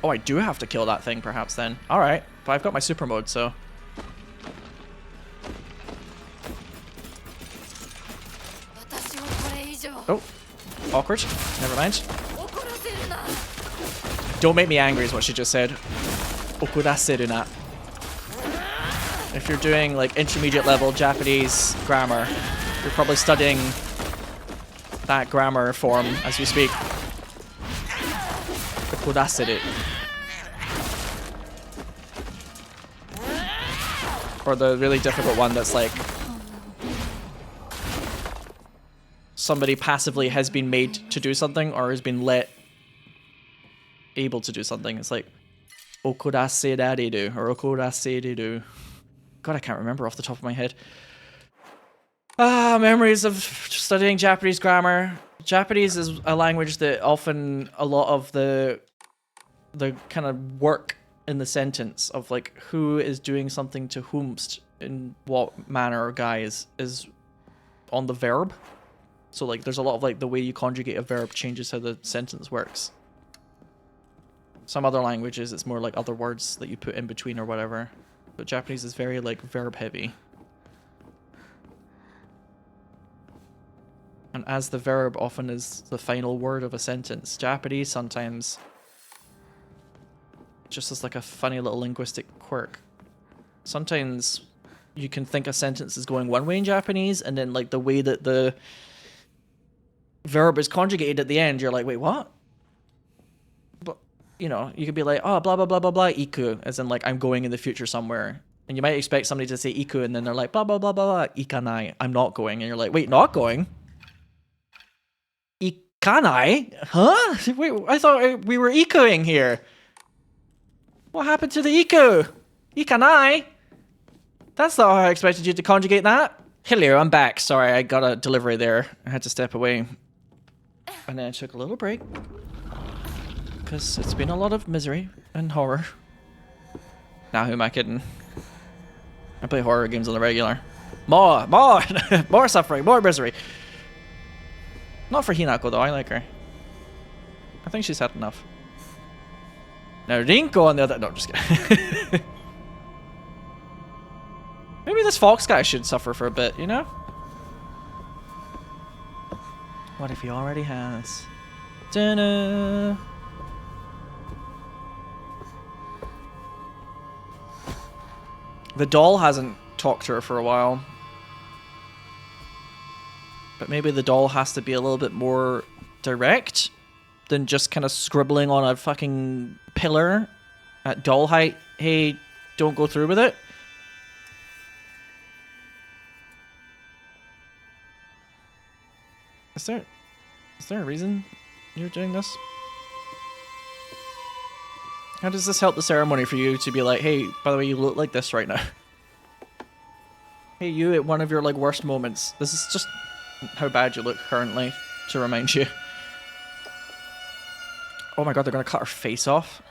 Oh, I do have to kill that thing perhaps then. Alright, but I've got my super mode, so. Oh, awkward. Never mind. Don't make me angry is what she just said. Okuraseru na. If you're doing like intermediate level Japanese grammar, you're probably studying that grammar form as we speak. Okuraseru. Or the really difficult one that's like somebody passively has been made to do something or has been able to do something. It's like okuraseru or okuraseru. God, I can't remember off the top of my head. Memories of studying Japanese grammar. Japanese is a language that often a lot of the kind of work in the sentence of like who is doing something to whomst in what manner or guise is on the verb. So like there's a lot of like the way you conjugate a verb changes how the sentence works. Some other languages it's more like other words that you put in between or whatever. But Japanese is very like verb heavy. And as the verb often is the final word of a sentence, Japanese sometimes just as like a funny little linguistic quirk. Sometimes you can think a sentence is going one way in Japanese and then like the way that the verb is conjugated at the end, you're like, wait, what? But, you know, you could be like, oh, blah, blah, blah, blah, blah, iku, as in like, I'm going in the future somewhere. And you might expect somebody to say iku, and then they're like, blah, blah, blah, blah, blah, ikanai, I'm not going. And you're like, wait, not going? Ikanai? Huh? Wait, I thought we were ikuing here. What happened to the iku? Ikanai? That's not how I expected you to conjugate that. Hello, I'm back. Sorry, I got a delivery there. I had to step away. And then I took a little break. Because it's been a lot of misery and horror. Now, who am I kidding? I play horror games on the regular. More! More suffering, more misery. Not for Hinako, though. I like her. I think she's had enough. Now, Rinko on the other... No, just kidding. Maybe this fox guy should suffer for a bit, you know? What if he already has? Da-na. The doll hasn't talked to her for a while. But maybe the doll has to be a little bit more direct than just kind of scribbling on a fucking pillar at doll height. Hey, don't go through with it. Is there a reason you're doing this? How does this help the ceremony for you to be like, hey, by the way, you look like this right now? Hey, you at one of your like worst moments. This is just how bad you look currently to remind you. Oh my god, they're gonna cut her face off.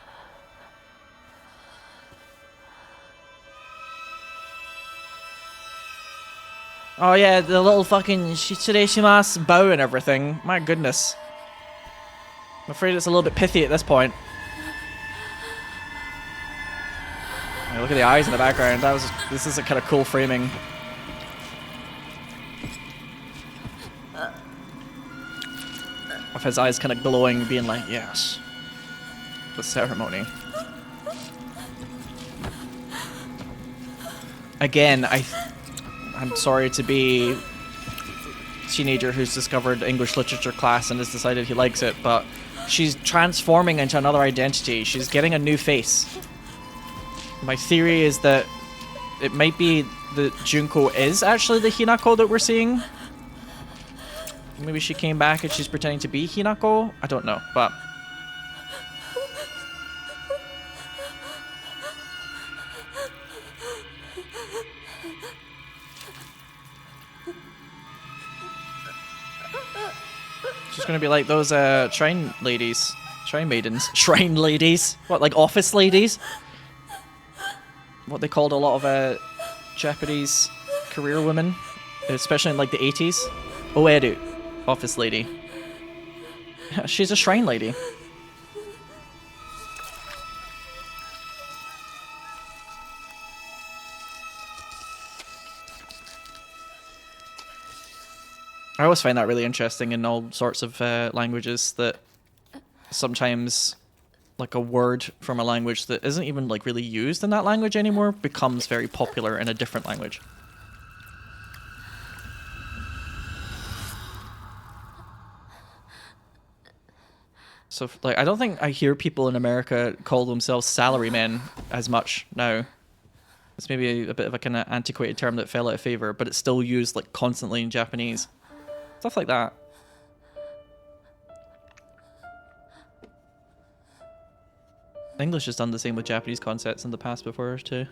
Oh yeah, the little fucking shitsureshimasu bow and everything. My goodness. I'm afraid it's a little bit pithy at this point. Yeah, look at the eyes in the background. This is a kind of cool framing. Of his eyes kind of glowing, being like, yes. The ceremony. again, I'm sorry to be a teenager who's discovered English literature class and has decided he likes it, but she's transforming into another identity. She's getting a new face. My theory is that it might be that Junko is actually the Hinako that we're seeing. Maybe she came back and she's pretending to be Hinako? I don't know, but... she's gonna be like those shrine ladies. Shrine maidens. Shrine ladies? What, like office ladies? What they called a lot of Japanese career women, especially in like the 80s. Oeru, office lady. She's a shrine lady. I always find that really interesting in all sorts of languages, that sometimes like a word from a language that isn't even like really used in that language anymore becomes very popular in a different language. So like I don't think I hear people in America call themselves salarymen as much now. It's maybe a bit of a kind of antiquated term that fell out of favor, but it's still used like constantly in Japanese. Stuff like that. English has done the same with Japanese concepts in the past before too.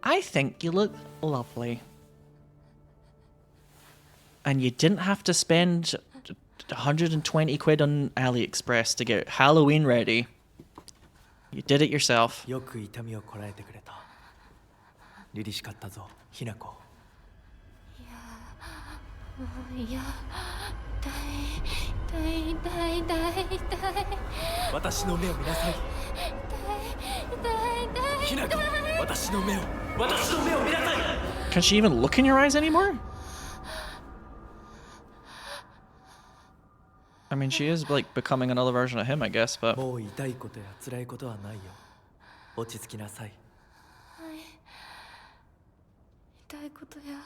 I think you look lovely. And you didn't have to spend 120 quid on AliExpress to get Halloween ready. You did it yourself. よく痛みをこらえてくれた。凛々しかったぞ、ひなこ。いや、痛い。私の目を見なさい。ひなこ、私の目を見なさい。Can she even look in your eyes anymore? I mean, she is like becoming another version of him, I guess, but... もう痛いことや辛いことはないよ。落ち着きなさい。痛いことや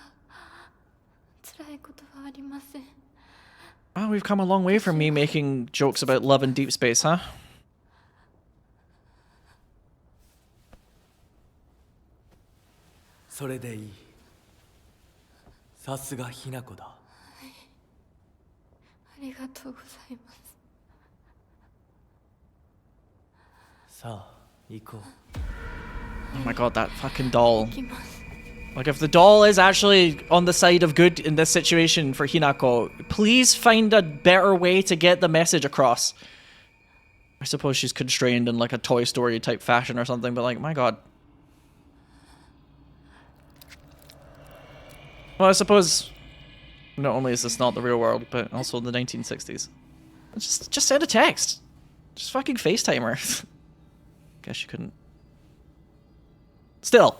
辛いことはありません。 Oh, we've come a long way from me making jokes about love in deep space, huh? それでいい。さすがひなこだ。ありがとうございます。さあ、行こう。Oh my god, that fucking doll. 行きます。 Like, if the doll is actually on the side of good in this situation for Hinako, please find a better way to get the message across. I suppose she's constrained in like a Toy Story type fashion or something, but like, my god. Well, I suppose not only is this not the real world, but also the 1960s. Just send a text. Just fucking FaceTime her. Guess you couldn't. Still.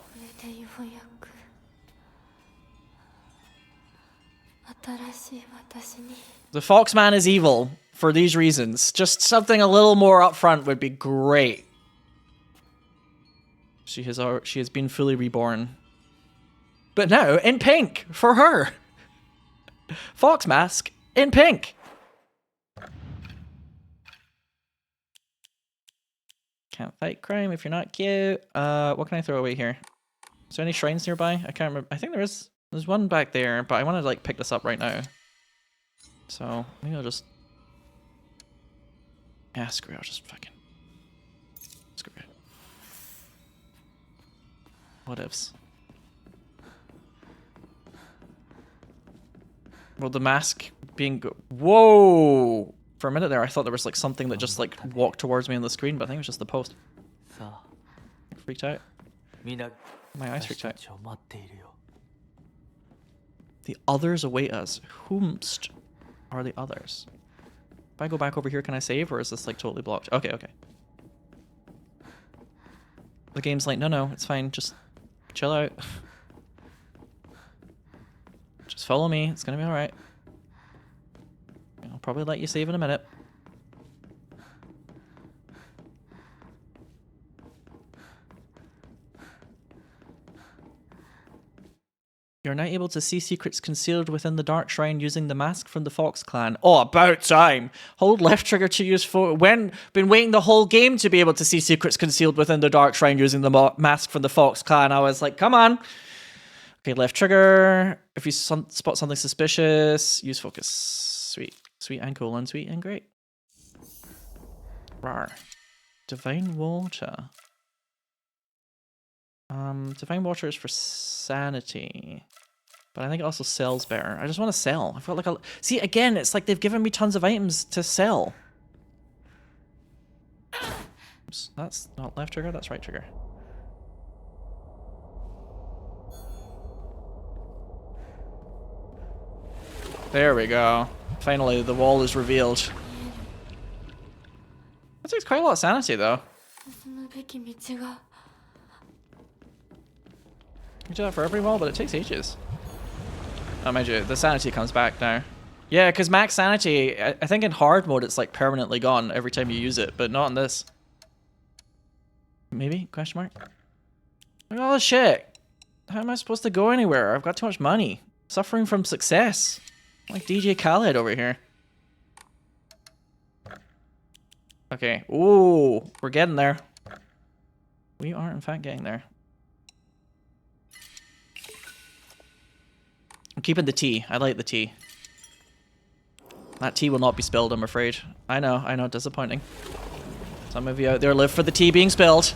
The Foxman is evil for these reasons. Just something a little more upfront would be great. She has been fully reborn. But now in pink for her. Fox mask in pink. Can't fight crime if you're not cute. What can I throw away here? Is there any shrines nearby? I can't remember. I think there is. There's one back there, but I want to like pick this up right now. So maybe I'll just... yeah, screw it. I'll just fucking... screw it. What ifs? Well, the mask being... whoa! For a minute there, I thought there was like something that just like walked towards me on the screen, but I think it was just the post. Freaked out. My eyes freaked out. The others await us. Whomst are the others? If I go back over here, can I save, or is this like totally blocked? Okay, okay. The game's like, no, it's fine. Just chill out. Just follow me. It's gonna be alright. I'll probably let you save in a minute. You're now able to see secrets concealed within the dark shrine using the mask from the Fox clan. Oh, about time! Hold left trigger to use been waiting the whole game to be able to see secrets concealed within the dark shrine using the mask from the Fox clan. I was like, come on! Okay, left trigger. If you spot something suspicious, use focus. Sweet. Sweet and cool and sweet and great. Rawr. Divine water. Divine water is for sanity. But I think it also sells better. I just want to sell. I've got like a... See, again, it's like they've given me tons of items to sell. Oops, that's not left trigger, that's right trigger. There we go. Finally, the wall is revealed. That takes quite a lot of sanity, though. You do that for every wall, but it takes ages. Oh, mind you, the sanity comes back now. Yeah, because max sanity, I think in hard mode it's like permanently gone every time you use it, but not in this. Maybe? Question mark? Look at all this shit. How am I supposed to go anywhere? I've got too much money. Suffering from success. Like DJ Khaled over here. Okay. Ooh, we're getting there. We are in fact getting there. I'm keeping the tea. I like the tea. That tea will not be spilled, I'm afraid. I know, disappointing. Some of you out there live for the tea being spilled.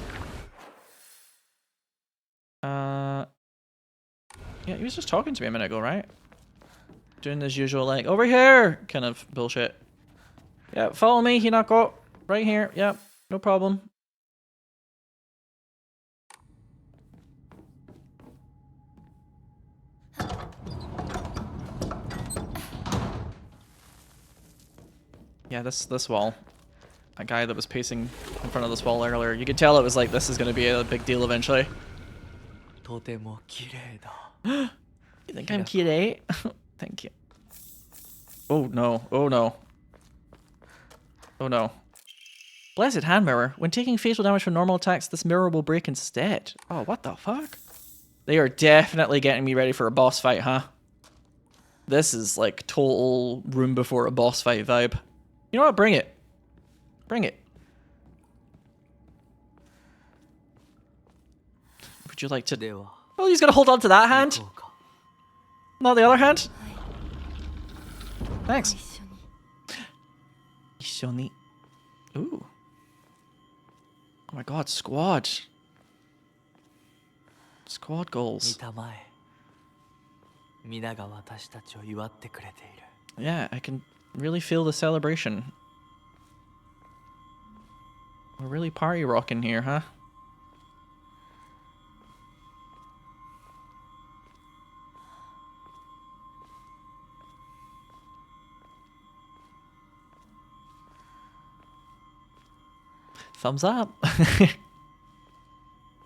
Yeah, he was just talking to me a minute ago, right? Doing this usual, like, over here kind of bullshit. Yeah, follow me, Hinako. Right here, yep, no problem. Yeah, this wall. That guy that was pacing in front of this wall earlier, you could tell it was like, this is going to be a big deal eventually. You think I'm kirei? Thank you. Oh no, oh no. Oh no. Blessed hand mirror. When taking facial damage from normal attacks, this mirror will break instead. Oh, what the fuck? They are definitely getting me ready for a boss fight, huh? This is like total room before a boss fight vibe. You know what? Bring it. Bring it. Would you like to... Oh, he's gonna hold on to that hand? Not the other hand? Thanks. Ishoni. Ooh. Oh my god, squad. Squad goals. Yeah, I can really feel the celebration. We're really party rocking here, huh? Thumbs up.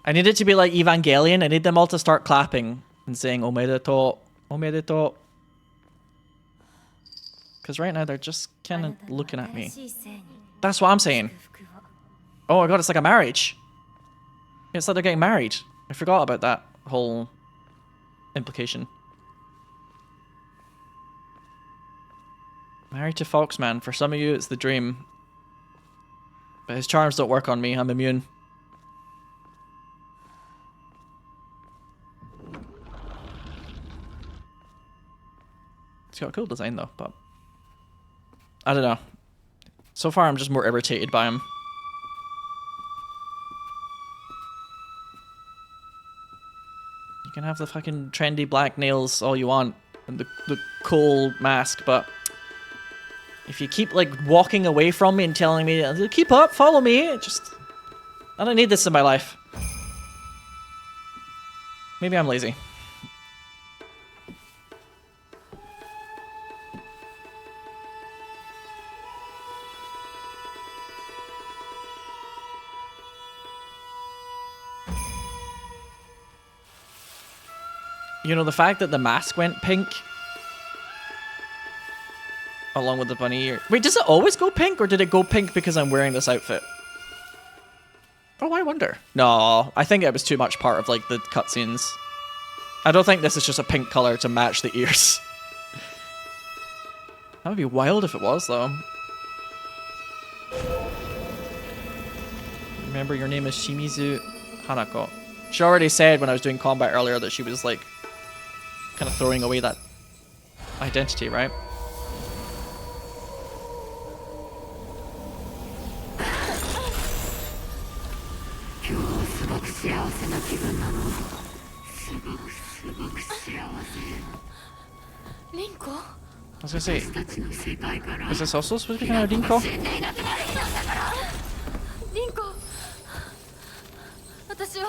I need it to be like Evangelion. I need them all to start clapping and saying omedetou, omedetou. Because right now they're just kind of looking at me. That's what I'm saying. Oh my god, it's like a marriage. It's like they're getting married. I forgot about that whole implication. Married to Foxman. For some of you, it's the dream. But his charms don't work on me. I'm immune. It's got a cool design though, but I don't know. So far, I'm just more irritated by him. You can have the fucking trendy black nails all you want and the cool mask, but if you keep like walking away from me and telling me, keep up, follow me, I don't need this in my life. Maybe I'm lazy. You know, the fact that the mask went pink along with the bunny ear. Wait, does it always go pink, or did it go pink because I'm wearing this outfit? Oh, I wonder. No, I think it was too much part of like the cutscenes. I don't think this is just a pink color to match the ears. That would be wild if it was, though. Remember, your name is Shimizu Hanako. She already said when I was doing combat earlier that she was like kind of throwing away that identity, right? Rinko? I was gonna say, is this also supposed to be kind of Rinko? Rinko! 私は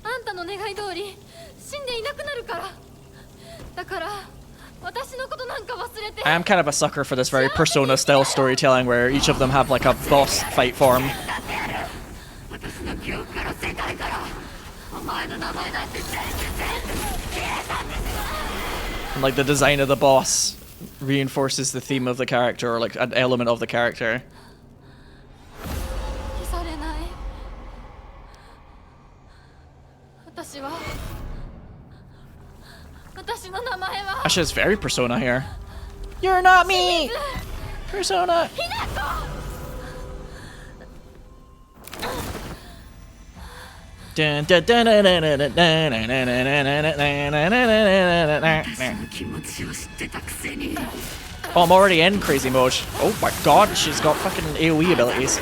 あんたの願い通り死んでいなくなるから。だから私のことなんか忘れて。I am kind of a sucker for this very Persona style storytelling where each of them have like a boss fight form. And like the design of the boss reinforces the theme of the character or like an element of the character. 消されない。私は私の名前は Actually, it's very Persona here. You're not me! Persona! Dun, dun, dun, dun, dun, dun, dun, dun, dun, dun, dun, dun. Oh, I'm already in crazy mode. Oh my god, she's got fucking AoE abilities.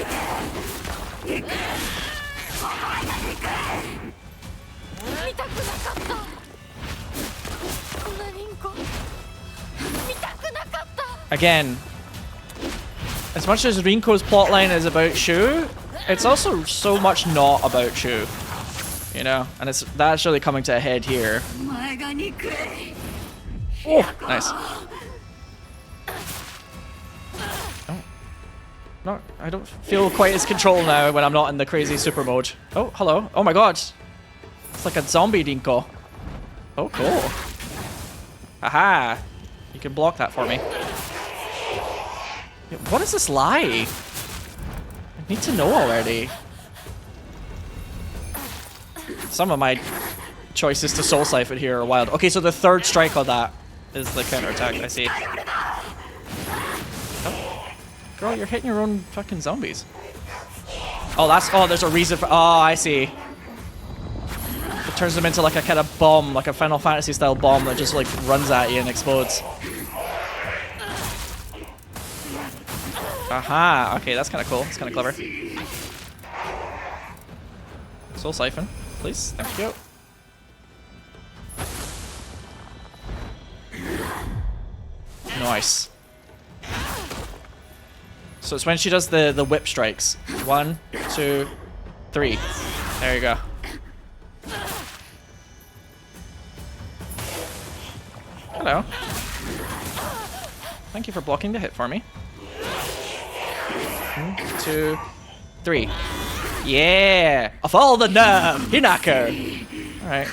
Again, as much as Rinko's plotline is about Shu, it's also so much not about Shu. You know, and that's really coming to a head here. Oh, nice. Oh. No, I don't feel quite as controlled now when I'm not in the crazy super mode. Oh, hello. Oh my god. It's like a zombie Rinko. Oh, cool. Aha. You can block that for me. What is this lie? I need to know already. Some of my choices to soul siphon here are wild. Okay, so the third strike on that is the counterattack, I see. Oh. Girl, you're hitting your own fucking zombies. Oh, there's a reason for, oh, I see. It turns them into like a kind of bomb, like a Final Fantasy style bomb that just like runs at you and explodes. Aha, okay, that's kind of cool. That's kind of clever. Soul siphon, please. Thank you. Nice. So it's when she does the whip strikes. 1, 2, 3. There you go. Hello. Thank you for blocking the hit for me. 1, 2, 3. Yeah! I follow the nerve! Hinako! Alright.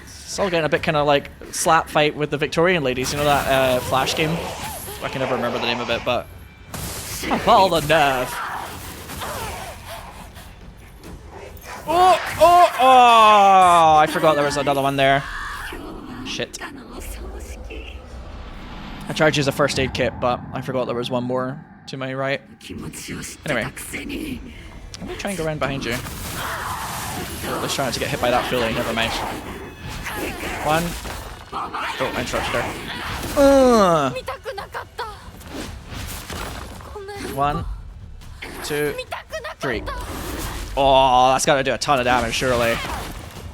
It's all getting a bit kind of like slap fight with the Victorian ladies. You know that Flash game? I can never remember the name of it, but I follow the nerve. Oh! Oh! Oh! I forgot there was another one there. Shit. I tried to use a first aid kit, but I forgot there was one more to my right. Anyway. Let me try and go around behind you. Oh, let's try not to get hit by that fully, never mind. 1. Oh, I interrupted her. 1, 2, 3. Oh, that's gotta do a ton of damage, surely.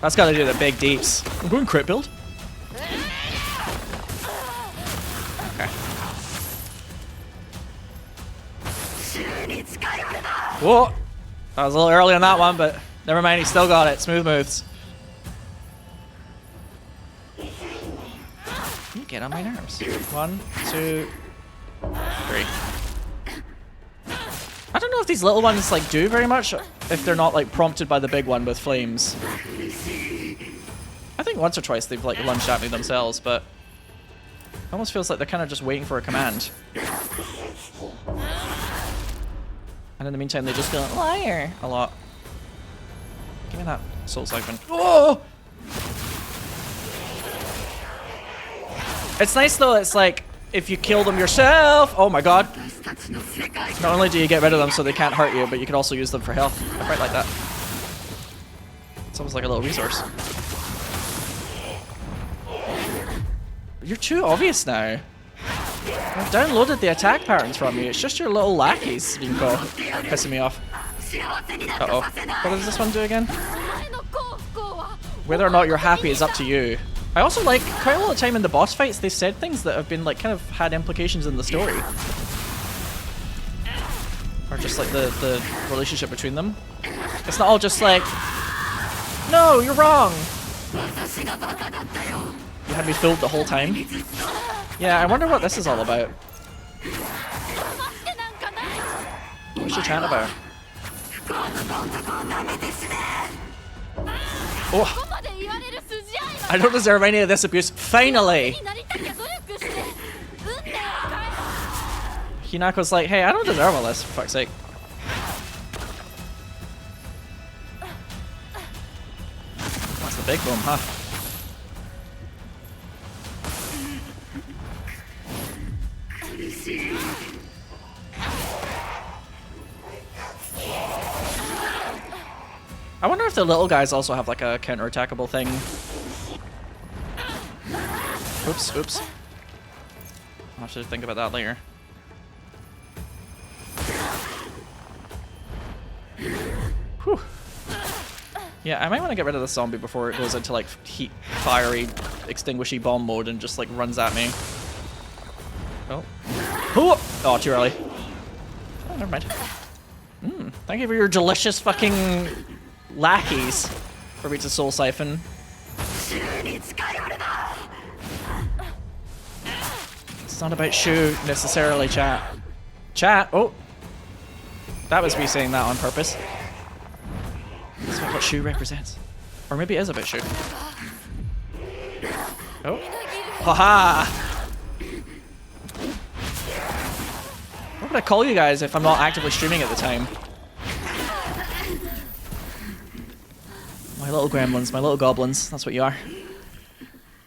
That's gotta do the big deeps. I'm going crit build. Okay. Whoa! I was a little early on that one, but never mind, he still got it. Smooth moves. You get on my nerves. 1, 2, 3. I don't know if these little ones like do very much, if they're not like prompted by the big one with flames. I think once or twice they've like lunged at me themselves, but it almost feels like they're kind of just waiting for a command. And in the meantime, they just go liar a lot. Give me that soul siphon. Oh! It's nice though, it's like, if you kill them yourself, oh my god. Not only do you get rid of them so they can't hurt you, but you can also use them for health. I quite like that. It's almost like a little resource. You're too obvious now. I've downloaded the attack patterns from you. It's just your little lackeys, Rinko, pissing me off. Uh-oh. What does this one do again? Whether or not you're happy is up to you. I also like, quite a lot of time in the boss fights, they said things that have been like, kind of had implications in the story. Or just like the relationship between them. It's not all just like, no, you're wrong. You had me fooled the whole time. Yeah, I wonder what this is all about. What's she chatting about? Oh! I don't deserve any of this abuse. Finally! Hinako's like, hey, I don't deserve all this, for fuck's sake. That's the big boom, huh? I wonder if the little guys also have like a counter-attackable thing. Oops, oops. I'll have to think about that later. Whew. Yeah, I might want to get rid of the zombie before it goes into like heat, fiery, extinguishy bomb mode and just like runs at me. Oh. Oh, too early. Oh, never mind. Thank you for your delicious fucking lackeys for me to soul siphon. It's not about Shu necessarily, chat. Chat? Oh! That was me saying that on purpose. That's not what Shu represents. Or maybe it is about Shu. Oh. Haha! What would I call you guys if I'm not actively streaming at the time? My little gremlins, my little goblins. That's what you are.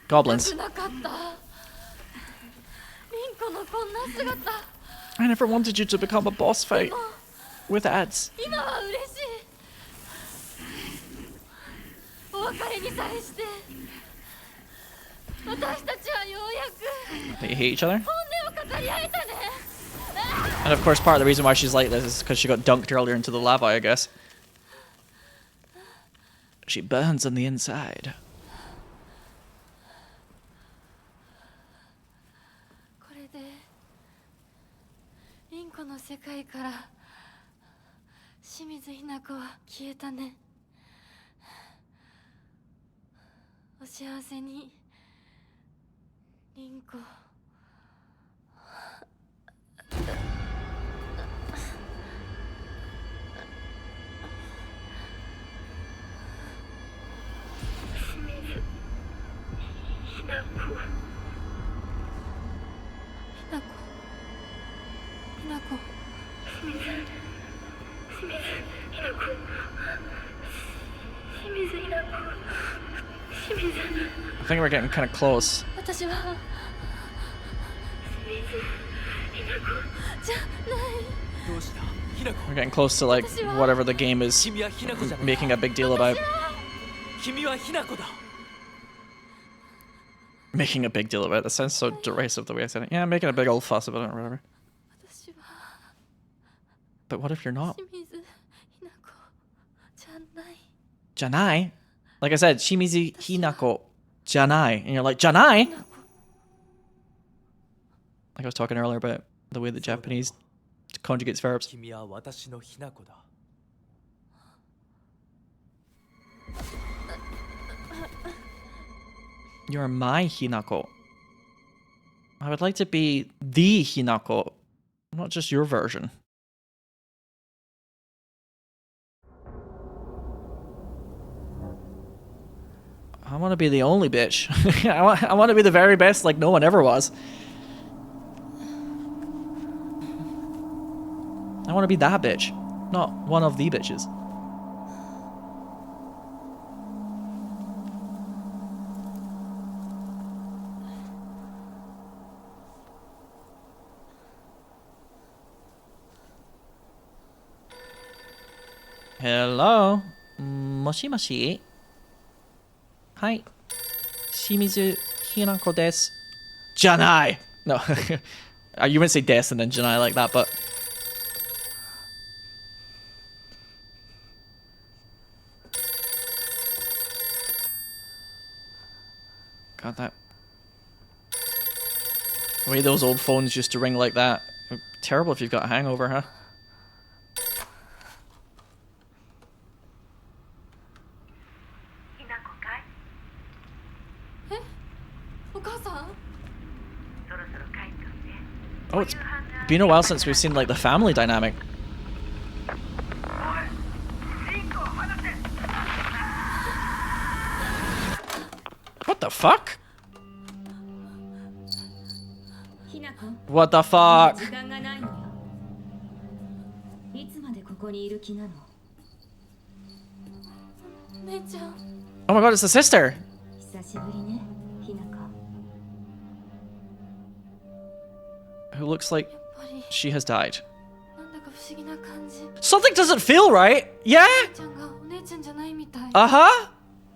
Goblins. I never wanted you to become a boss fight with ads. They hate each other? And of course part of the reason why she's like this is because she got dunked earlier into the lava, I guess. She burns on the inside. I think we're getting kind of close. We're getting close to like whatever the game is making a big deal about. Making a big deal about it. That sounds so derisive the way I said it. Yeah, making a big old fuss about it or whatever. But what if you're not? Janai? Like I said, Shimizu Hinako Janai. And you're like, Janai? Like I was talking earlier about the way the Japanese conjugates verbs. You're my Hinako. I would like to be the Hinako, not just your version. I want to be the only bitch. I want to be the very best like no one ever was. I want to be that bitch, not one of the bitches. Hello? Moshi moshi? Hi. Shimizu Hinako desu. Janai! No. You wouldn't say desu and then Janai like that, but... God, that... The way those old phones used to ring like that. Terrible if you've got a hangover, huh? お母さん Oh, it's been a while since we've seen, like, the family dynamic. What the fuck? What the fuck? 時間がないのよ。いつまでここにいる気なの？姉ちゃん。 Oh my god, it's the sister! 久しぶりね、ひなか。 Who looks like やっぱり she has died. なんだか不思議な感じ。 Something doesn't feel right! Yeah? 姉ちゃんがお姉ちゃんじゃないみたい。 Uh-huh?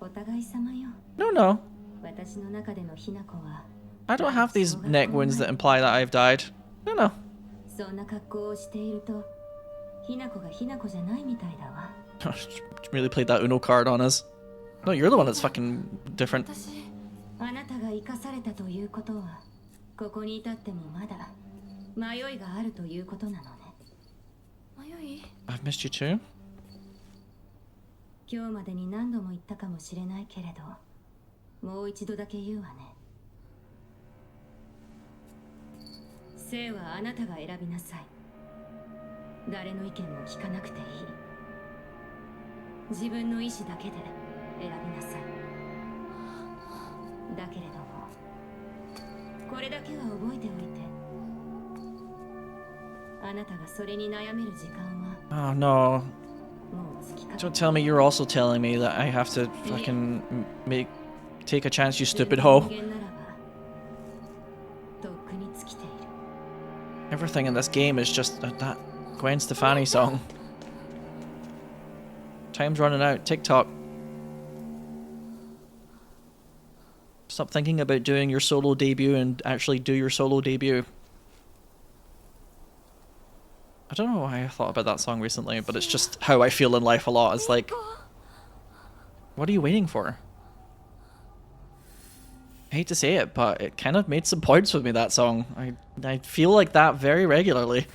お互い様よ。 No, no. 私の中でのひなこは。 I don't have these neck wounds that imply that I've died. No, no. そんな格好をしていると、ひなこがひなこじゃないみたいだわ。 Really played that Uno card on us. No, you're the one that's fucking different. 私、あなたが生かされたということは、ここに至ってもまだ迷いがあるということなのね。迷い？ I've missed you too. 今日までに何度も言ったかもしれないけれど、もう一度だけ言うわね。生はあなたが選びなさい。誰の意見も聞かなくていい。自分の意志だけで選びなさい。だけれども、これだけは覚えておいて。あなたがそれに悩める時間は Oh no. もう尽きかけ Don't tell me you're also telling me that I have to fucking take a chance, you stupid hoe. 人間ならばとっくに尽きている。 Everything in this game is just that Gwen Stefani song. Time's running out. TikTok. Stop thinking about doing your solo debut and actually do your solo debut. I don't know why I thought about that song recently, but it's just how I feel in life a lot. It's like, what are you waiting for? I hate to say it, but it kind of made some points with me, that song. I feel like that very regularly.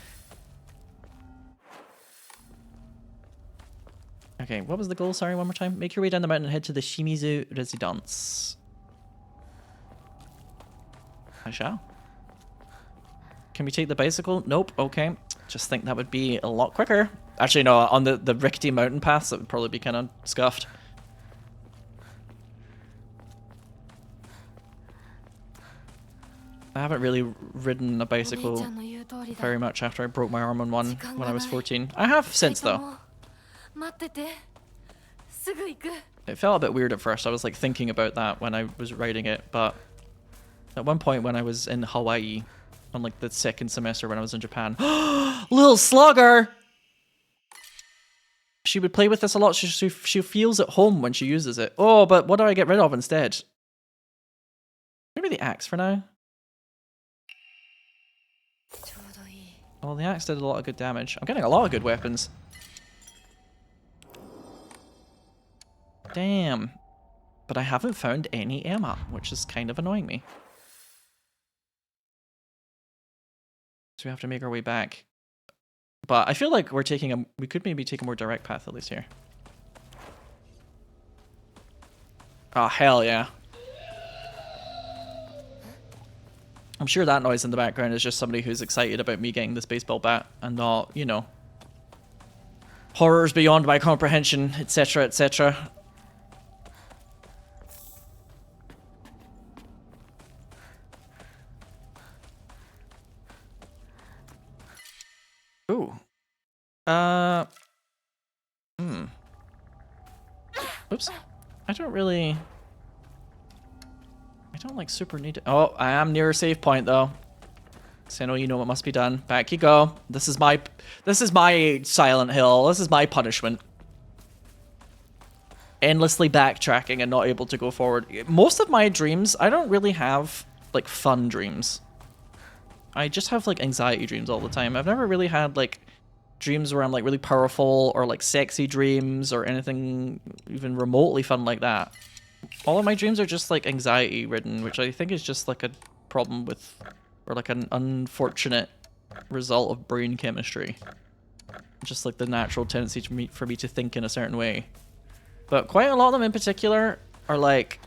Okay, what was the goal? Sorry, one more time. Make your way down the mountain and head to the Shimizu residence. I shall. Can we take the bicycle? Nope, okay. Just think that would be a lot quicker. Actually, no, on the rickety mountain paths, it would probably be kind of scuffed. I haven't really ridden a bicycle very much after I broke my arm on one when I was 14. I have since, though. It felt a bit weird at first. I was like thinking about that when I was riding it, but at one point when I was in Hawaii on like the second semester when I was in Japan, little slugger! She would play with this a lot. She feels at home when she uses it. Oh, but what do I get rid of instead? Maybe the axe for now. Well, the axe did a lot of good damage. I'm getting a lot of good weapons. Damn. But I haven't found any Emma, which is kind of annoying me. So we have to make our way back. But I feel like we could maybe take a more direct path at least here. Oh, hell yeah. I'm sure that noise in the background is just somebody who's excited about me getting this baseball bat and not, you know, horrors beyond my comprehension, etc., etc. Ooh. Oops. I don't like super need to. Oh, I am near a save point though. Sinow, you know what must be done. Back you go. This is my Silent Hill. This is my punishment. endlessly backtracking and not able to go forward. Most of my dreams, I don't really have like fun dreams. I just have like anxiety dreams all the time. I've never really had like dreams where I'm like really powerful or like sexy dreams or anything even remotely fun like that. All of my dreams are just like anxiety ridden, which I think is just like a problem with, or like an unfortunate result of brain chemistry. Just like the natural tendency for me to think in a certain way. But quite a lot of them in particular are like,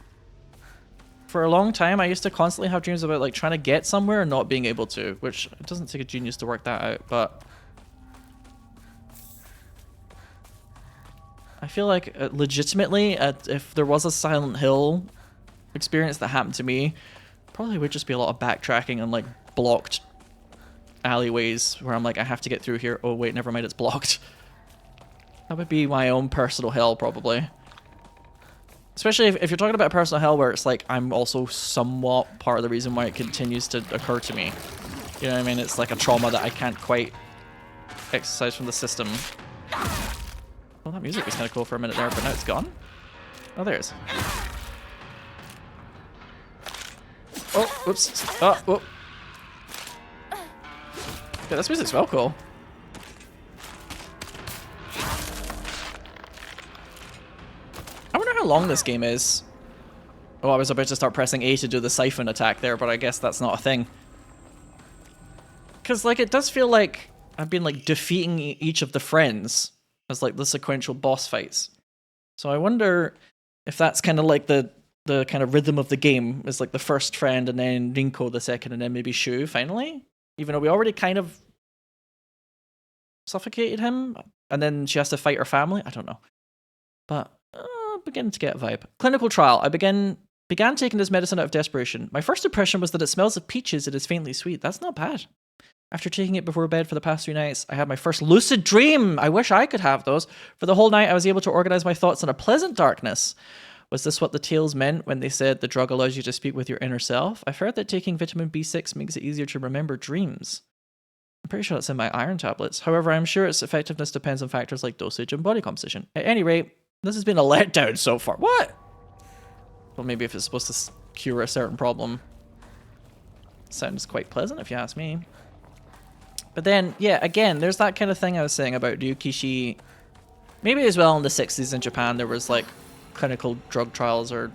for a long time I used to constantly have dreams about like trying to get somewhere and not being able to, which it doesn't take a genius to work that out, but I feel like legitimately if there was a Silent Hill experience that happened to me, probably would just be a lot of backtracking and like blocked alleyways where I'm like, I have to get through here. Oh wait, never mind, it's blocked. That would be my own personal hell, probably. Especially if you're talking about a personal hell where it's like, I'm also somewhat part of the reason why it continues to occur to me. You know what I mean? It's like a trauma that I can't quite exercise from the system. Well, that music was kind of cool for a minute there, but now it's gone. Oh, there it is. Oh, whoops. Oh, whoop. Yeah, this music's well cool. I wonder how long this game is. Oh, I was about to start pressing A to do the siphon attack there, but I guess that's not a thing. Because, like, it does feel like I've been, like, defeating each of the friends as, like, the sequential boss fights. So I wonder if that's kind of like the kind of rhythm of the game, is like the first friend and then Rinko the second and then maybe Shu finally? Even though we already kind of suffocated him and then she has to fight her family? I don't know. But beginning to get a vibe. Clinical trial. I began taking this medicine out of desperation. My first impression was that it smells of peaches. It is faintly sweet. That's not bad. After taking it before bed for the past 3 nights, I had my first lucid dream. I wish I could have those. For the whole night, I was able to organize my thoughts in a pleasant darkness. Was this what the tales meant when they said the drug allows you to speak with your inner self? I've heard that taking vitamin B6 makes it easier to remember dreams. I'm pretty sure that's in my iron tablets. However, I'm sure its effectiveness depends on factors like dosage and body composition. At any rate, this has been a letdown so far. What? Well, maybe if it's supposed to cure a certain problem. Sounds quite pleasant if you ask me. But then, yeah, again, there's that kind of thing I was saying about Ryukishi. Maybe as well in the 60s in Japan, there was like clinical drug trials, or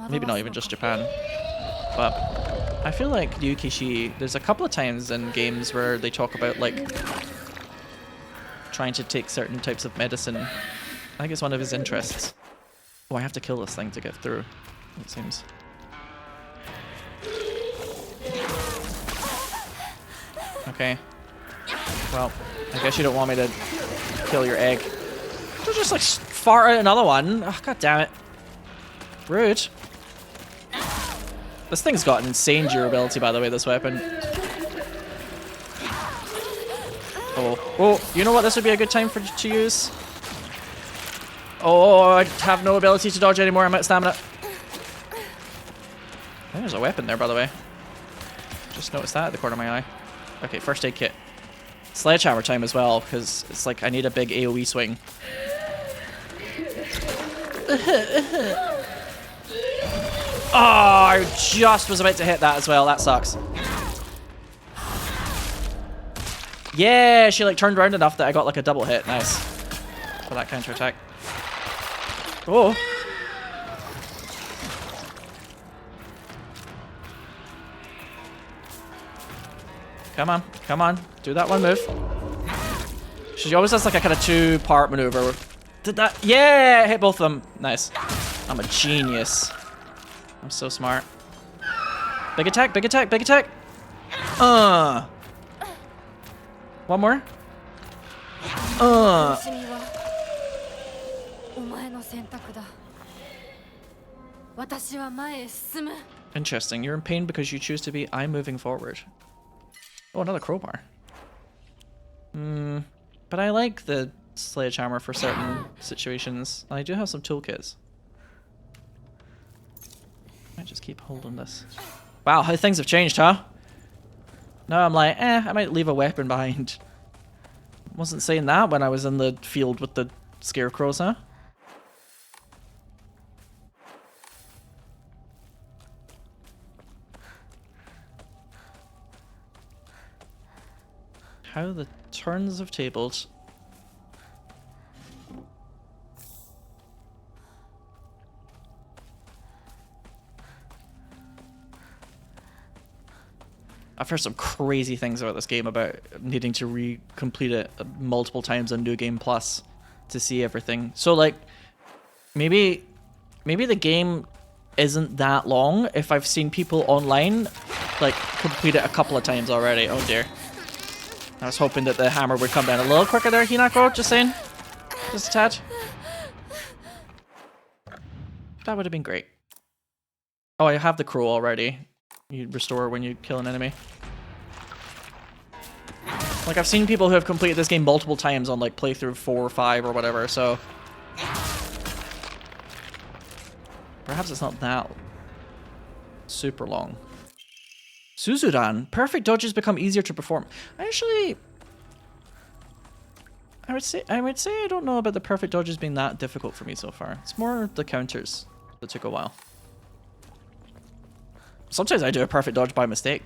maybe not even just Japan. But I feel like Ryukishi, there's a couple of times in games where they talk about like trying to take certain types of medicine. I think it's one of his interests. Oh, I have to kill this thing to get through, it seems. Okay. Well, I guess you don't want me to kill your egg. Don't just like fart out another one. Oh, God damn it. Rude. This thing's got an insane durability, by the way, this weapon. Oh, you know what this would be a good time to use? Oh, I have no ability to dodge anymore. I'm out of stamina. There's a weapon there, by the way. Just noticed that at the corner of my eye. Okay, first aid kit. Sledgehammer time as well, because it's like I need a big AoE swing. Oh, I just was about to hit that as well. That sucks. Yeah, she like turned around enough that I got like a double hit. Nice. For that counter attack. Oh. Come on, come on. Do that one move. She always does like a kind of 2-part maneuver. Did that? Yeah, hit both of them. Nice. I'm a genius. I'm so smart. Big attack, big attack, big attack. One more. Interesting. You're in pain because you choose to be. I'm moving forward. Oh, another crowbar. But I like the sledgehammer for certain situations. I do have some toolkits. I just keep holding this. Wow, how things have changed, huh? Now I'm like, I might leave a weapon behind. Wasn't saying that when I was in the field with the scarecrows, huh? How the turns have tabled. I've heard some crazy things about this game about needing to re-complete it multiple times on New Game Plus to see everything. So like, maybe the game isn't that long if I've seen people online like complete it a couple of times already. Oh dear. I was hoping that the hammer would come down a little quicker there, Hinako, just saying. Just a tad. That would have been great. Oh, I have the crow already. You restore when you kill an enemy. Like, I've seen people who have completed this game multiple times on, like, playthrough 4 or 5 or whatever, so... Perhaps it's not that super long. Suzuran. Perfect dodges become easier to perform. Actually... I would say I don't know about the perfect dodges being that difficult for me so far. It's more the counters that took a while. Sometimes I do a perfect dodge by mistake,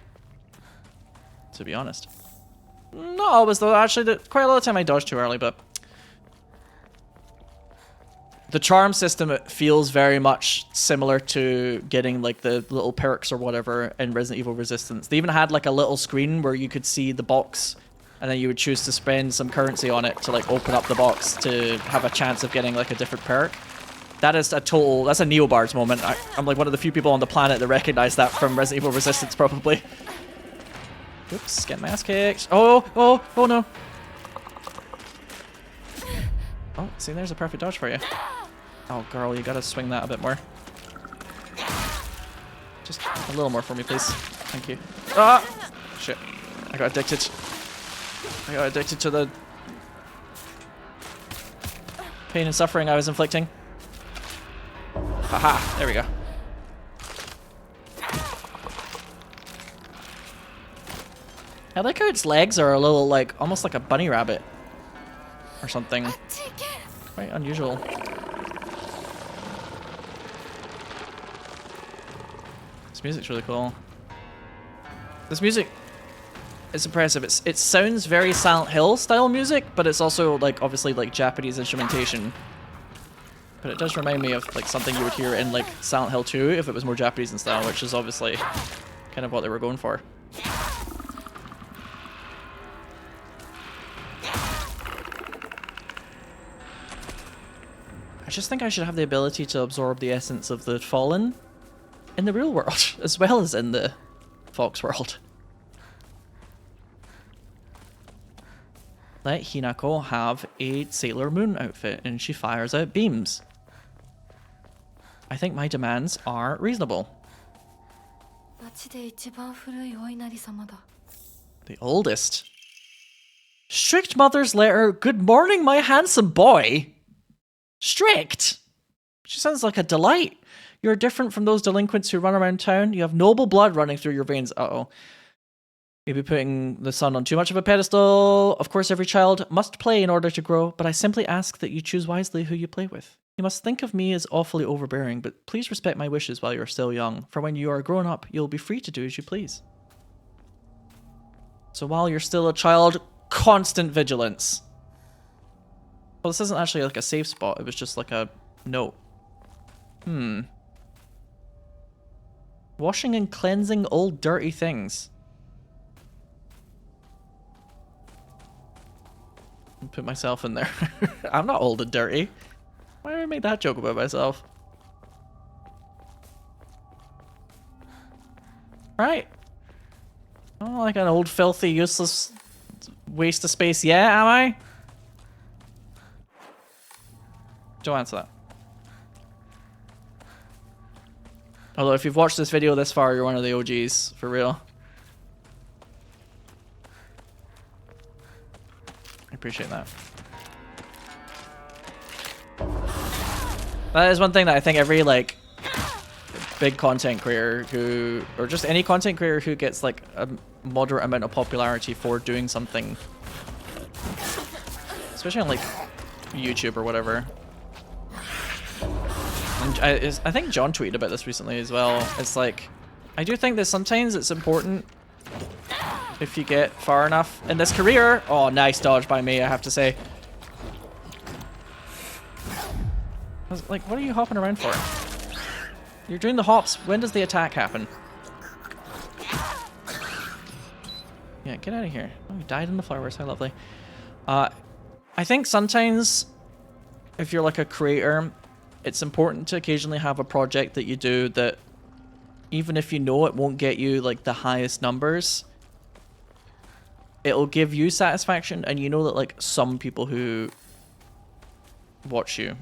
to be honest. Not always though, actually. Quite a lot of time I dodge too early, but... The charm system, it feels very much similar to getting like the little perks or whatever in Resident Evil Resistance. They even had like a little screen where you could see the box and then you would choose to spend some currency on it to like open up the box to have a chance of getting like a different perk. That is a total, that's a Neobards moment. I'm like one of the few people on the planet that recognize that from Resident Evil Resistance probably. Oops, get my ass kicked. Oh no. Oh, see, there's a perfect dodge for you. Oh girl, you gotta swing that a bit more. Just a little more for me, please. Thank you. Ah! Shit. I got addicted. I got addicted to the pain and suffering I was inflicting. Haha, there we go. I like how its legs are a little like, almost like a bunny rabbit or something. Quite unusual. This music's really cool. This music is impressive. It sounds very Silent Hill style music, but it's also like obviously like Japanese instrumentation. But it does remind me of like something you would hear in like Silent Hill 2 if it was more Japanese in style, which is obviously kind of what they were going for. I just think I should have the ability to absorb the essence of the Fallen in the real world, as well as in the Fox world. Let Hinako have a Sailor Moon outfit, and she fires out beams. I think my demands are reasonable. The oldest. Strict mother's letter. Good morning, my handsome boy. Strict? She sounds like a delight. You're different from those delinquents who run around town. You have noble blood running through your veins. Uh-oh. Maybe putting the son on too much of a pedestal. Of course, every child must play in order to grow, but I simply ask that you choose wisely who you play with. You must think of me as awfully overbearing, but please respect my wishes while you are still young, for when you are grown up, you'll be free to do as you please. So while you're still a child, constant vigilance. Well, this isn't actually like a safe spot, it was just like a note. Washing and cleansing old dirty things. I'll put myself in there. I'm not old and dirty. Why did I make that joke about myself? Right. Oh, like an old, filthy, useless waste of space. Yeah, am I? Don't answer that. Although, if you've watched this video this far, you're one of the OGs, for real. I appreciate that. That is one thing that I think every, like, big content creator who, or just any content creator who gets, like, a moderate amount of popularity for doing something, especially on, like, YouTube or whatever. And I think John tweeted about this recently as well. It's like, I do think that sometimes it's important if you get far enough in this career. Oh, nice dodge by me, I have to say. I was like, what are you hopping around for? You're doing the hops. When does the attack happen? Yeah, get out of here. Oh, you died in the flowers. How lovely. I think sometimes if you're like a creator, it's important to occasionally have a project that you do that even if you know it won't get you like the highest numbers, it'll give you satisfaction, and you know that like some people who watch you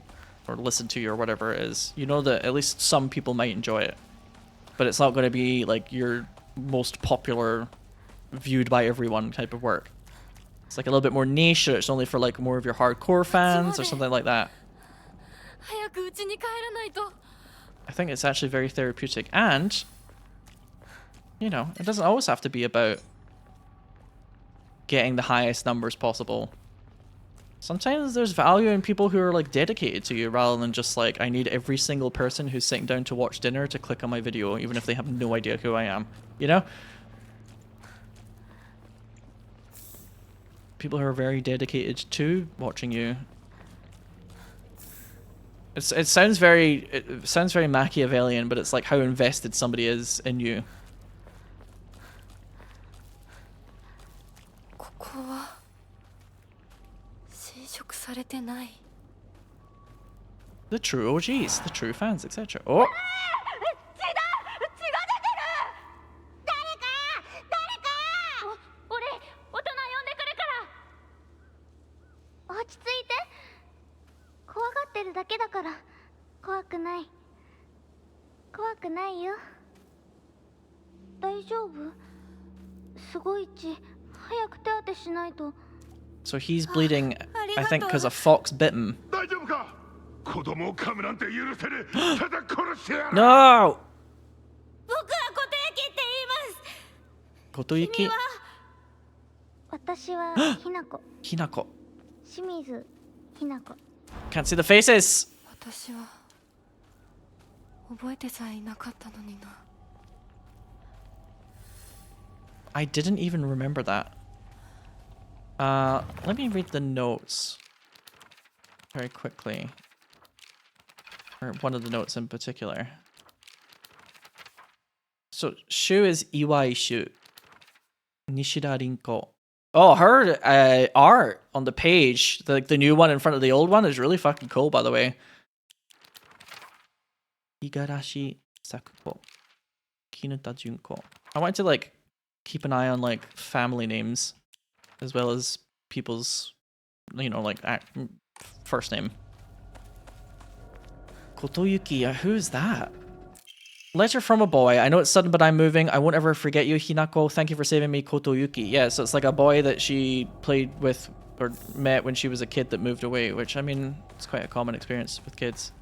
or listen to you or whatever it is, you know that at least some people might enjoy it. But it's not going to be like your most popular, viewed by everyone type of work. It's like a little bit more niche, or it's only for like more of your hardcore fans or something like that. I think it's actually very therapeutic, and you know, it doesn't always have to be about getting the highest numbers possible. Sometimes there's value in people who are like dedicated to you rather than just like, I need every single person who's sitting down to watch dinner to click on my video even if they have no idea who I am, you know? People who are very dedicated to watching you. It sounds very Machiavellian, but it's like how invested somebody is in you. The true OGs, the true fans, etc. Oh! So he's bleeding, I think, because a fox bit him. No! Kotoyuki? Hinako. Can't see the faces! I didn't even remember that. Let me read the notes very quickly. Or one of the notes in particular. So, Shu is Iwai Shu. Nishida Rinko. Oh, her art on the page, the new one in front of the old one, is really fucking cool, by the way. Igarashi Sakuko. Kinuta Junko. I want to, like, keep an eye on, like, family names, as well as people's, you know, like, first name. Kotoyuki, who's that? Letter from a boy. I know it's sudden, but I'm moving. I won't ever forget you, Hinako. Thank you for saving me, Kotoyuki. Yeah, so it's like a boy that she played with or met when she was a kid that moved away, which, I mean, it's quite a common experience with kids.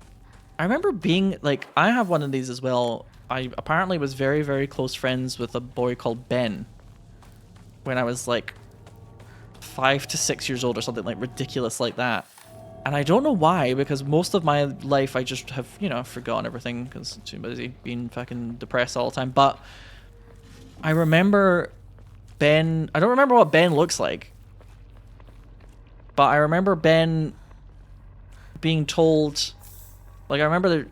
I remember being, like, I have one of these as well. I apparently was very, very close friends with a boy called Ben when I was, like, 5 to 6 years old or something, like, ridiculous like that. And I don't know why, because most of my life I just have, you know, forgotten everything because I'm too busy being fucking depressed all the time. But I remember Ben, I don't remember what Ben looks like, but I remember Ben being told, like, I remember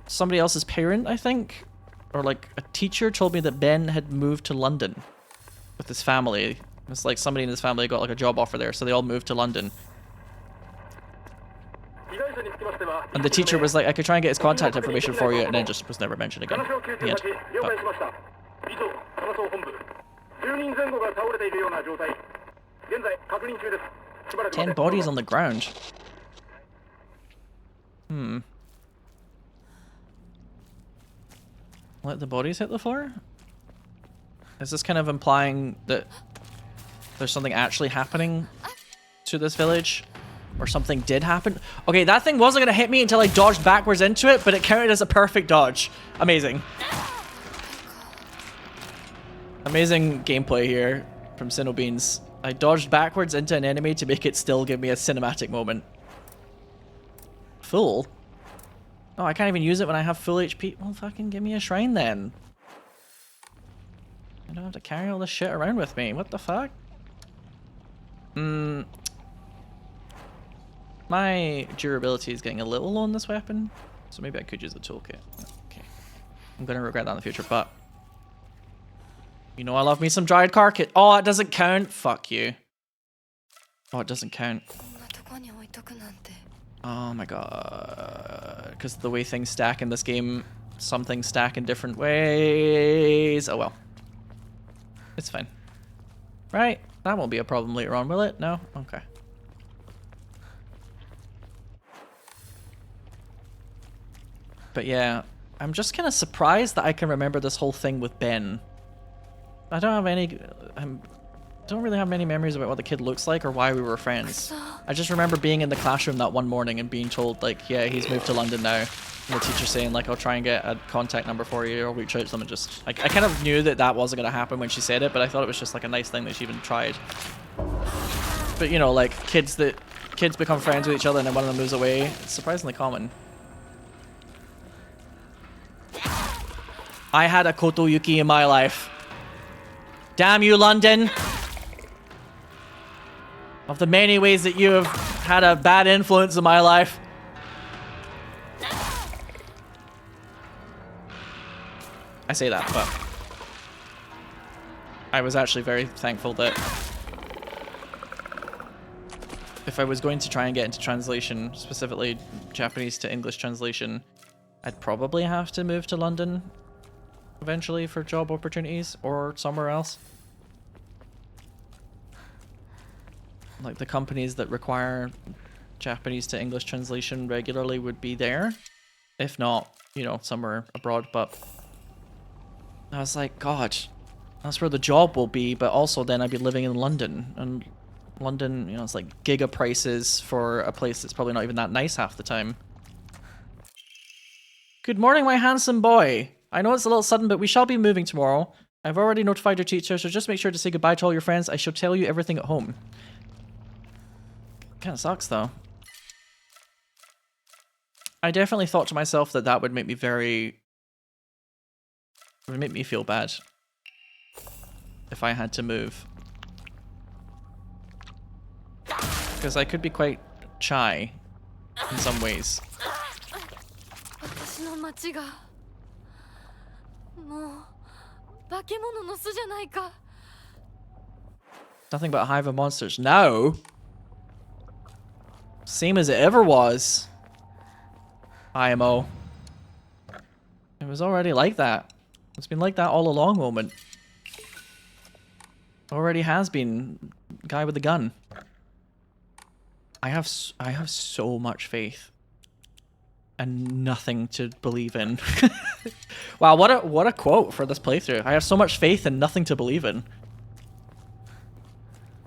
somebody else's parent, I think, or like a teacher told me that Ben had moved to London with his family. It's like somebody in his family got like a job offer there, so they all moved to London. And the teacher was like, I could try and get his contact information for you, and then just was never mentioned again. The end. But 10 bodies on the ground. Let the bodies hit the floor? Is this kind of implying that there's something actually happening to this village? Or something did happen? Okay, that thing wasn't gonna hit me until I dodged backwards into it, but it counted as a perfect dodge. Amazing. Amazing gameplay here from Sinow Beans. I dodged backwards into an enemy to make it still give me a cinematic moment. Full? Oh, I can't even use it when I have full HP. Well, fucking give me a shrine then. I don't have to carry all this shit around with me. What the fuck? My durability is getting a little low on this weapon, so maybe I could use the toolkit. Okay. I'm gonna regret that in the future, but you know I love me some dried carcass. Oh, it doesn't count. Fuck you. Oh, it doesn't count. Oh my god. Because the way things stack in this game, some things stack in different ways. Oh well. It's fine. Right? That won't be a problem later on, will it? No? Okay. But yeah, I'm just kind of surprised that I can remember this whole thing with Ben. I don't have any... don't really have many memories about what the kid looks like or why we were friends. I just remember being in the classroom that one morning and being told, like, yeah, he's moved to London now. And the teacher saying, like, I'll try and get a contact number for you, or reach out to them, and just... I kind of knew that that wasn't going to happen when she said it, but I thought it was just, like, a nice thing that she even tried. But, you know, like, kids become friends with each other and then one of them moves away. It's surprisingly common. I had a Kotoyuki in my life. Damn you, London! Of the many ways that you have had a bad influence in my life. I say that, but I was actually very thankful that if I was going to try and get into translation, specifically Japanese to English translation, I'd probably have to move to London eventually for job opportunities or somewhere else. Like the companies that require Japanese to English translation regularly would be there. If not, you know, somewhere abroad. But I was like, God, that's where the job will be. But also then I'd be living in London. And London, you know, it's like giga prices for a place that's probably not even that nice half the time. Good morning, my handsome boy. I know it's a little sudden, but we shall be moving tomorrow. I've already notified your teacher, so just make sure to say goodbye to all your friends. I shall tell you everything at home. Kind of sucks, though. I definitely thought to myself that that would make me would make me feel bad if I had to move. Because I could be quite shy in some ways. Nothing but a hive of monsters. No! Same as it ever was. IMO. It was already like that. It's been like that all along, moment. Already has been. Guy with the gun. I have so much faith. And nothing to believe in. Wow, what a quote for this playthrough. I have so much faith and nothing to believe in.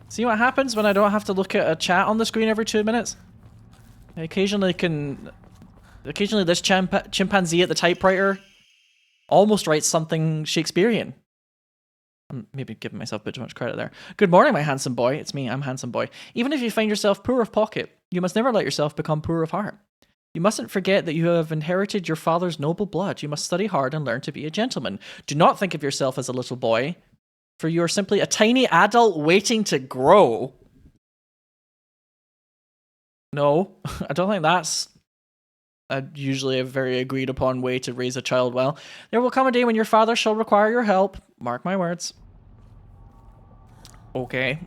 See what happens when I don't have to look at a chat on the screen every 2 minutes? I occasionally this chimpanzee at the typewriter almost writes something Shakespearean. I'm maybe giving myself a bit too much credit there. Good morning, my handsome boy. It's me, I'm handsome boy. Even if you find yourself poor of pocket, you must never let yourself become poor of heart. You mustn't forget that you have inherited your father's noble blood. You must study hard and learn to be a gentleman. Do not think of yourself as a little boy, for you are simply a tiny adult waiting to grow. No, I don't think that's usually a very agreed upon way to raise a child well. There will come a day when your father shall require your help. Mark my words. Okay.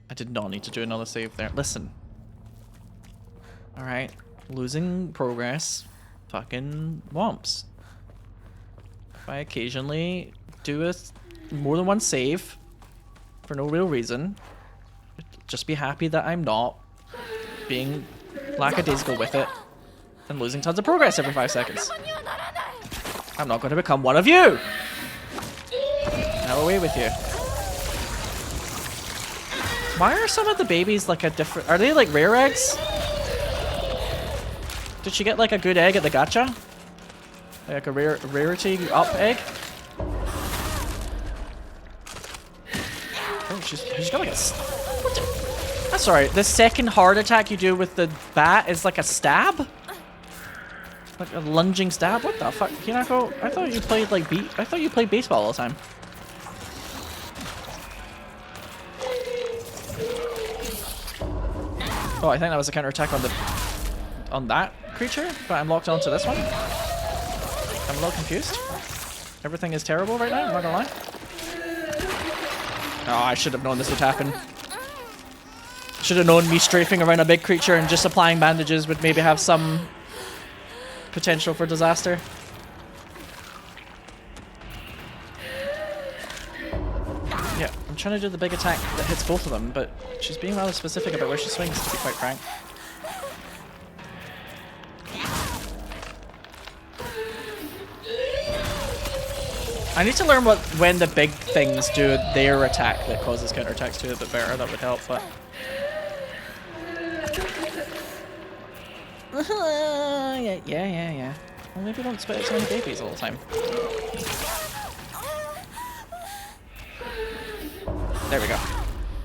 I did not need to do another save there. Listen. Alright. Losing progress. Fucking womps. If I occasionally do more than one save for no real reason, just be happy that I'm not being lackadaisical with it and losing tons of progress every 5 seconds. I'm not going to become one of you! Now away with you. Why are some of the babies like a different... Are they like rare eggs? Did she get like a good egg at the gacha? Like a rarity up egg? Oh, she's got like a... What the... Sorry, the second heart attack you do with the bat is like a stab? Like a lunging stab? What the fuck? Hinako, I thought you played like I thought you played baseball all the time. Oh, I think that was a counterattack on that creature, but I'm locked onto this one. I'm a little confused. Everything is terrible right now, I'm not gonna lie. Oh, I should have known this would happen. Should have known me strafing around a big creature and just applying bandages would maybe have some potential for disaster. Yeah, I'm trying to do the big attack that hits both of them, but she's being rather specific about where she swings, to be quite frank. I need to learn when the big things do their attack that causes counterattacks to it a bit better. That would help, but... yeah. Well, maybe don't spit out so many babies all the time. There we go.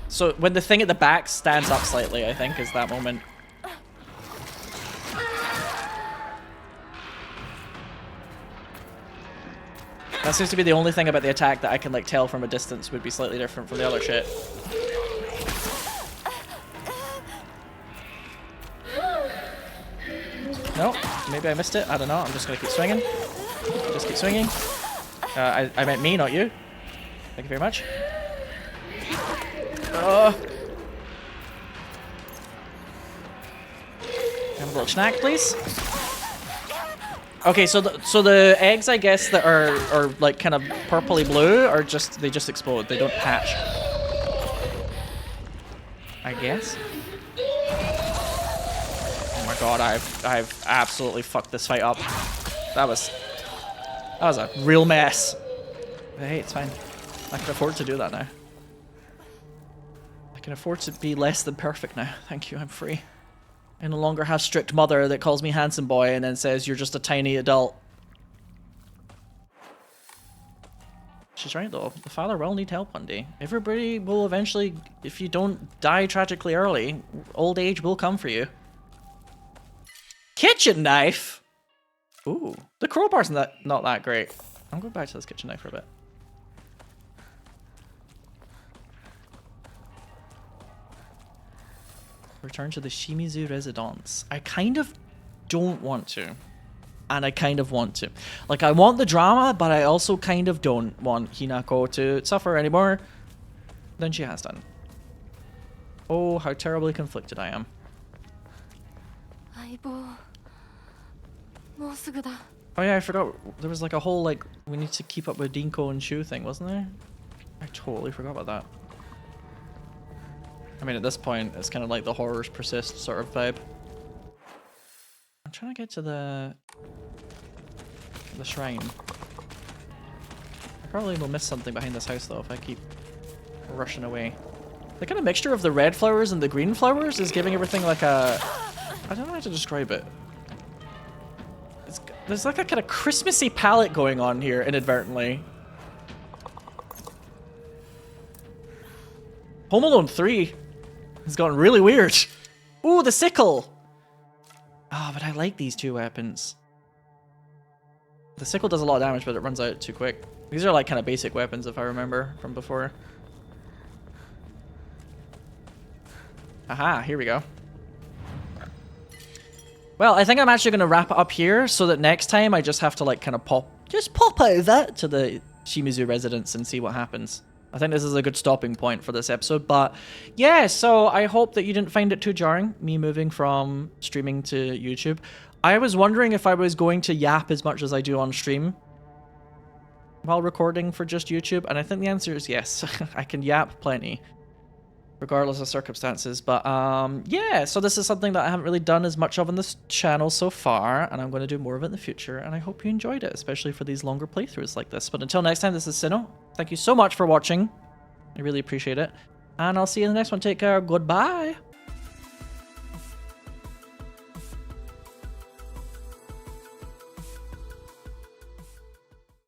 So when the thing at the back stands up slightly, I think, is that moment. That seems to be the only thing about the attack that I can like tell from a distance would be slightly different from the other shit. No, maybe I missed it. I don't know. I'm just gonna keep swinging. Just keep swinging. I meant me, not you. Thank you very much. Have a little snack, please. Okay, so the eggs, I guess, that are like kind of purpley blue are just they just explode. They don't hatch. I guess. Oh my god, I've absolutely fucked this fight up. That was a real mess. But hey, it's fine. I can afford to do that now. I can afford to be less than perfect now. Thank you, I'm free. I no longer have strict mother that calls me handsome boy and then says you're just a tiny adult. She's right though. The father will need help one day. Everybody will eventually, if you don't die tragically early, old age will come for you. Kitchen knife? Ooh. The crowbar's not that great. I'm going back to this kitchen knife for a bit. Return to the Shimizu residence. I kind of don't want to. And I kind of want to. Like, I want the drama, but I also kind of don't want Hinako to suffer any more than she has done. Oh, how terribly conflicted I am. Oh yeah, I forgot. There was like a whole, like, we need to keep up with Dinko and Shu thing, wasn't there? I totally forgot about that. I mean, at this point, it's kind of like the horrors persist sort of vibe. I'm trying to get to the shrine. I probably will miss something behind this house though if I keep rushing away. The kind of mixture of the red flowers and the green flowers is giving everything like a... I don't know how to describe it. There's like a kind of Christmassy palette going on here inadvertently. Home Alone 3 has gotten really weird. Ooh, the sickle! Ah, but I like these two weapons. The sickle does a lot of damage, but it runs out too quick. These are like kind of basic weapons if I remember from before. Aha, here we go. Well, I think I'm actually going to wrap it up here so that next time I just have to like kind of pop over to the Shimizu residence and see what happens. I think this is a good stopping point for this episode, but yeah, so I hope that you didn't find it too jarring, me moving from streaming to YouTube. I was wondering if I was going to yap as much as I do on stream while recording for just YouTube, and I think the answer is yes. I can yap plenty, regardless of circumstances, but yeah, so this is something that I haven't really done as much of on this channel so far, and I'm going to do more of it in the future, and I hope you enjoyed it, especially for these longer playthroughs like this. But until next time, this is Sinow. Thank you so much for watching. I really appreciate it, and I'll see you in the next one. Take care. Goodbye.